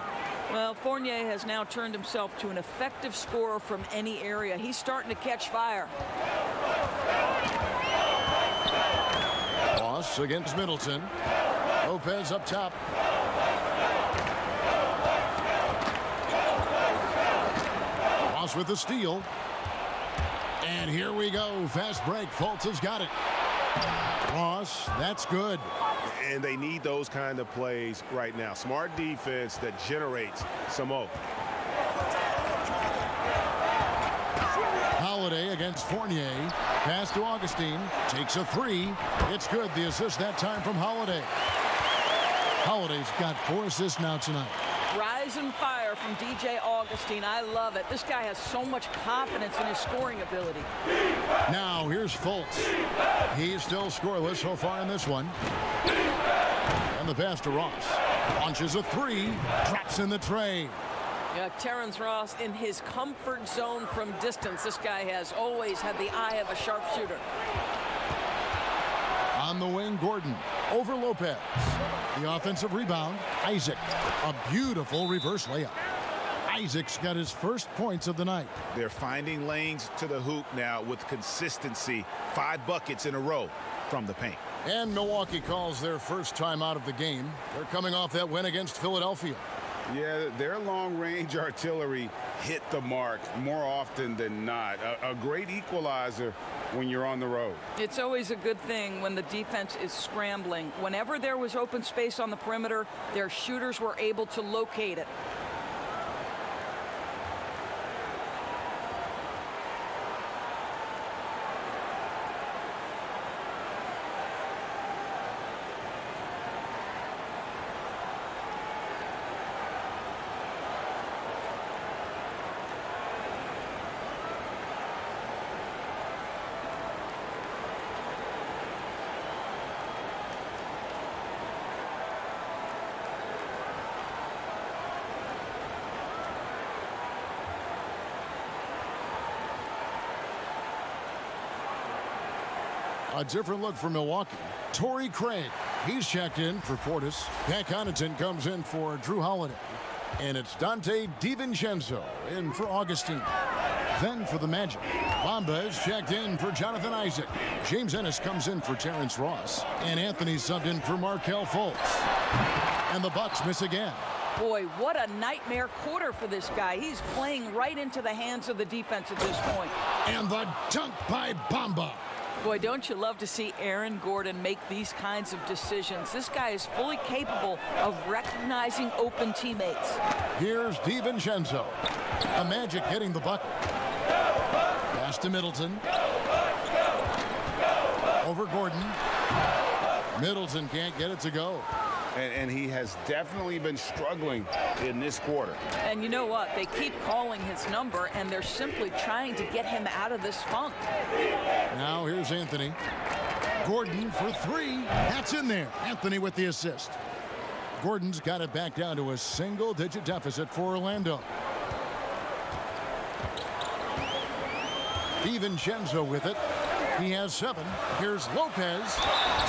Well, Fournier has now turned himself to an effective scorer from any area. He's starting to catch fire. Ross against Middleton. Lopez up top. Ross with the steal. And here we go. Fast break. Fultz has got it. Ross, that's good. And they need those kind of plays right now. Smart defense that generates some hope. Holiday against Fournier. Pass to Augustine. Takes a 3. It's good. The assist that time from Holiday. Holiday's got 4 assists now tonight. Rise and fire from DJ Augustine. I love it. This guy has so much confidence in his scoring ability. Now here's Fultz. He's still scoreless so far in this one. And the pass to Ross. Launches a 3. Drops in the tray. Yeah, Terrence Ross in his comfort zone from distance. This guy has always had the eye of a sharpshooter. On the wing, Gordon. Over Lopez. The offensive rebound, Isaac. A beautiful reverse layup. Isaac's got his first points of the night. They're finding lanes to the hoop now with consistency. 5 buckets in a row from the paint. And Milwaukee calls their first time out of the game. They're coming off that win against Philadelphia. Yeah, their long-range artillery hit the mark more often than not. A great equalizer when you're on the road. It's always a good thing when the defense is scrambling. Whenever there was open space on the perimeter, their shooters were able to locate it. A different look for Milwaukee. Torrey Craig, he's checked in for Portis. Pat Connaughton comes in for Drew Holiday. And it's Dante DiVincenzo in for Augustine. Then for the Magic, Bamba is checked in for Jonathan Isaac. James Ennis comes in for Terrence Ross. And Anthony subbed in for Markelle Fultz. And the Bucks miss again. Boy, what a nightmare quarter for this guy. He's playing right into the hands of the defense at this point. And the dunk by Bamba. Boy, don't you love to see Aaron Gordon make these kinds of decisions. This guy is fully capable of recognizing open teammates. Here's DiVincenzo. The Magic hitting the bucket. Pass to Middleton. Over Gordon. Middleton can't get it to go. And he has definitely been struggling in this quarter. And you know what? They keep calling his number, and they're simply trying to get him out of this funk. Now here's Anthony. Gordon for three. That's in there. Anthony with the assist. Gordon's got it back down to a single-digit deficit for Orlando. DiVincenzo with it. He has 7. Here's Lopez.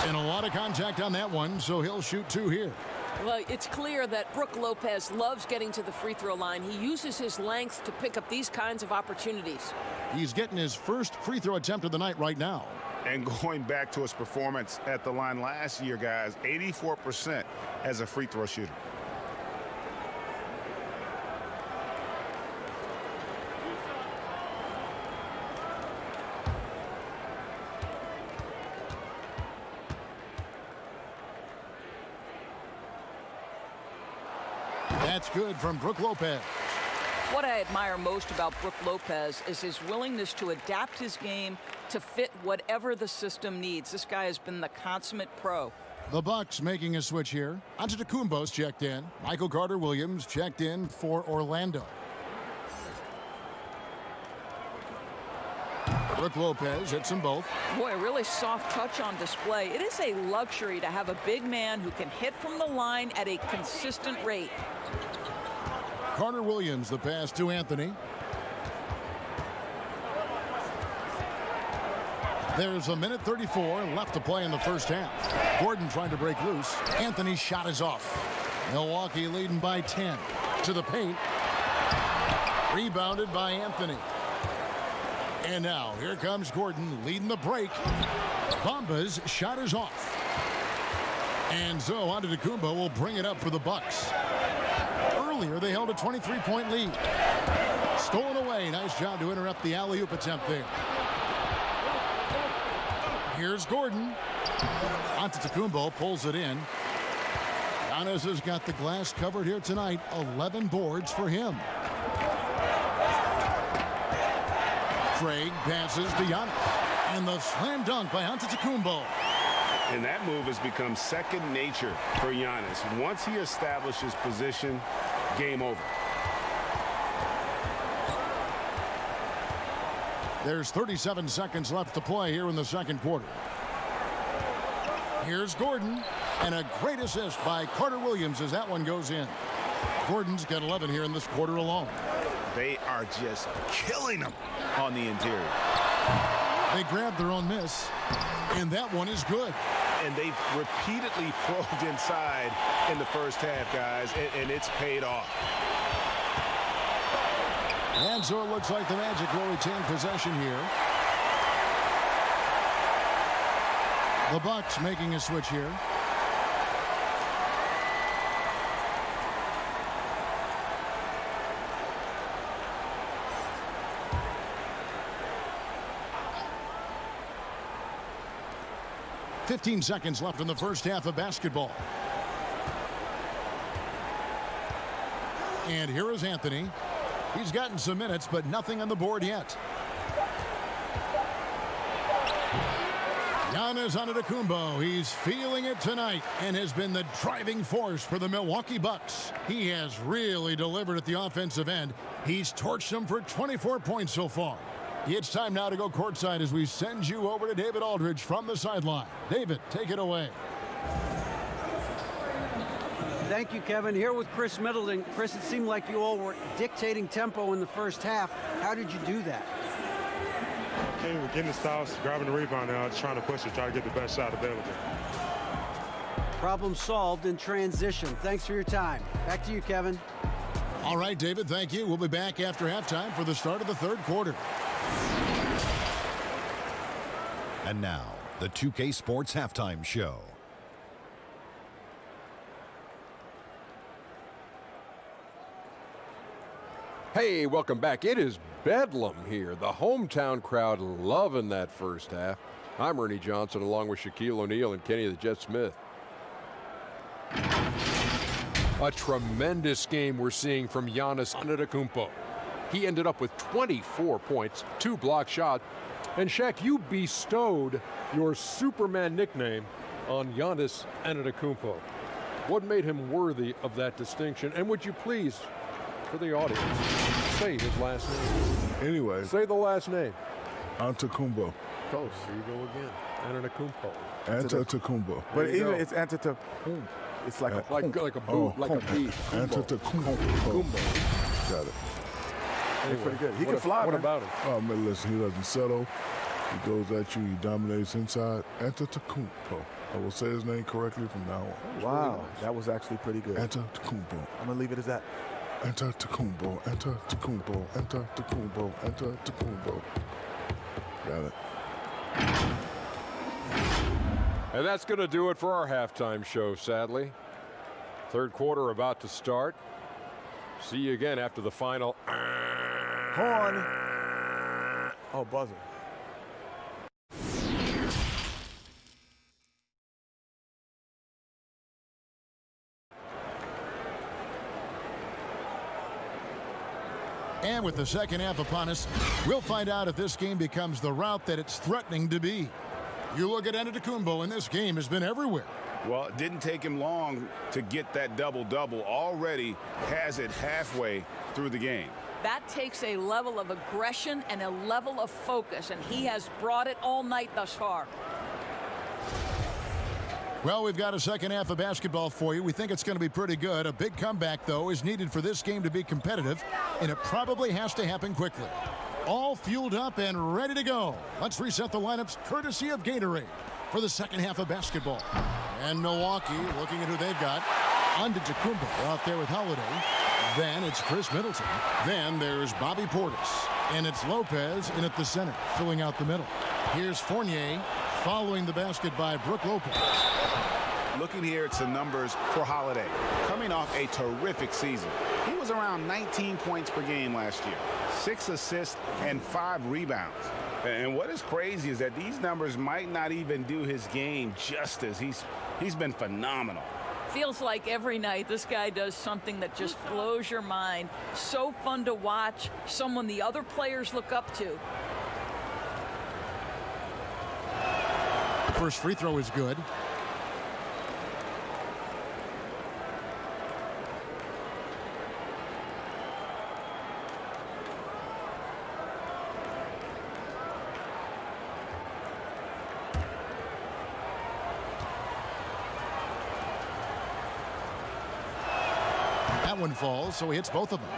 And a lot of contact on that one, so he'll shoot 2 here. Well, it's clear that Brook Lopez loves getting to the free throw line. He uses his length to pick up these kinds of opportunities. He's getting his first free throw attempt of the night right now. And going back to his performance at the line last year, guys, 84% as a free throw shooter. That's good from Brook Lopez. What I admire most about Brook Lopez is his willingness to adapt his game to fit whatever the system needs. This guy has been the consummate pro. The Bucks making a switch here. Antetokounmpo's checked in. Michael Carter-Williams checked in for Orlando. Brook Lopez hits them both. Boy, a really soft touch on display. It is a luxury to have a big man who can hit from the line at a consistent rate. Carter-Williams, the pass to Anthony. There's a minute 34 left to play in the first half. Gordon trying to break loose. Anthony's shot is off. Milwaukee leading by 10. To the paint. Rebounded by Anthony. And now here comes Gordon leading the break. Bamba's shot is off. And so Antetokounmpo will bring it up for the Bucks. Earlier they held a 23-point lead. Stolen away. Nice job to interrupt the alley-oop attempt there. Here's Gordon. Antetokounmpo pulls it in. Giannis has got the glass covered here tonight. 11 boards for him. Craig passes to Giannis. And the slam dunk by Antetokounmpo. And that move has become second nature for Giannis. Once he establishes position, game over. There's 37 seconds left to play here in the second quarter. Here's Gordon. And a great assist by Carter-Williams as that one goes in. Gordon's got 11 here in this quarter alone. They are just killing them on the interior. They grabbed their own miss. And that one is good. And they've repeatedly probed inside in the first half, guys, and it's paid off. And so it looks like the Magic will retain possession here. The Bucks making a switch here. "15 seconds left in the first half of basketball. And here is Anthony. He's gotten some minutes, but nothing on the board yet. Giannis Antetokounmpo, he's feeling it tonight and has been the driving force for the Milwaukee Bucks. He has really delivered at the offensive end. He's torched them for 24 points so far. It's time now to go courtside as we send you over to David Aldridge from the sideline. David, take it away. Thank you, Kevin. Here with Chris Middleton. Chris, it seemed like you all were dictating tempo in the first half. How did you do that? Hey, we're getting the stops, grabbing the rebound now, trying to push it, try to get the best shot available. Problem solved in transition. Thanks for your time. Back to you, Kevin. All right, David, thank you. We'll be back after halftime for the start of the third quarter. And now, the 2K Sports Halftime Show. Hey, welcome back. It is bedlam here. The hometown crowd loving that first half. I'm Ernie Johnson along with Shaquille O'Neal and Kenny the Jet Smith. A tremendous game we're seeing from Giannis Antetokounmpo. He ended up with 24 points, 2 block shots. And Shaq, you bestowed your Superman nickname on Giannis Antetokounmpo. What made him worthy of that distinction? And would you please, for the audience, say his last name? Anyway. Say the last name. Antetokounmpo. Close. Here you go again. Antetokounmpo. Antetokounmpo. But even it's Antetokounmpo. It's like a like a boot, like a beat. Antetokounmpo. Got it. Anyway, pretty good. He can fly. What about him? Oh man, listen, he doesn't settle. He goes at you. He dominates inside. Antetokounmpo. I will say his name correctly from now on. Wow, that was actually pretty good. Antetokounmpo. I'm gonna leave it as that. Antetokounmpo. Antetokounmpo. Antetokounmpo. Antetokounmpo. Got it. And that's going to do it for our halftime show, sadly. Third quarter about to start. See you again after the final. Horn. Oh, buzzer. And with the second half upon us, we'll find out if this game becomes the route that it's threatening to be. You look at Antetokounmpo, and this game has been everywhere. Well, it didn't take him long to get that double-double. Already has it halfway through the game. That takes a level of aggression and a level of focus, and he has brought it all night thus far. Well, we've got a second half of basketball for you. We think it's going to be pretty good. A big comeback, though, is needed for this game to be competitive, and it probably has to happen quickly. All fueled up and ready to go. Let's reset the lineups courtesy of Gatorade for the second half of basketball. And Milwaukee looking at who they've got. Antetokounmpo out there with Holiday. Then it's Chris Middleton. Then there's Bobby Portis. And it's Lopez in at the center, filling out the middle. Here's Fournier following the basket by Brook Lopez. Looking here at some numbers for Holiday. Coming off a terrific season. He was around 19 points per game last year. 6 assists and 5 rebounds. And what is crazy is that these numbers might not even do his game justice. He's been phenomenal. Feels like every night this guy does something that just blows your mind. So fun to watch, someone the other players look up to. First free throw is good. That one falls, so he hits both of them.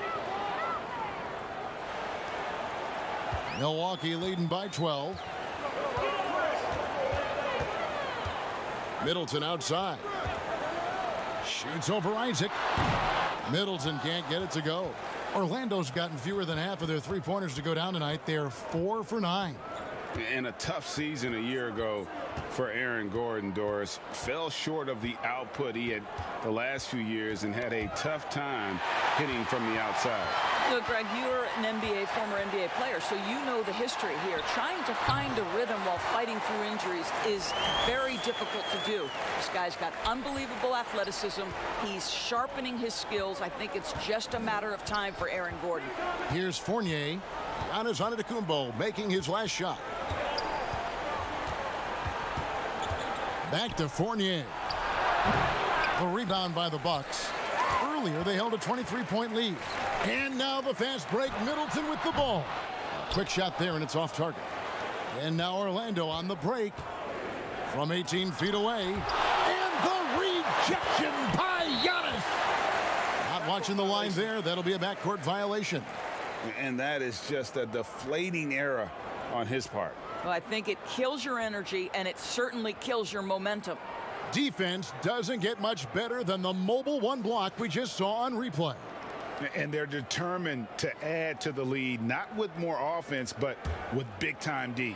Milwaukee leading by 12. Middleton outside. Shoots over Isaac. Middleton can't get it to go. Orlando's gotten fewer than half of their three-pointers to go down tonight. They're 4 for 9. And a tough season a year ago for Aaron Gordon, Doris. Fell short of the output he had the last few years and had a tough time hitting from the outside. Look, Greg, you're an former NBA player, so you know the history here. Trying to find a rhythm while fighting through injuries is very difficult to do. This guy's got unbelievable athleticism. He's sharpening his skills. I think it's just a matter of time for Aaron Gordon. Here's Fournier. Giannis Antetokounmpo making his last shot. Back to Fournier. The rebound by the Bucks. Earlier, they held a 23-point lead. And now the fast break. Middleton with the ball. A quick shot there, and it's off target. And now Orlando on the break from 18 feet away. And the rejection by Giannis. Not watching the line there. That'll be a backcourt violation. And that is just a deflating era on his part. Well, I think it kills your energy, and it certainly kills your momentum. Defense doesn't get much better than the mobile one block we just saw on replay. And they're determined to add to the lead, not with more offense, but with big-time D.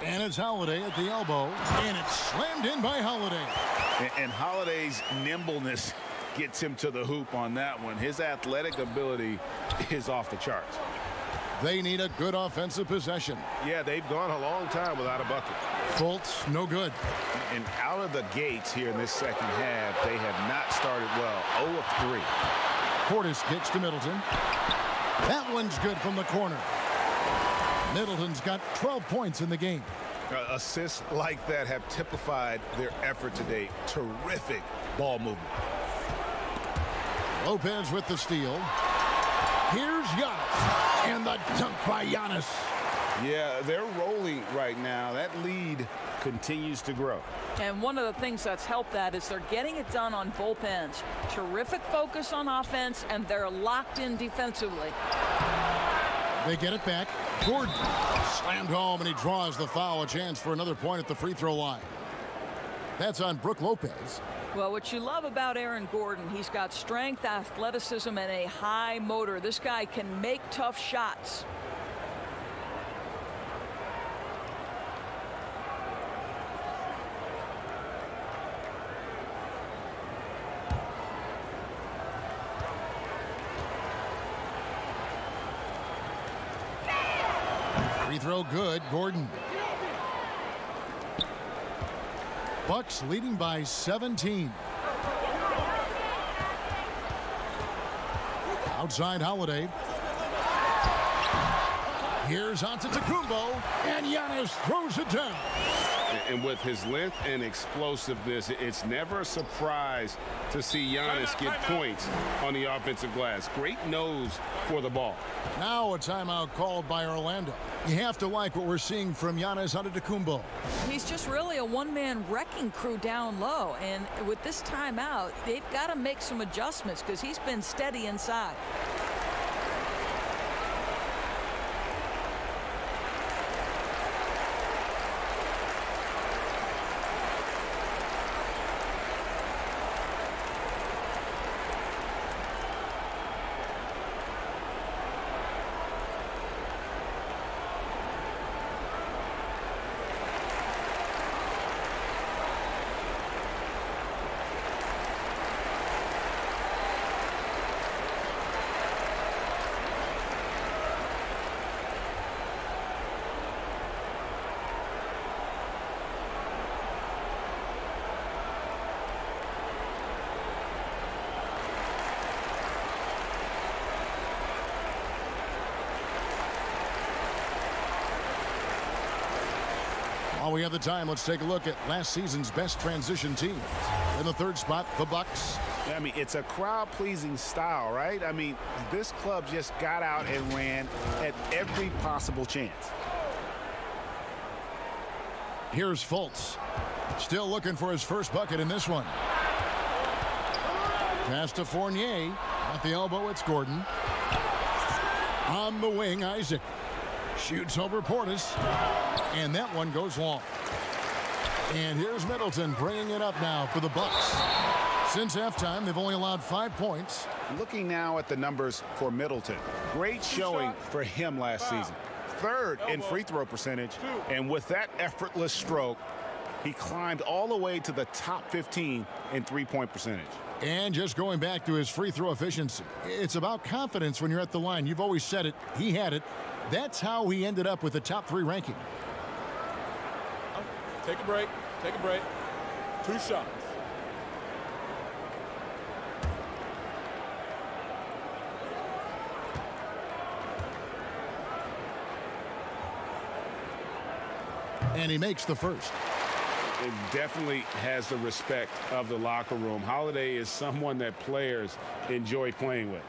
And it's Holiday at the elbow, and it's slammed in by Holiday. And Holiday's nimbleness gets him to the hoop on that one. His athletic ability is off the charts. They need a good offensive possession. Yeah, they've gone a long time without a bucket. Fultz, no good. And out of the gates here in this second half, they have not started well. 0 of 3. Portis kicks to Middleton. That one's good from the corner. Middleton's got 12 points in the game. Assists like that have typified their effort today. Terrific ball movement. Lopez with the steal. Here's Giannis. And the dunk by Giannis. Yeah, they're rolling right now. That lead continues to grow. And one of the things that's helped that is they're getting it done on both ends. Terrific focus on offense, and they're locked in defensively. They get it back. Gordon slammed home, and he draws the foul. A chance for another point at the free throw line. That's on Brook Lopez. Well, what you love about Aaron Gordon, he's got strength, athleticism, and a high motor. This guy can make tough shots. Free throw good. Gordon. Bucks leading by 17. Outside Holiday. Here's Antetokounmpo, and Giannis throws it down. And with his length and explosiveness, it's never a surprise to see Giannis get points on the offensive glass. Great nose for the ball. Now a timeout called by Orlando. You have to like what we're seeing from Giannis Antetokounmpo. He's just really a one-man wrecking crew down low. And with this timeout, they've got to make some adjustments because he's been steady inside. While we have the time, let's take a look at last season's best transition teams. In the third spot, the Bucks. I mean, it's a crowd-pleasing style, right? I mean, this club just got out and ran at every possible chance. Here's Fultz. Still looking for his first bucket in this one. Pass to Fournier. At the elbow, it's Gordon. On the wing, Isaac. Shoots over Portis. And that one goes long. And here's Middleton bringing it up now for the Bucks. Since halftime, they've only allowed 5 points. Looking now at the numbers for Middleton. Great showing for him last season. Third in free throw percentage. And with that effortless stroke, he climbed all the way to the top 15 in three-point percentage. And just going back to his free throw efficiency. It's about confidence when you're at the line. You've always said it. He had it. That's how he ended up with the top 3 ranking. Take a break. Take a break. 2 shots. And he makes the first. It definitely has the respect of the locker room. Holiday is someone that players enjoy playing with.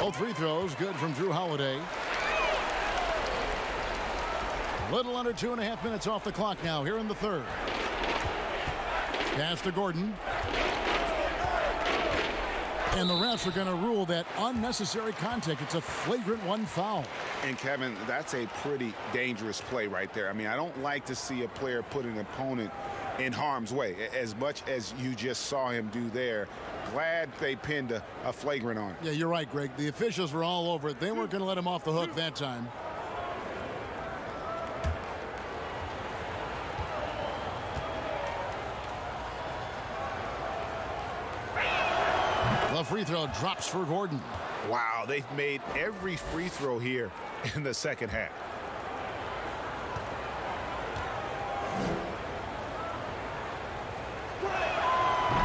Both free throws good from Drew Holiday. A little under 2.5 minutes off the clock now here in the third. Pass to Gordon. And the refs are going to rule that unnecessary contact. It's a flagrant one foul. And Kevin, that's a pretty dangerous play right there. I mean, I don't like to see a player put an opponent in harm's way as much as you just saw him do there. Glad they pinned a flagrant on him. Yeah, you're right, Greg. The officials were all over it. They weren't going to let him off the hook that time. The free throw drops for Gordon. Wow, they've made every free throw here in the second half.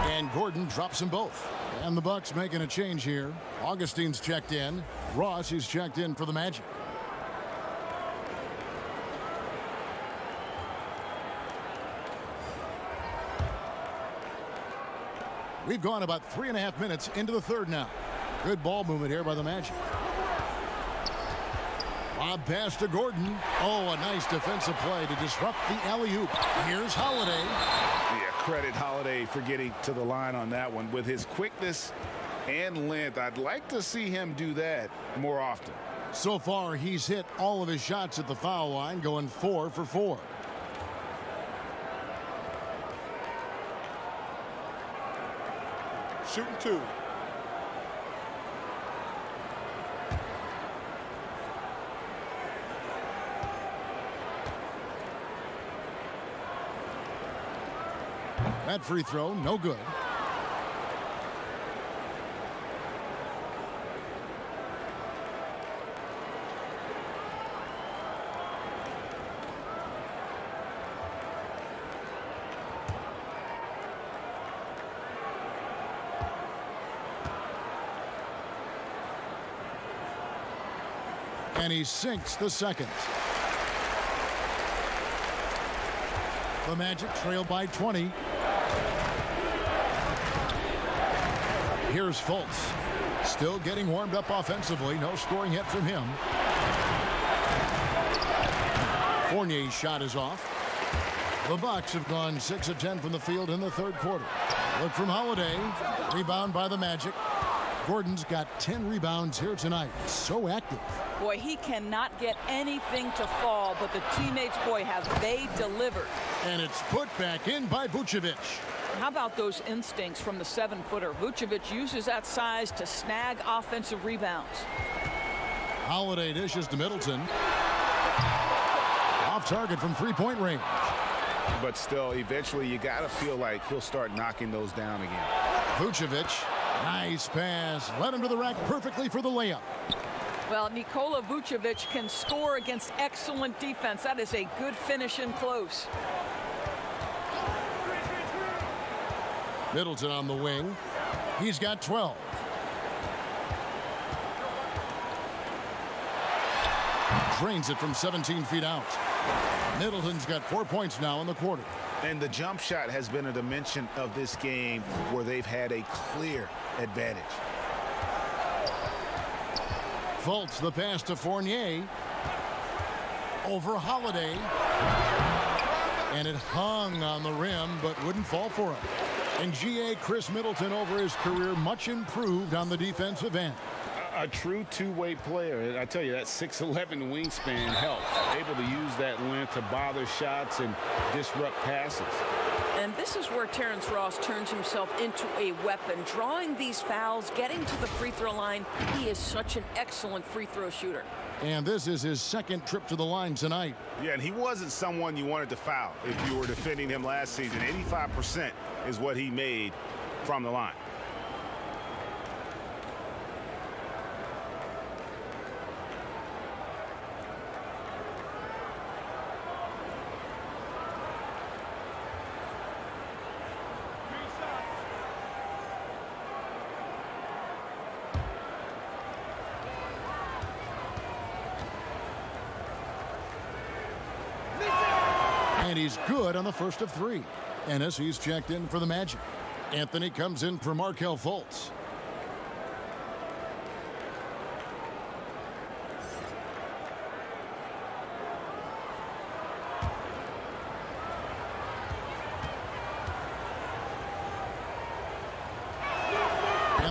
And Gordon drops them both. And the Bucks making a change here. Augustine's checked in. Ross is checked in for the Magic. We've gone about 3.5 minutes into the third now. Good ball movement here by the Magic. Lob pass to Gordon. Oh, a nice defensive play to disrupt the alley-oop. Here's Holiday. Yeah, credit Holiday for getting to the line on that one. With his quickness and length, I'd like to see him do that more often. So far, he's hit all of his shots at the foul line, going 4 for 4. Shooting 2. That free throw, no good. And he sinks the second. The Magic trail by 20. Here's Fultz. Still getting warmed up offensively. No scoring hit from him. Fournier's shot is off. The Bucks have gone 6 of 10 from the field in the third quarter. Look from Holiday. Rebound by the Magic. Gordon's got 10 rebounds here tonight. So active. Boy, he cannot get anything to fall, but the teammates, boy, have they delivered. And it's put back in by Vucevic. How about those instincts from the 7-footer? Vucevic uses that size to snag offensive rebounds. Holiday dishes to Middleton. Off target from three-point range. But still, eventually you got to feel like he'll start knocking those down again. Vucevic, nice pass. Led him to the rack perfectly for the layup. Well, Nikola Vucevic can score against excellent defense. That is a good finish in close. Middleton on the wing. He's got 12. Drains it from 17 feet out. Middleton's got 4 points now in the quarter. And the jump shot has been a dimension of this game where they've had a clear advantage. Fultz the pass to Fournier. Over Holiday. And it hung on the rim, but wouldn't fall for him. And GA Chris Middleton over his career, much improved on the defensive end. A true two-way player. I tell you, that 6'11" wingspan helps. Able to use that length to bother shots and disrupt passes. And this is where Terrence Ross turns himself into a weapon. Drawing these fouls, getting to the free throw line. He is such an excellent free throw shooter. And this is his second trip to the line tonight. Yeah, and he wasn't someone you wanted to foul if you were defending him last season. 85% is what he made from the line. And he's good on the first of 3. Ennis, he's checked in for the Magic. Anthony comes in for Markelle Fultz.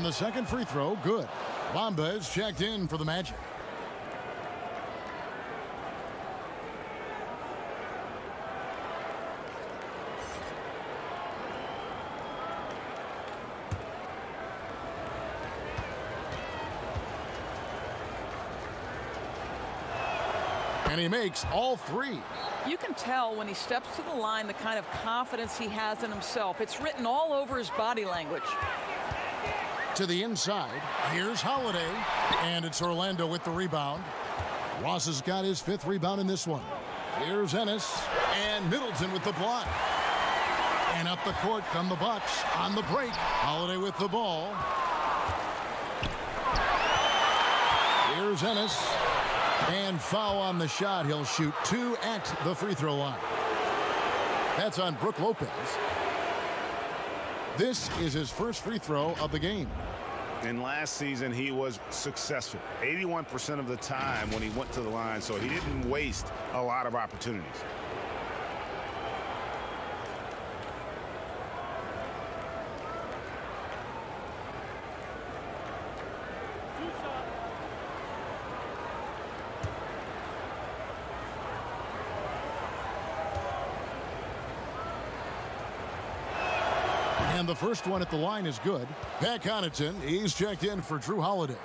And the second free throw, good. Bamba is checked in for the Magic. And he makes all three. You can tell when he steps to the line the kind of confidence he has in himself. It's written all over his body language. To the inside, here's Holiday, and it's Orlando with the rebound. Ross has got his 5th rebound in this one. Here's Ennis, and Middleton with the block. And up the court come the Bucks on the break. Holiday with the ball. Here's Ennis. And foul on the shot. He'll shoot 2 at the free throw line. That's on Brook Lopez. This is his first free throw of the game. And last season, he was successful 81% of the time when he went to the line, so he didn't waste a lot of opportunities. And the first one at the line is good. Pat Connaughton, he's checked in for Drew Holiday.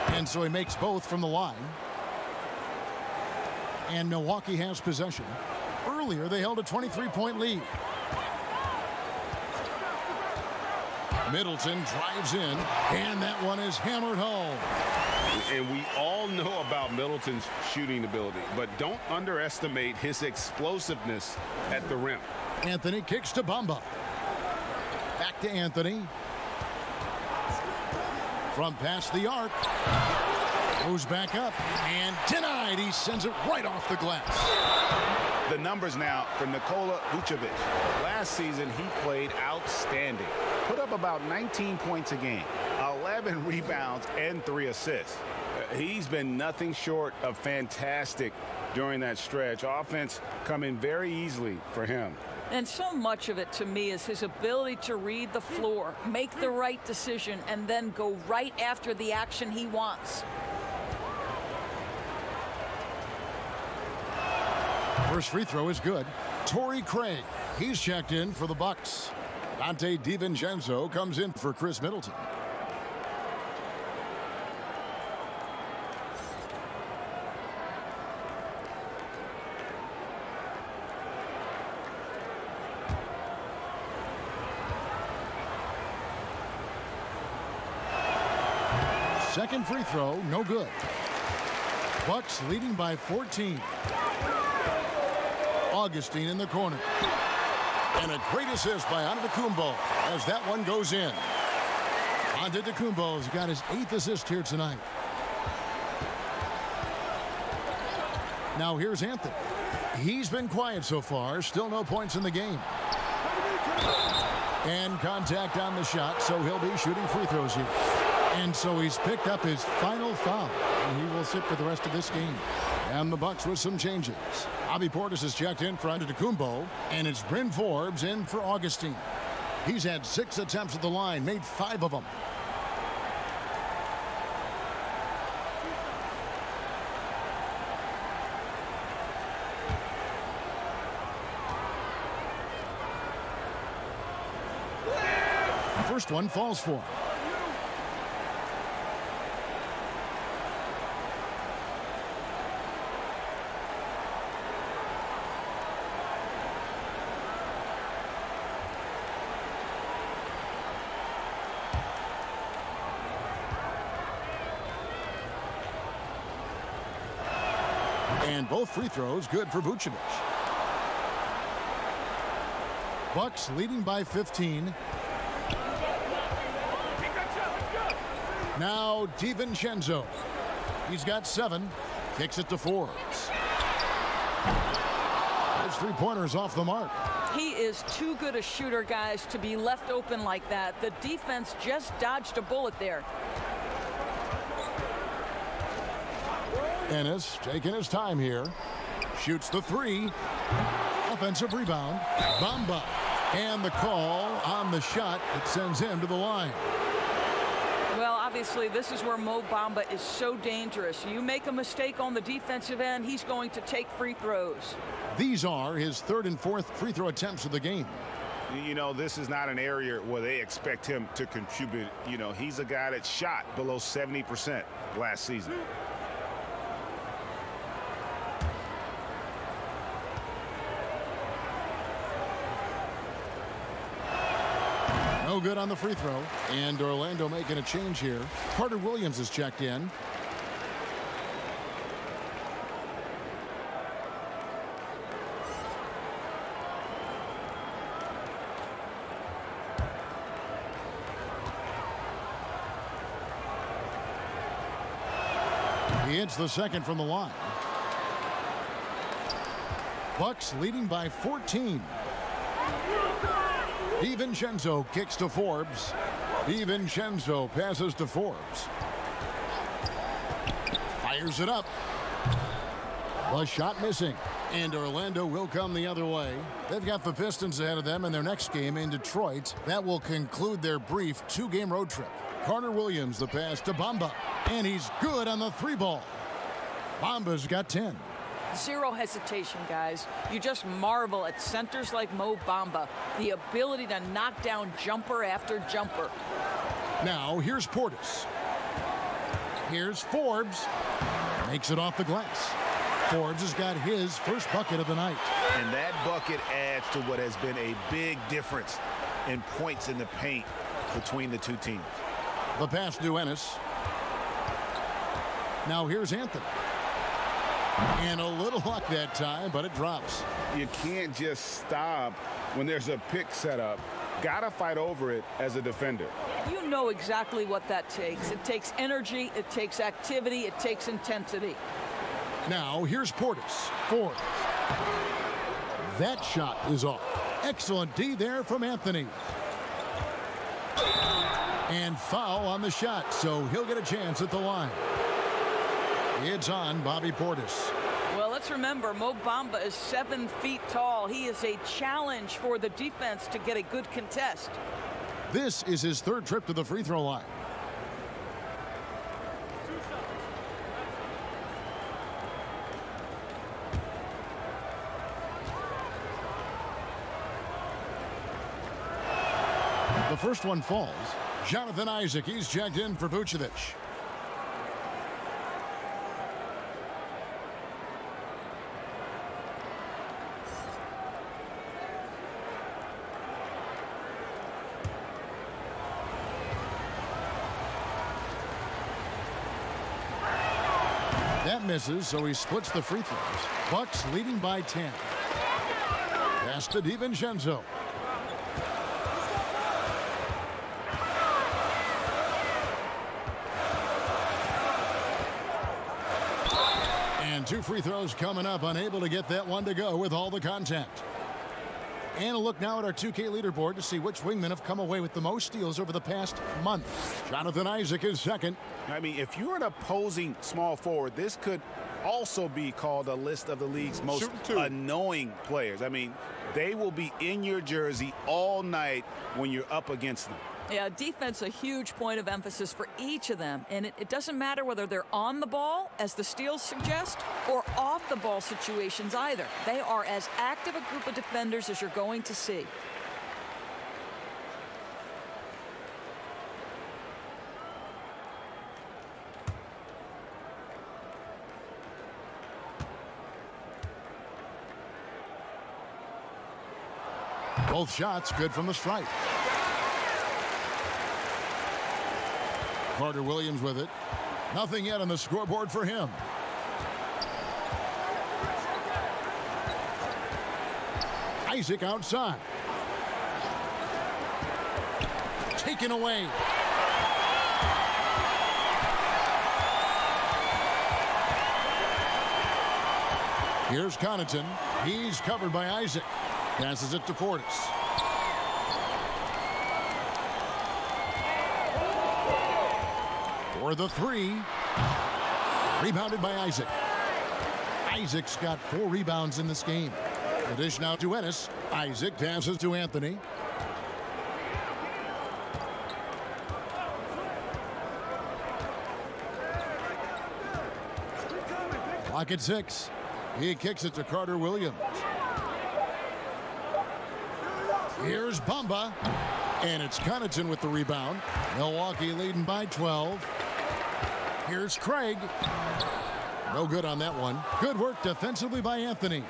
And so he makes both from the line. And Milwaukee has possession. Earlier, they held a 23-point lead. Middleton drives in, and that one is hammered home. And we all know about Middleton's shooting ability, but don't underestimate his explosiveness at the rim. Anthony kicks to Bamba. Back to Anthony. From past the arc. Goes back up and denied. He sends it right off the glass. The numbers now for Nikola Vucevic. Last season, he played outstanding. Put up about 19 points a game, 11 rebounds, and 3 assists. He's been nothing short of fantastic during that stretch. Offense coming very easily for him. And so much of it, to me, is his ability to read the floor, make the right decision, and then go right after the action he wants. First free throw is good. Torrey Craig, he's checked in for the Bucks. Dante DiVincenzo comes in for Chris Middleton. Second free throw, no good. Bucks leading by 14. Augustine in the corner. And a great assist by Antetokounmpo as that one goes in. Antetokounmpo's got his 8th assist here tonight. Now here's Anthony. He's been quiet so far. Still no points in the game. And contact on the shot, so he'll be shooting free throws here. And so he's picked up his final foul, and he will sit for the rest of this game. And the Bucks with some changes. Bobby Portis is checked in for Antetokounmpo, and it's Bryn Forbes in for Augustine. He's had 6 attempts at the line, made 5 of them. First one falls for him. And both free throws good for Vucevic. Bucks leading by 15. Now DiVincenzo. He's got 7. Kicks it to Forbes. His 3-pointers off the mark. He is too good a shooter, guys, to be left open like that. The defense just dodged a bullet there. Ennis taking his time here. Shoots the three. Offensive rebound. Bamba. And the call on the shot that sends him to the line. Well, obviously, this is where Mo Bamba is so dangerous. You make a mistake on the defensive end, he's going to take free throws. These are his third and fourth free throw attempts of the game. You know, this is not an area where they expect him to contribute. You know, he's a guy that shot below 70% last season. No good on the free throw. And Orlando making a change here. Carter Williams is checked in. He hits the second from the line. Bucks leading by 14. DiVincenzo kicks to Forbes. DiVincenzo passes to Forbes. Fires it up. The shot missing. And Orlando will come the other way. They've got the Pistons ahead of them in their next game in Detroit. That will conclude their brief two-game road trip. Carter Williams the pass to Bamba. And he's good on the three ball. Bamba's got 10. Zero hesitation, guys. You just marvel at centers like Mo Bamba. The ability to knock down jumper after jumper. Now here's Portis. Here's Forbes. Makes it off the glass. Forbes has got his first bucket of the night. And that bucket adds to what has been a big difference in points in the paint between the two teams. The pass to Ennis. Now here's Anthony. And a little luck that time, but it drops. You can't just stop when there's a pick set up. Gotta fight over it as a defender. You know exactly what that takes. It takes energy, it takes activity, it takes intensity. Now here's Portis. Forbes. That shot is off. Excellent D there from Anthony. And foul on the shot, so he'll get a chance at the line. It's on Bobby Portis. Well, let's remember, Mo Bamba is 7 feet tall. He is a challenge for the defense to get a good contest. This is his third trip to the free throw line. The first one falls. Jonathan Isaac, he's checked in for Vucevic. That misses, so he splits the free throws. Bucks leading by 10. Pass to DiVincenzo. And two free throws coming up, unable to get that one to go with all the contact. And a look now at our 2K leaderboard to see which wingmen have come away with the most steals over the past month. Jonathan Isaac is second. I mean, if you're an opposing small forward, this could also be called a list of the league's most annoying players. I mean, they will be in your jersey all night when you're up against them. Yeah, defense a huge point of emphasis for each of them. And it doesn't matter whether they're on the ball, as the steals suggest, or off the ball situations either. They are as active a group of defenders as you're going to see. Both shots good from the stripe. Carter Williams with it. Nothing yet on the scoreboard for him. Isaac outside. Taken away. Here's Connaughton. He's covered by Isaac. Passes it to Portis. For the three. Rebounded by Isaac. Isaac's got 4 rebounds in this game. The dish now to Ennis. Isaac passes to Anthony. Clock at 6. He kicks it to Carter Williams. Here's Bamba. And it's Connaughton with the rebound. Milwaukee leading by 12. Here's Craig. No good on that one. Good work defensively by Anthony.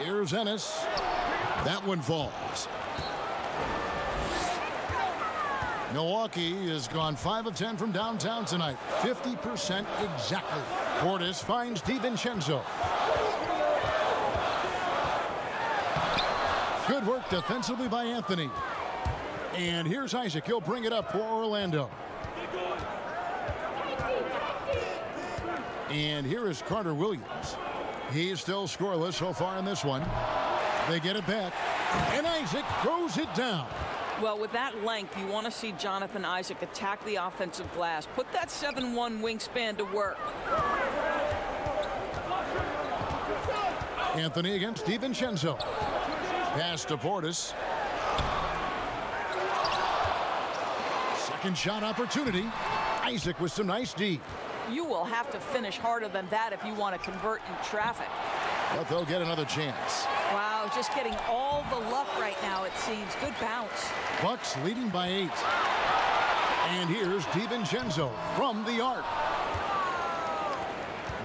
Here's Ennis. That one falls. Milwaukee has gone 5 of 10 from downtown tonight. 50% exactly. Portis finds DiVincenzo. Good work defensively by Anthony. And here's Isaac. He'll bring it up for Orlando. And here is Carter Williams. He's still scoreless so far in this one. They get it back. And Isaac throws it down. Well, with that length, you want to see Jonathan Isaac attack the offensive glass. Put that 7'1" wingspan to work. Anthony against DiVincenzo. Pass to Portis. Second shot opportunity. Isaac with some nice D. You will have to finish harder than that if you want to convert in traffic. But they'll get another chance. Wow, just getting all the luck right now, it seems. Good bounce. Bucks leading by 8. And here's DiVincenzo from the arc.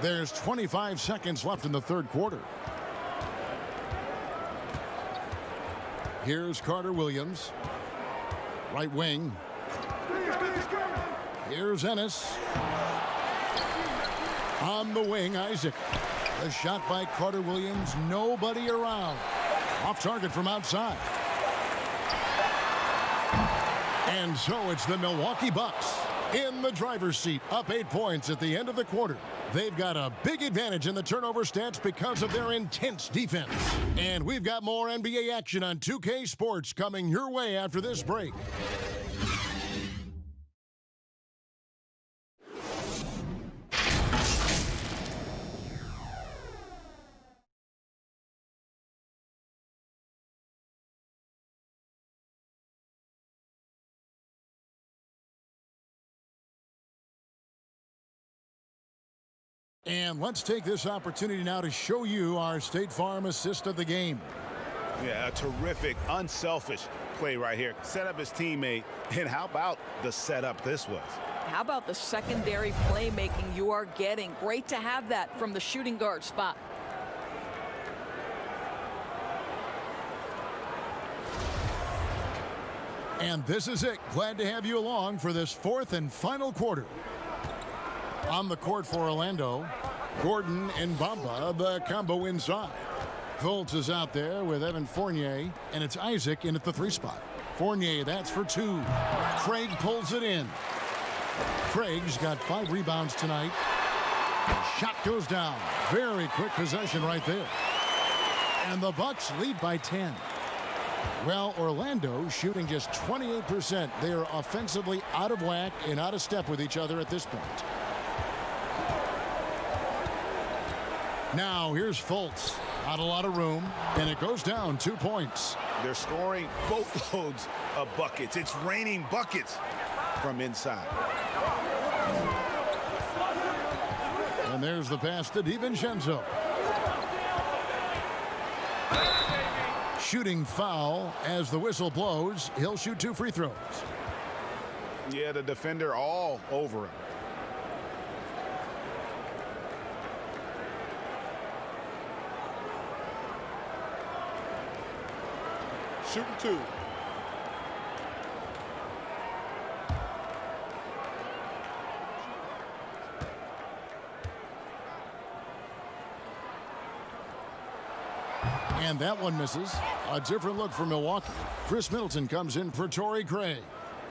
There's 25 seconds left in the third quarter. Here's Carter Williams. Right wing. Here's Ennis. On the wing, Isaac. The shot by Carter Williams. Nobody around. Off target from outside. And so it's the Milwaukee Bucks in the driver's seat, up 8 points at the end of the quarter. They've got a big advantage in the turnover stats because of their intense defense. And we've got more NBA action on 2K Sports coming your way after this break. And let's take this opportunity now to show you our State Farm assist of the game. Yeah, a terrific, unselfish play right here. Set up his teammate. And how about the setup this was? How about the secondary playmaking you are getting? Great to have that from the shooting guard spot. And this is it. Glad to have you along for this fourth and final quarter. On the court for Orlando, Gordon and Bamba, the combo inside. Fultz is out there with Evan Fournier, and it's Isaac in at the 3 spot. Fournier, that's for 2. Craig pulls it in. Craig's got 5 rebounds tonight. Shot goes down. Very quick possession right there. And the Bucks lead by 10. Well, Orlando shooting just 28%. They are offensively out of whack and out of step with each other at this point. Now here's Fultz. Not a lot of room, and it goes down 2 points. They're scoring boatloads of buckets. It's raining buckets from inside. And there's the pass to DiVincenzo. Shooting foul as the whistle blows. He'll shoot 2 free throws. Yeah, the defender all over him. Shooting 2. And that one misses. A different look for Milwaukee. Chris Middleton comes in for Torrey Craig.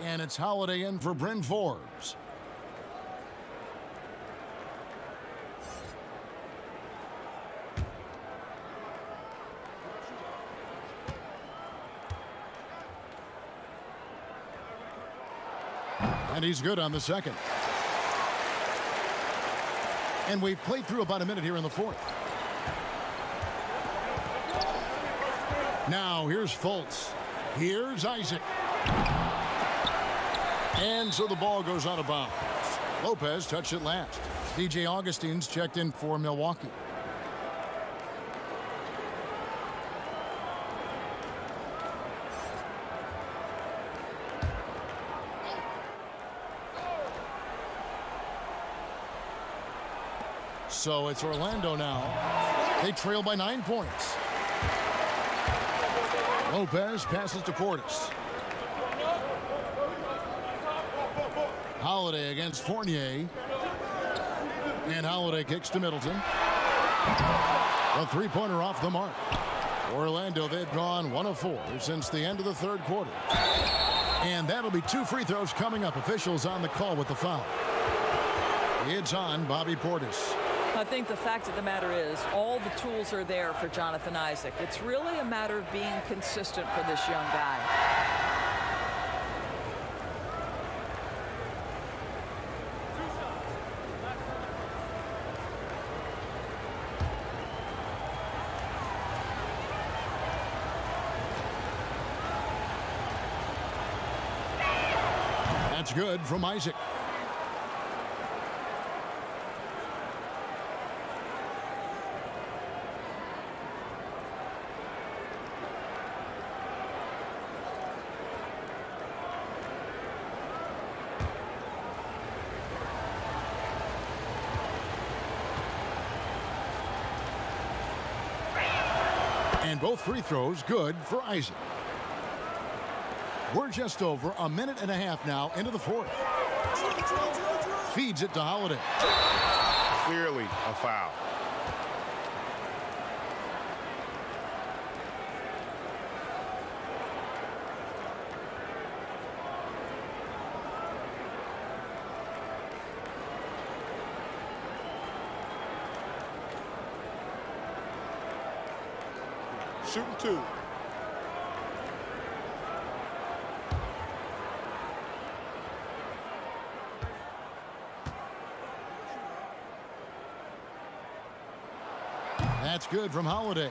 And it's Holiday in for Bryn Forbes. And he's good on the second. And we've played through about a minute here in the fourth. Now here's Fultz. Here's Isaac. And so the ball goes out of bounds. Lopez touched it last. DJ Augustine's checked in for Milwaukee. So it's Orlando now. They trail by 9 points. Lopez passes to Portis. Holiday against Fournier. And Holiday kicks to Middleton. A three-pointer off the mark. Orlando, they've gone 1 of 4 since the end of the third quarter. And that'll be 2 free throws coming up. Officials on the call with the foul. It's on Bobby Portis. I think the fact of the matter is all the tools are there for Jonathan Isaac. It's really a matter of being consistent for this young guy. That's good from Isaac. And both free throws good for Isaac. We're just over a minute and a half now into the fourth. Feeds it to Holiday. Clearly a foul. Shooting 2. That's good from Holiday.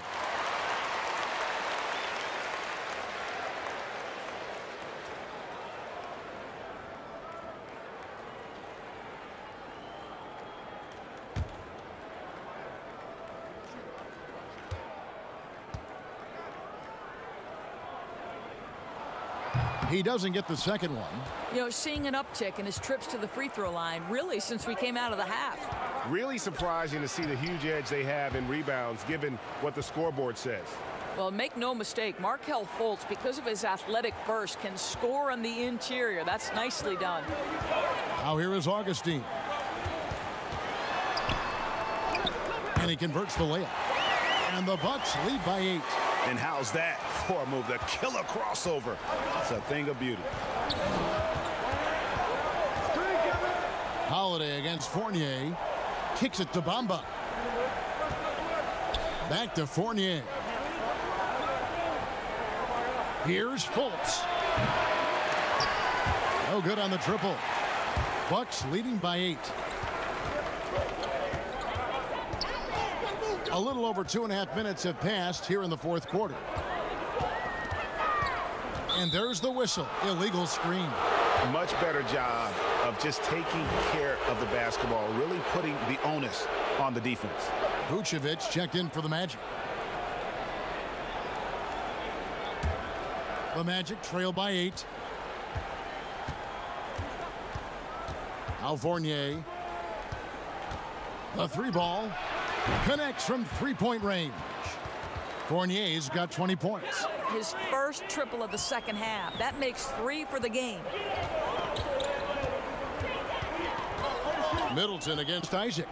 He doesn't get the second one. You know, seeing an uptick in his trips to the free throw line really since we came out of the half. Really surprising to see the huge edge they have in rebounds given what the scoreboard says. Well, make no mistake, Markelle Fultz, because of his athletic burst, can score on the interior. That's nicely done. Now here is Augustine. And he converts the layup. And the Bucks lead by 8. And how's that for a move? The killer crossover. It's a thing of beauty. Holiday against Fournier. Kicks it to Bamba. Back to Fournier. Here's Fultz. No good on the triple. Bucks leading by 8. A little over 2.5 minutes have passed here in the fourth quarter. And there's the whistle. Illegal screen. A much better job of just taking care of the basketball, really putting the onus on the defense. Vucevic checked in for the Magic. The Magic trail by 8. Now Fournier. The 3-ball. Connects from 3-point range. Fournier's got 20 points. His first triple of the second half. That makes 3 for the game. Middleton against Isaac.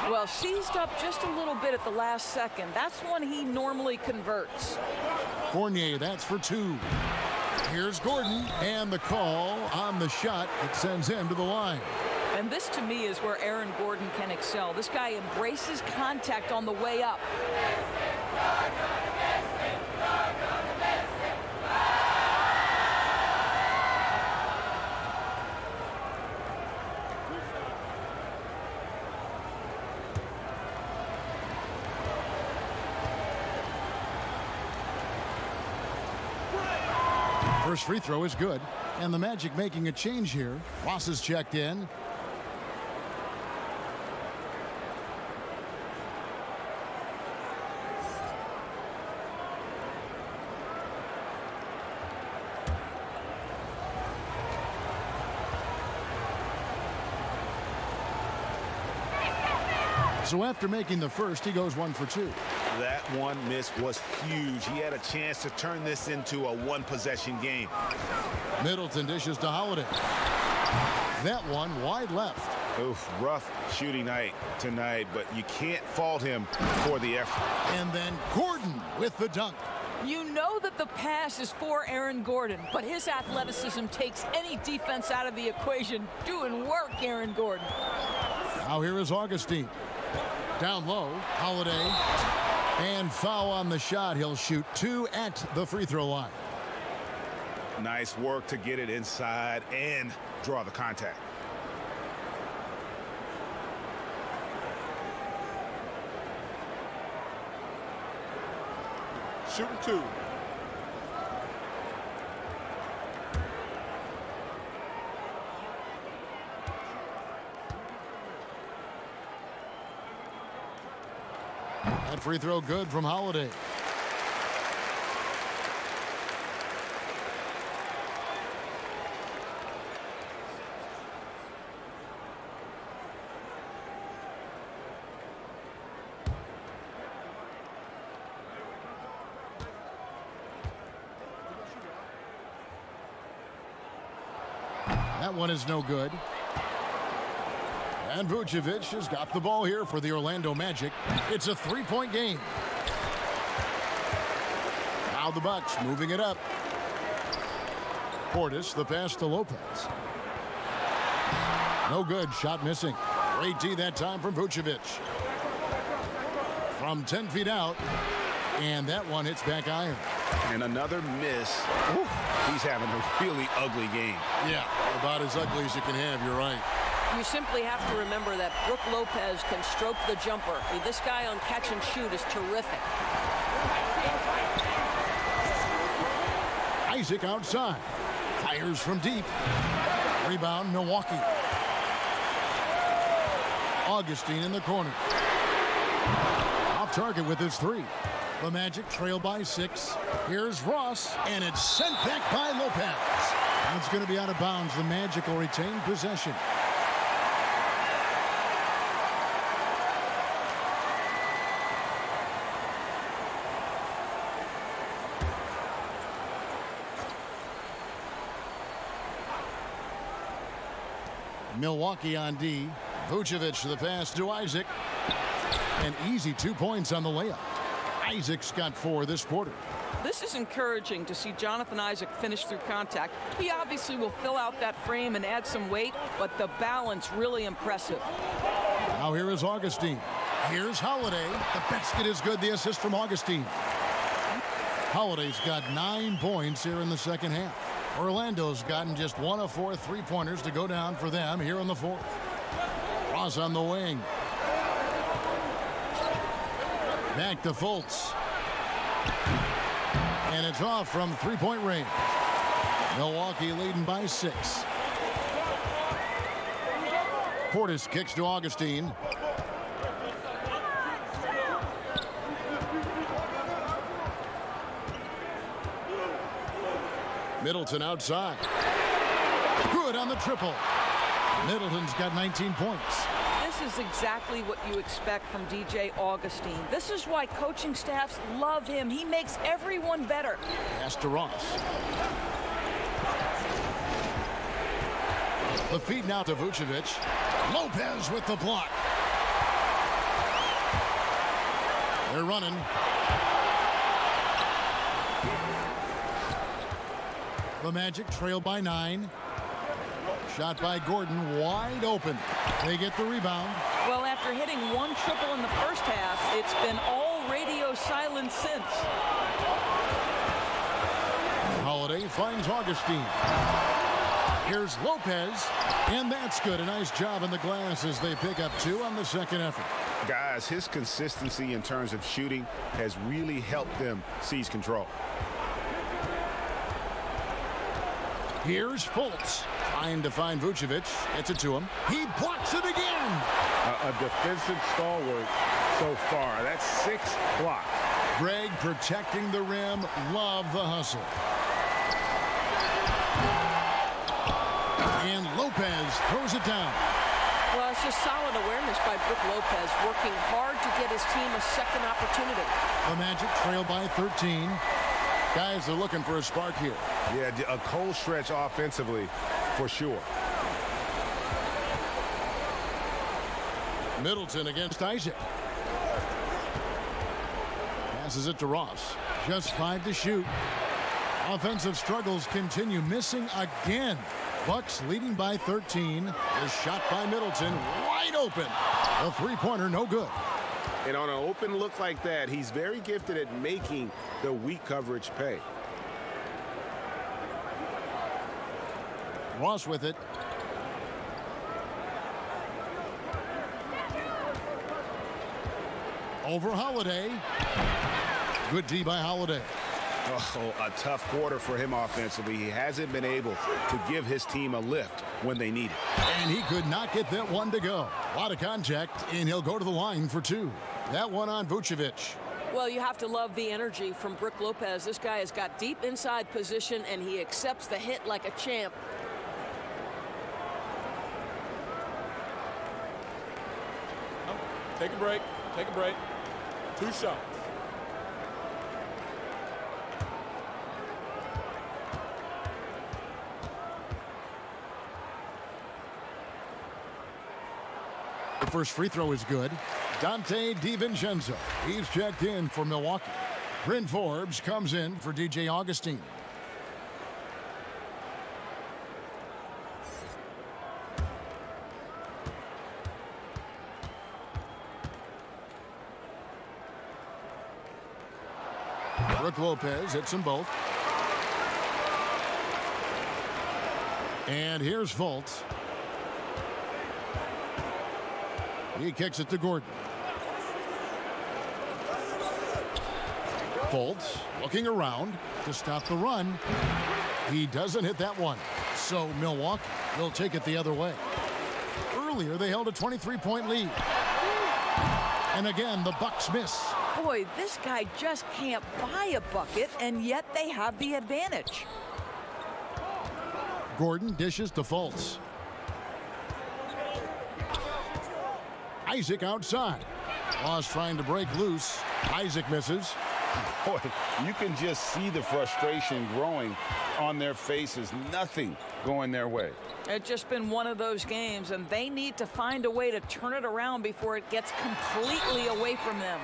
Well, seized up just a little bit at the last second. That's when he normally converts. Fournier, that's for 2. Here's Gordon, and the call on the shot that sends him to the line. And this, to me, is where Aaron Gordon can excel. This guy embraces contact on the way up. First free throw is good. And the Magic making a change here. Ross is checked in. So after making the first, he goes 1 for 2. That one miss was huge. He had a chance to turn this into a one-possession game. Middleton dishes to Holiday. That one wide left. Oof, rough shooting night tonight, but you can't fault him for the effort. And then Gordon with the dunk. You know that the pass is for Aaron Gordon, but his athleticism takes any defense out of the equation. Doing work, Aaron Gordon. Now here is Augustine. Down low, Holiday, and foul on the shot. He'll shoot 2 at the free throw line. Nice work to get it inside and draw the contact. Shooting 2. That free throw good from Holiday. That one is no good. And Vucevic has got the ball here for the Orlando Magic. It's a 3-point game. Now the Bucks moving it up. Portis, the pass to Lopez. No good, shot missing. Great D that time from Vucevic. From 10 feet out, and that one hits back iron. And another miss. Ooh, he's having a really ugly game. Yeah, about as ugly as you can have, you're right. You simply have to remember that Brook Lopez can stroke the jumper. I mean, this guy on catch and shoot is terrific. Isaac outside. Fires from deep. Rebound, Milwaukee. Augustine in the corner. Off target with his 3. The Magic trail by 6. Here's Ross, and it's sent back by Lopez. It's going to be out of bounds. The Magic will retain possession. Milwaukee on D. Vucevic the pass to Isaac. An easy 2 points on the layup. Isaac's got 4 this quarter. This is encouraging to see Jonathan Isaac finish through contact. He obviously will fill out that frame and add some weight, but the balance really impressive. Now here is Augustine. Here's Holiday. The basket is good. The assist from Augustine. Holiday's got 9 points here in the second half. Orlando's gotten just 1 of 4 3-pointers to go down for them here in the 4th. Ross on the wing. Back to Fultz. And it's off from 3-point range. Milwaukee leading by 6. Portis kicks to Augustine. Middleton outside. Good on the triple. Middleton's got 19 points. This is exactly what you expect from DJ Augustine. This is why coaching staffs love him. He makes everyone better. Pass to Ross. The feed now to Vucevic. Lopez with the block. They're running. The Magic trail by 9. Shot by Gordon, wide open. They get the rebound. Well, after hitting 1 triple in the first half, it's been all radio silence since. Holiday finds Augustine. Here's Lopez, and that's good. A nice job in the glass as they pick up 2 on the second effort. Guys, his consistency in terms of shooting has really helped them seize control. Here's Fultz. Trying to find Vucevic. Gets it to him. He blocks it again. A defensive stalwart so far. That's 6 blocks. Greg protecting the rim. Love the hustle. And Lopez throws it down. Well, it's just solid awareness by Brook Lopez, working hard to get his team a second opportunity. The Magic trail by 13. Guys are looking for a spark here. Yeah, a cold stretch offensively for sure. Middleton against Isaac. Passes it to Ross. Just 5 to shoot. Offensive struggles continue, missing again. Bucks leading by 13. The shot by Middleton, wide open. The three-pointer, no good. And on an open look like that, he's very gifted at making the weak coverage pay. Ross with it. Over Holiday. Good D by Holiday. Oh, a tough quarter for him offensively. He hasn't been able to give his team a lift when they need it. And he could not get that one to go. A lot of contact, and he'll go to the line for 2. That one on Vucevic. Well, you have to love the energy from Brook Lopez. This guy has got deep inside position, and he accepts the hit like a champ. Take a break. Take a break. 2 shots. The first free throw is good. Dante DiVincenzo. He's checked in for Milwaukee. Bryn Forbes comes in for DJ Augustine. Brook Lopez hits them both. And here's Fultz. He kicks it to Gordon. Fultz looking around to stop the run. He doesn't hit that one. So Milwaukee will take it the other way. Earlier, they held a 23-point lead. And again, the Bucks miss. Boy, this guy just can't buy a bucket, and yet they have the advantage. Gordon dishes to Fultz. Isaac outside. Ross trying to break loose. Isaac misses. Boy, you can just see the frustration growing on their faces. Nothing going their way. It's just been one of those games, and they need to find a way to turn it around before it gets completely away from them.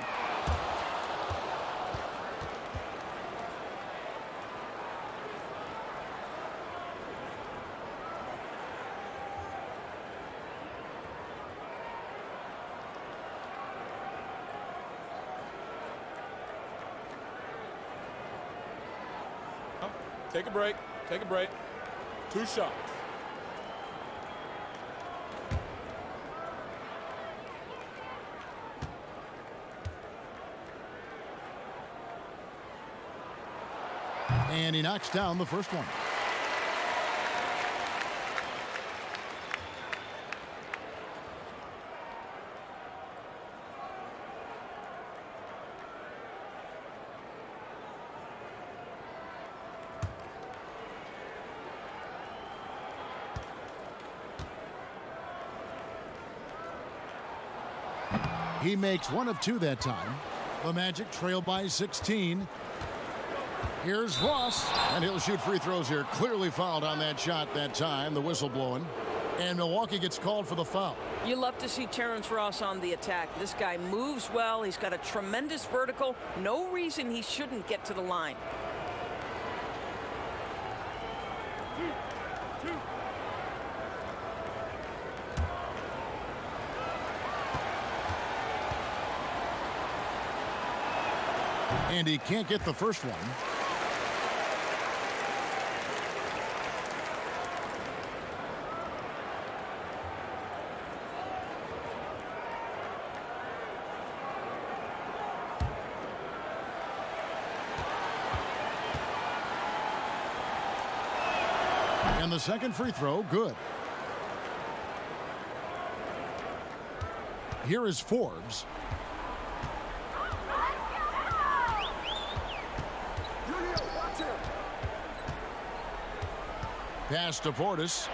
Take a break. Take a break. 2 shots. And he knocks down the first one. He makes 1 of 2 that time. The Magic trail by 16. Here's Ross, and he'll shoot free throws here. Clearly fouled on that shot that time, the whistle blowing. And Milwaukee gets called for the foul. You love to see Terrence Ross on the attack. This guy moves well. He's got a tremendous vertical. No reason he shouldn't get to the line. And he can't get the first one. And the second free throw, good. Here is Forbes. Pass to Portis.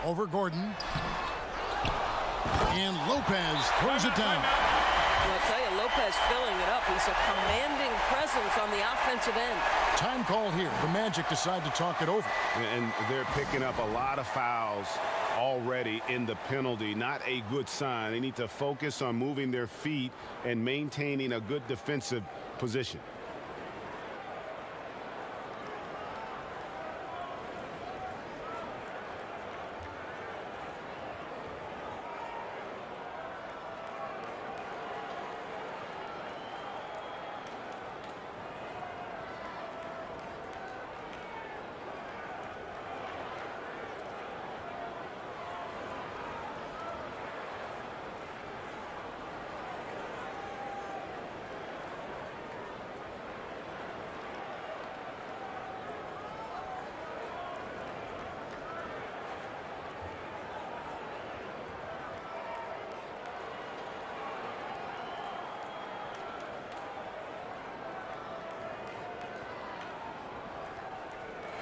Over Gordon. And Lopez throws it down. Well, I'll tell you, Lopez filling it up. He's a commanding presence on the offensive end. Time called here. The Magic decide to talk it over. And they're picking up a lot of fouls already in the penalty. Not a good sign. They need to focus on moving their feet and maintaining a good defensive position.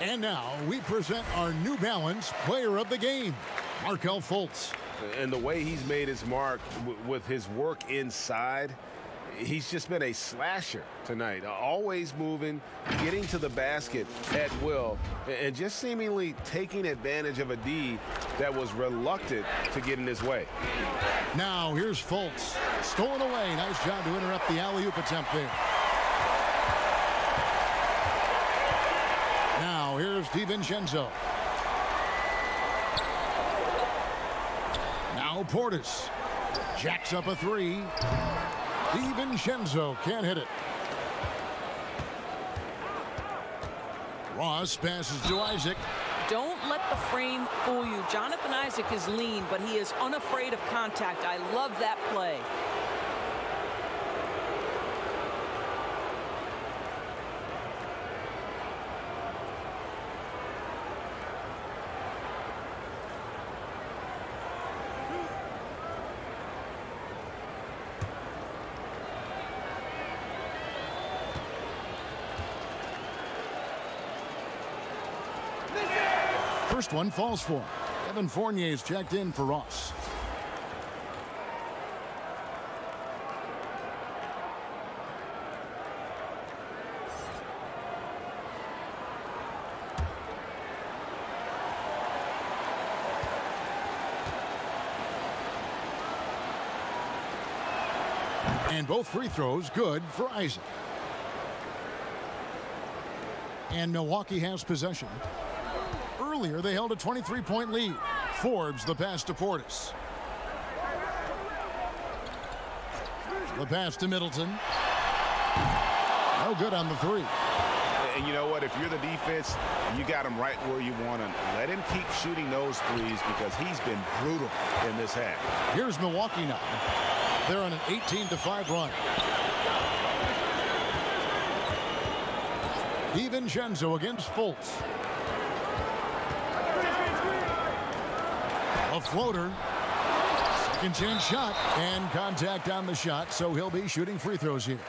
And now we present our New Balance Player of the Game, Markelle Fultz. And the way he's made his mark with his work inside, he's just been a slasher tonight. Always moving, getting to the basket at will, and just seemingly taking advantage of a D that was reluctant to get in his way. Now here's Fultz. Stolen away. Nice job to interrupt the alley-oop attempt there. Now here's DiVincenzo. Now Portis jacks up a three. DiVincenzo can't hit it. Ross passes to Isaac. Don't let the frame fool you. Jonathan Isaac is lean, but he is unafraid of contact. I love that play. First one falls for him. Evan Fournier's checked in for Ross. And both free throws good for Isaac. And Milwaukee has possession. Earlier, they held a 23-point lead. Forbes the pass to Portis. The pass to Middleton. No good on the three. And you know what? If you're the defense, you got him right where you want him. Let him keep shooting those threes because he's been brutal in this half. Here's Milwaukee now. They're on an 18-5 run. DiVincenzo against Fultz. A floater. Second chance shot. And contact on the shot, so he'll be shooting free throws here.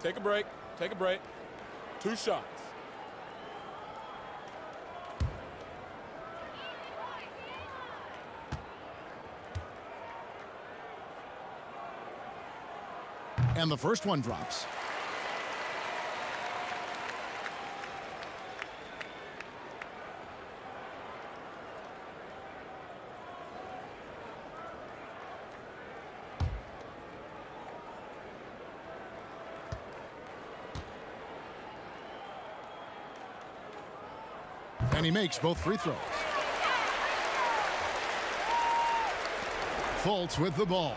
Take a break. Take a break. 2 shots. And the first one drops. And he makes both free throws. Fultz with the ball.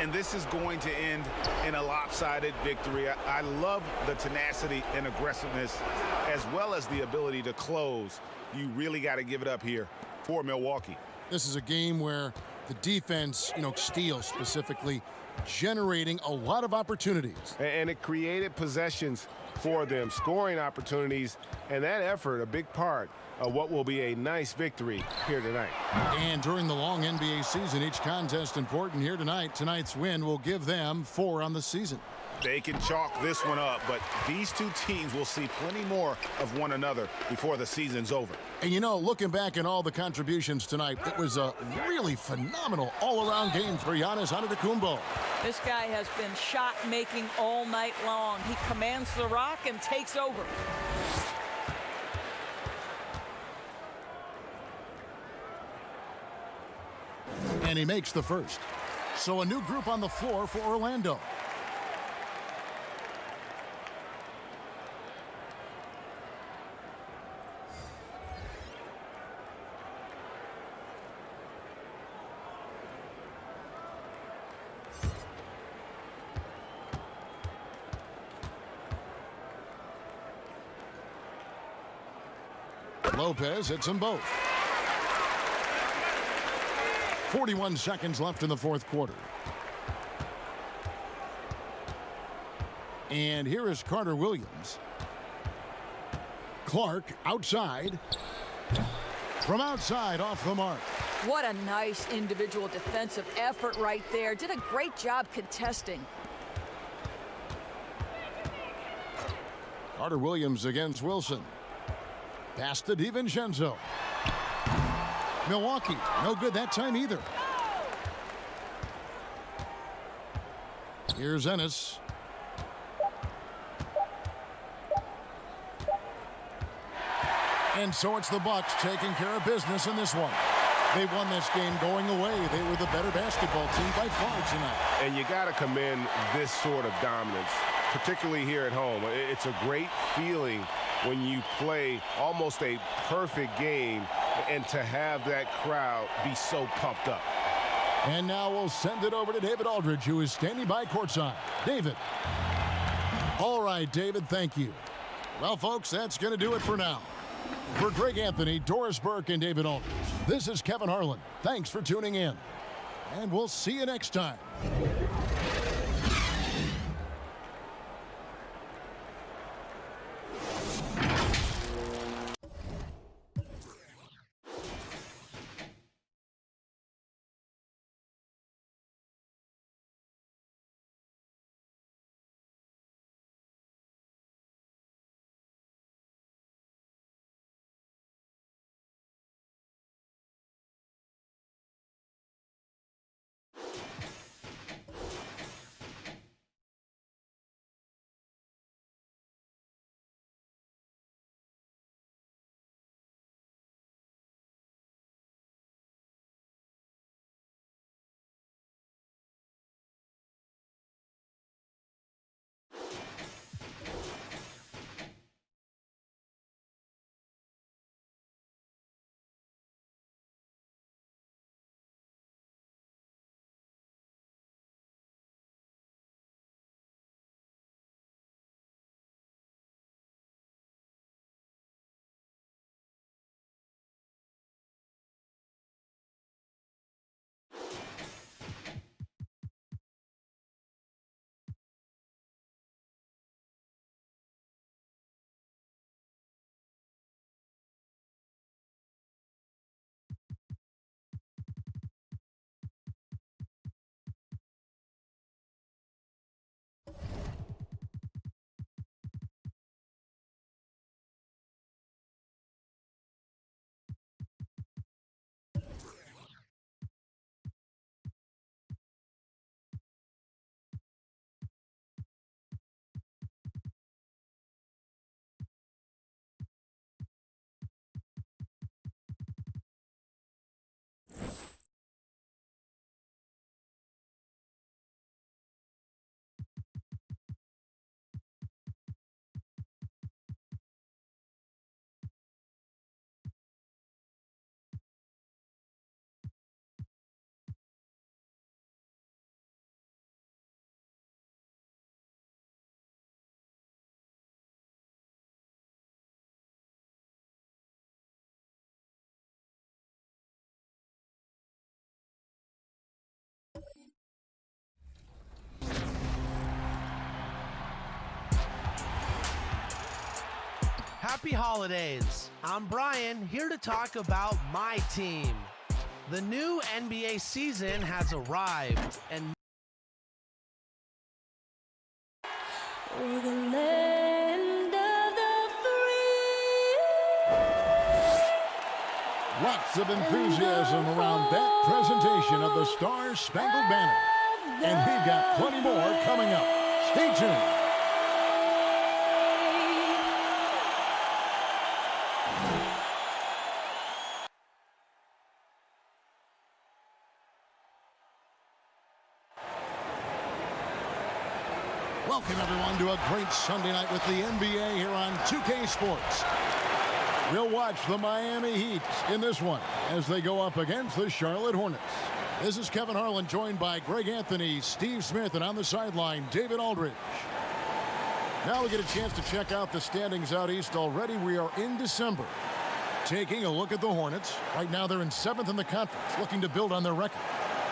and this is going to end in a lopsided victory. I love the tenacity and aggressiveness as well as the ability to close. You really got to give it up here for Milwaukee. This is a game where the defense, steals specifically, generating a lot of opportunities. And it created possessions for them, scoring opportunities, and that effort, a big part of what will be a nice victory here tonight. And during the long NBA season, each contest important here tonight. Tonight's win will give them 4 on the season. They can chalk this one up, but these two teams will see plenty more of one another before the season's over. And looking back at all the contributions tonight, it was a really phenomenal all-around game for Giannis Antetokounmpo. This guy has been shot-making all night long. He commands the rock and takes over. And he makes the first. So a new group on the floor for Orlando. Lopez hits them both. 41 seconds left in the fourth quarter. And here is Carter Williams. Clark outside. From outside, off the mark. What a nice individual defensive effort right there. Did a great job contesting. Carter Williams against Wilson. Pass to DiVincenzo. Milwaukee, no good that time either. Here's Ennis. And so it's the Bucks taking care of business in this one. They won this game going away. They were the better basketball team by far tonight. And you got to commend this sort of dominance, particularly here at home. It's a great feeling when you play almost a perfect game and to have that crowd be so pumped up. And now we'll send it over to David Aldridge, who is standing by courtside. David. All right, David, thank you. Well, folks, that's going to do it for now. For Greg Anthony, Doris Burke, and David Aldridge, this is Kevin Harlan. Thanks for tuning in, and we'll see you next time. Happy holidays. I'm Brian, here to talk about my team. The new NBA season has arrived, and we're the land of the free. Lots of enthusiasm around that presentation of the Star Spangled Banner. And we've got plenty more coming up. Stay tuned. Welcome, everyone, to a great Sunday night with the NBA here on 2K Sports. We'll watch the Miami Heat in this one as they go up against the Charlotte Hornets. This is Kevin Harlan, joined by Greg Anthony, Steve Smith, and on the sideline, David Aldridge. Now we get a chance to check out the standings out east already. We are in December. Taking a look at the Hornets. Right now they're in 7th in the conference, looking to build on their record.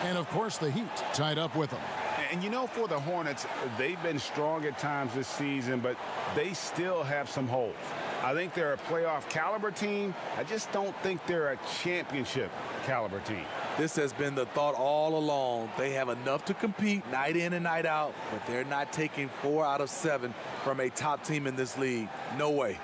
And, of course, the Heat tied up with them. And, you know, for the Hornets, they've been strong at times this season, but they still have some holes. I think they're a playoff caliber team. I just don't think they're a championship caliber team. This has been the thought all along. They have enough to compete night in and night out, but they're not taking 4 out of 7 from a top team in this league. No way.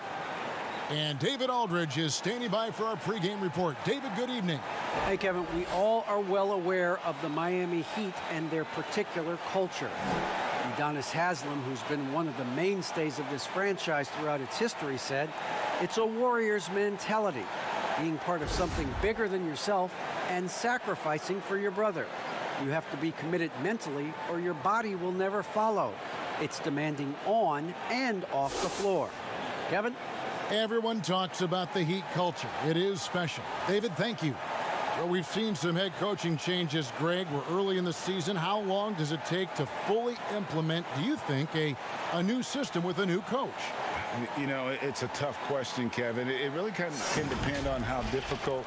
And David Aldridge is standing by for our pregame report. David, good evening. Hey, Kevin, we all are well aware of the Miami Heat and their particular culture. Udonis Haslem, who's been one of the mainstays of this franchise throughout its history, said, "It's a warrior's mentality, being part of something bigger than yourself and sacrificing for your brother. You have to be committed mentally or your body will never follow. It's demanding on and off the floor." Kevin? Everyone talks about the Heat culture. It is special. David, thank you. Well, we've seen some head coaching changes, Greg. We're early in the season. How long does it take to fully implement, do you think, a new system with a new coach? You know, it's a tough question, Kevin. It really can depend on how difficult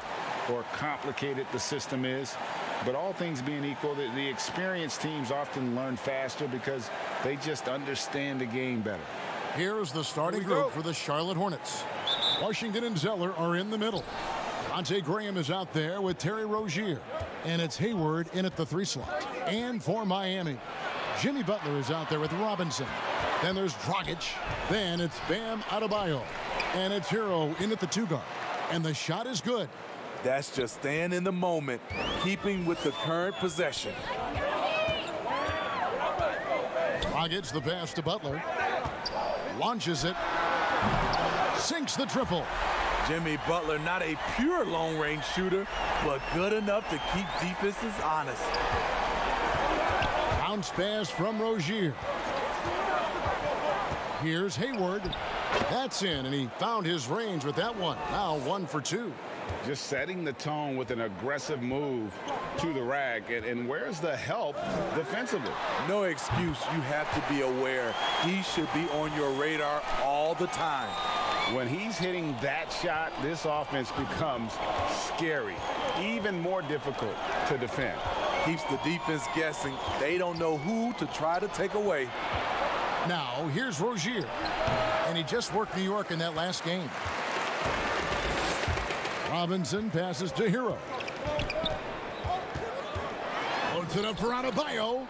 or complicated the system is. But all things being equal, the experienced teams often learn faster because they just understand the game better. Here's the starting group for the Charlotte Hornets. Washington and Zeller are in the middle. Monte Graham is out there with Terry Rozier. And it's Hayward in at the 3 slot. And for Miami, Jimmy Butler is out there with Robinson. Then there's Dragic. Then it's Bam Adebayo. And it's Hero in at the 2 guard. And the shot is good. That's just staying in the moment, keeping with the current possession. Dragic, the pass to Butler. Launches it. Sinks the triple. Jimmy Butler, not a pure long-range shooter, but good enough to keep defenses honest. Bounce pass from Rozier. Here's Hayward. That's in, and he found his range with that one. Now 1 for 2. Just setting the tone with an aggressive move to the rack. And where's the help defensively? No excuse. You have to be aware. He should be on your radar all the time. When he's hitting that shot, this offense becomes scary, even more difficult to defend. Keeps the defense guessing. They don't know who to try to take away. Now, here's Rozier. And he just worked New York in that last game. Robinson passes to Hero. Loads it up for Adebayo.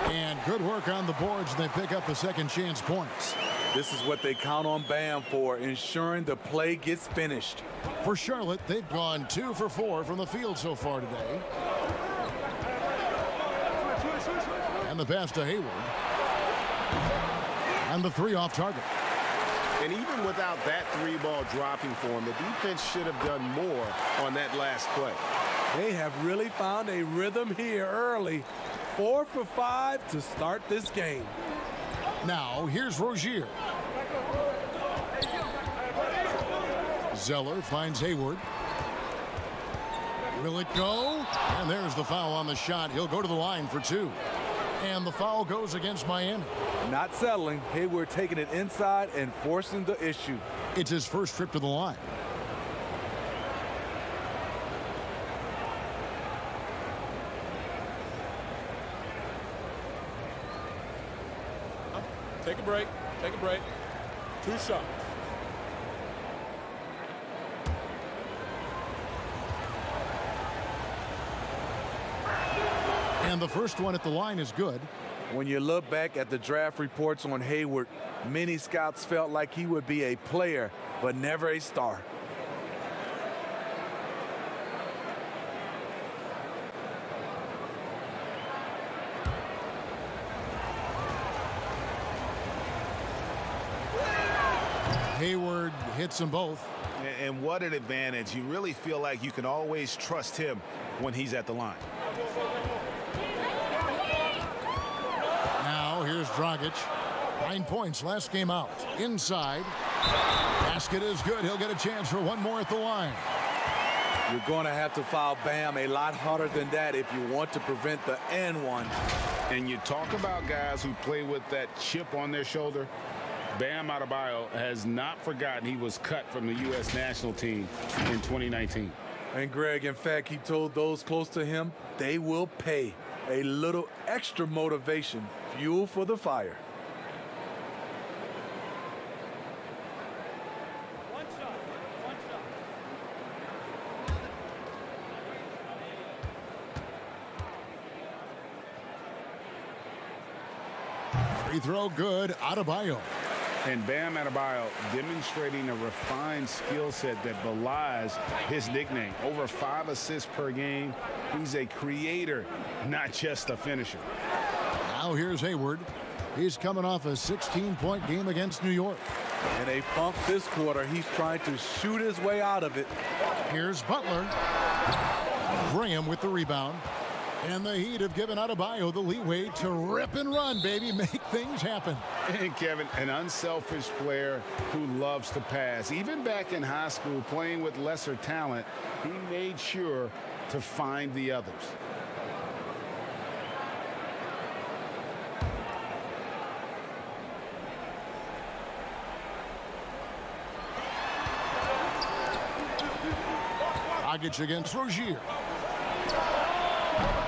And good work on the boards. They pick up the second chance points. This is what they count on Bam for, ensuring the play gets finished. For Charlotte, they've gone 2 for 4 from the field so far today. And the pass to Hayward. And the 3 off target. And even without that 3-ball dropping for him, the defense should have done more on that last play. They have really found a rhythm here early. 4 for 5 to start this game. Now, here's Rozier. Zeller finds Hayward. Will it go? And there's the foul on the shot. He'll go to the line for 2. And the foul goes against Miami. Not settling. Hayward taking it inside and forcing the issue. It's his first trip to the line. Take a break. Take a break. 2 shots. And the first one at the line is good. When you look back at the draft reports on Hayward, many scouts felt like he would be a player, but never a star. Hayward hits them both. And what an advantage. You really feel like you can always trust him when he's at the line. Now here's Dragic. 9 points last game out. Inside. Basket is good. He'll get a chance for one more at the line. You're going to have to foul Bam a lot harder than that if you want to prevent the N1. And you talk about guys who play with that chip on their shoulder. Bam Adebayo has not forgotten he was cut from the U.S. national team in 2019. And Greg, in fact, he told those close to him they will pay. A little extra motivation, fuel for the fire. Free throw good. Adebayo. And Bam Adebayo demonstrating a refined skill set that belies his nickname. Over 5 assists per game. He's a creator, not just a finisher. Now here's Hayward. He's coming off a 16-point game against New York. In a funk this quarter, he's trying to shoot his way out of it. Here's Butler. Graham with the rebound. And the Heat have given Adebayo the leeway to rip and run, baby. Make things happen. And Kevin, an unselfish player who loves to pass. Even back in high school, playing with lesser talent, he made sure to find the others. Dragic against Rozier.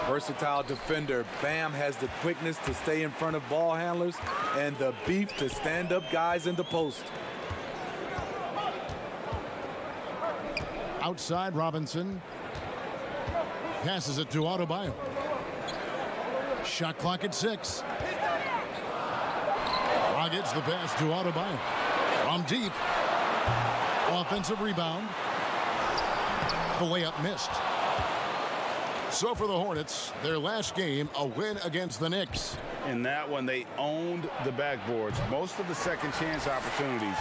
Versatile defender. Bam has the quickness to stay in front of ball handlers and the beef to stand up guys in the post. Outside Robinson. Passes it to Adebayo. Shot clock at 6. Dragic the pass to Adebayo. From deep. Offensive rebound. The layup missed. So for the Hornets, their last game, a win against the Knicks. In that one, they owned the backboards. Most of the second chance opportunities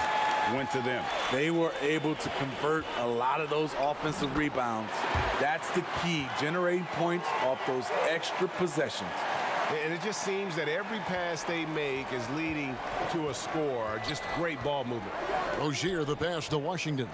went to them. They were able to convert a lot of those offensive rebounds. That's the key, generating points off those extra possessions. And it just seems that every pass they make is leading to a score. Just great ball movement. Rozier the pass to Washington.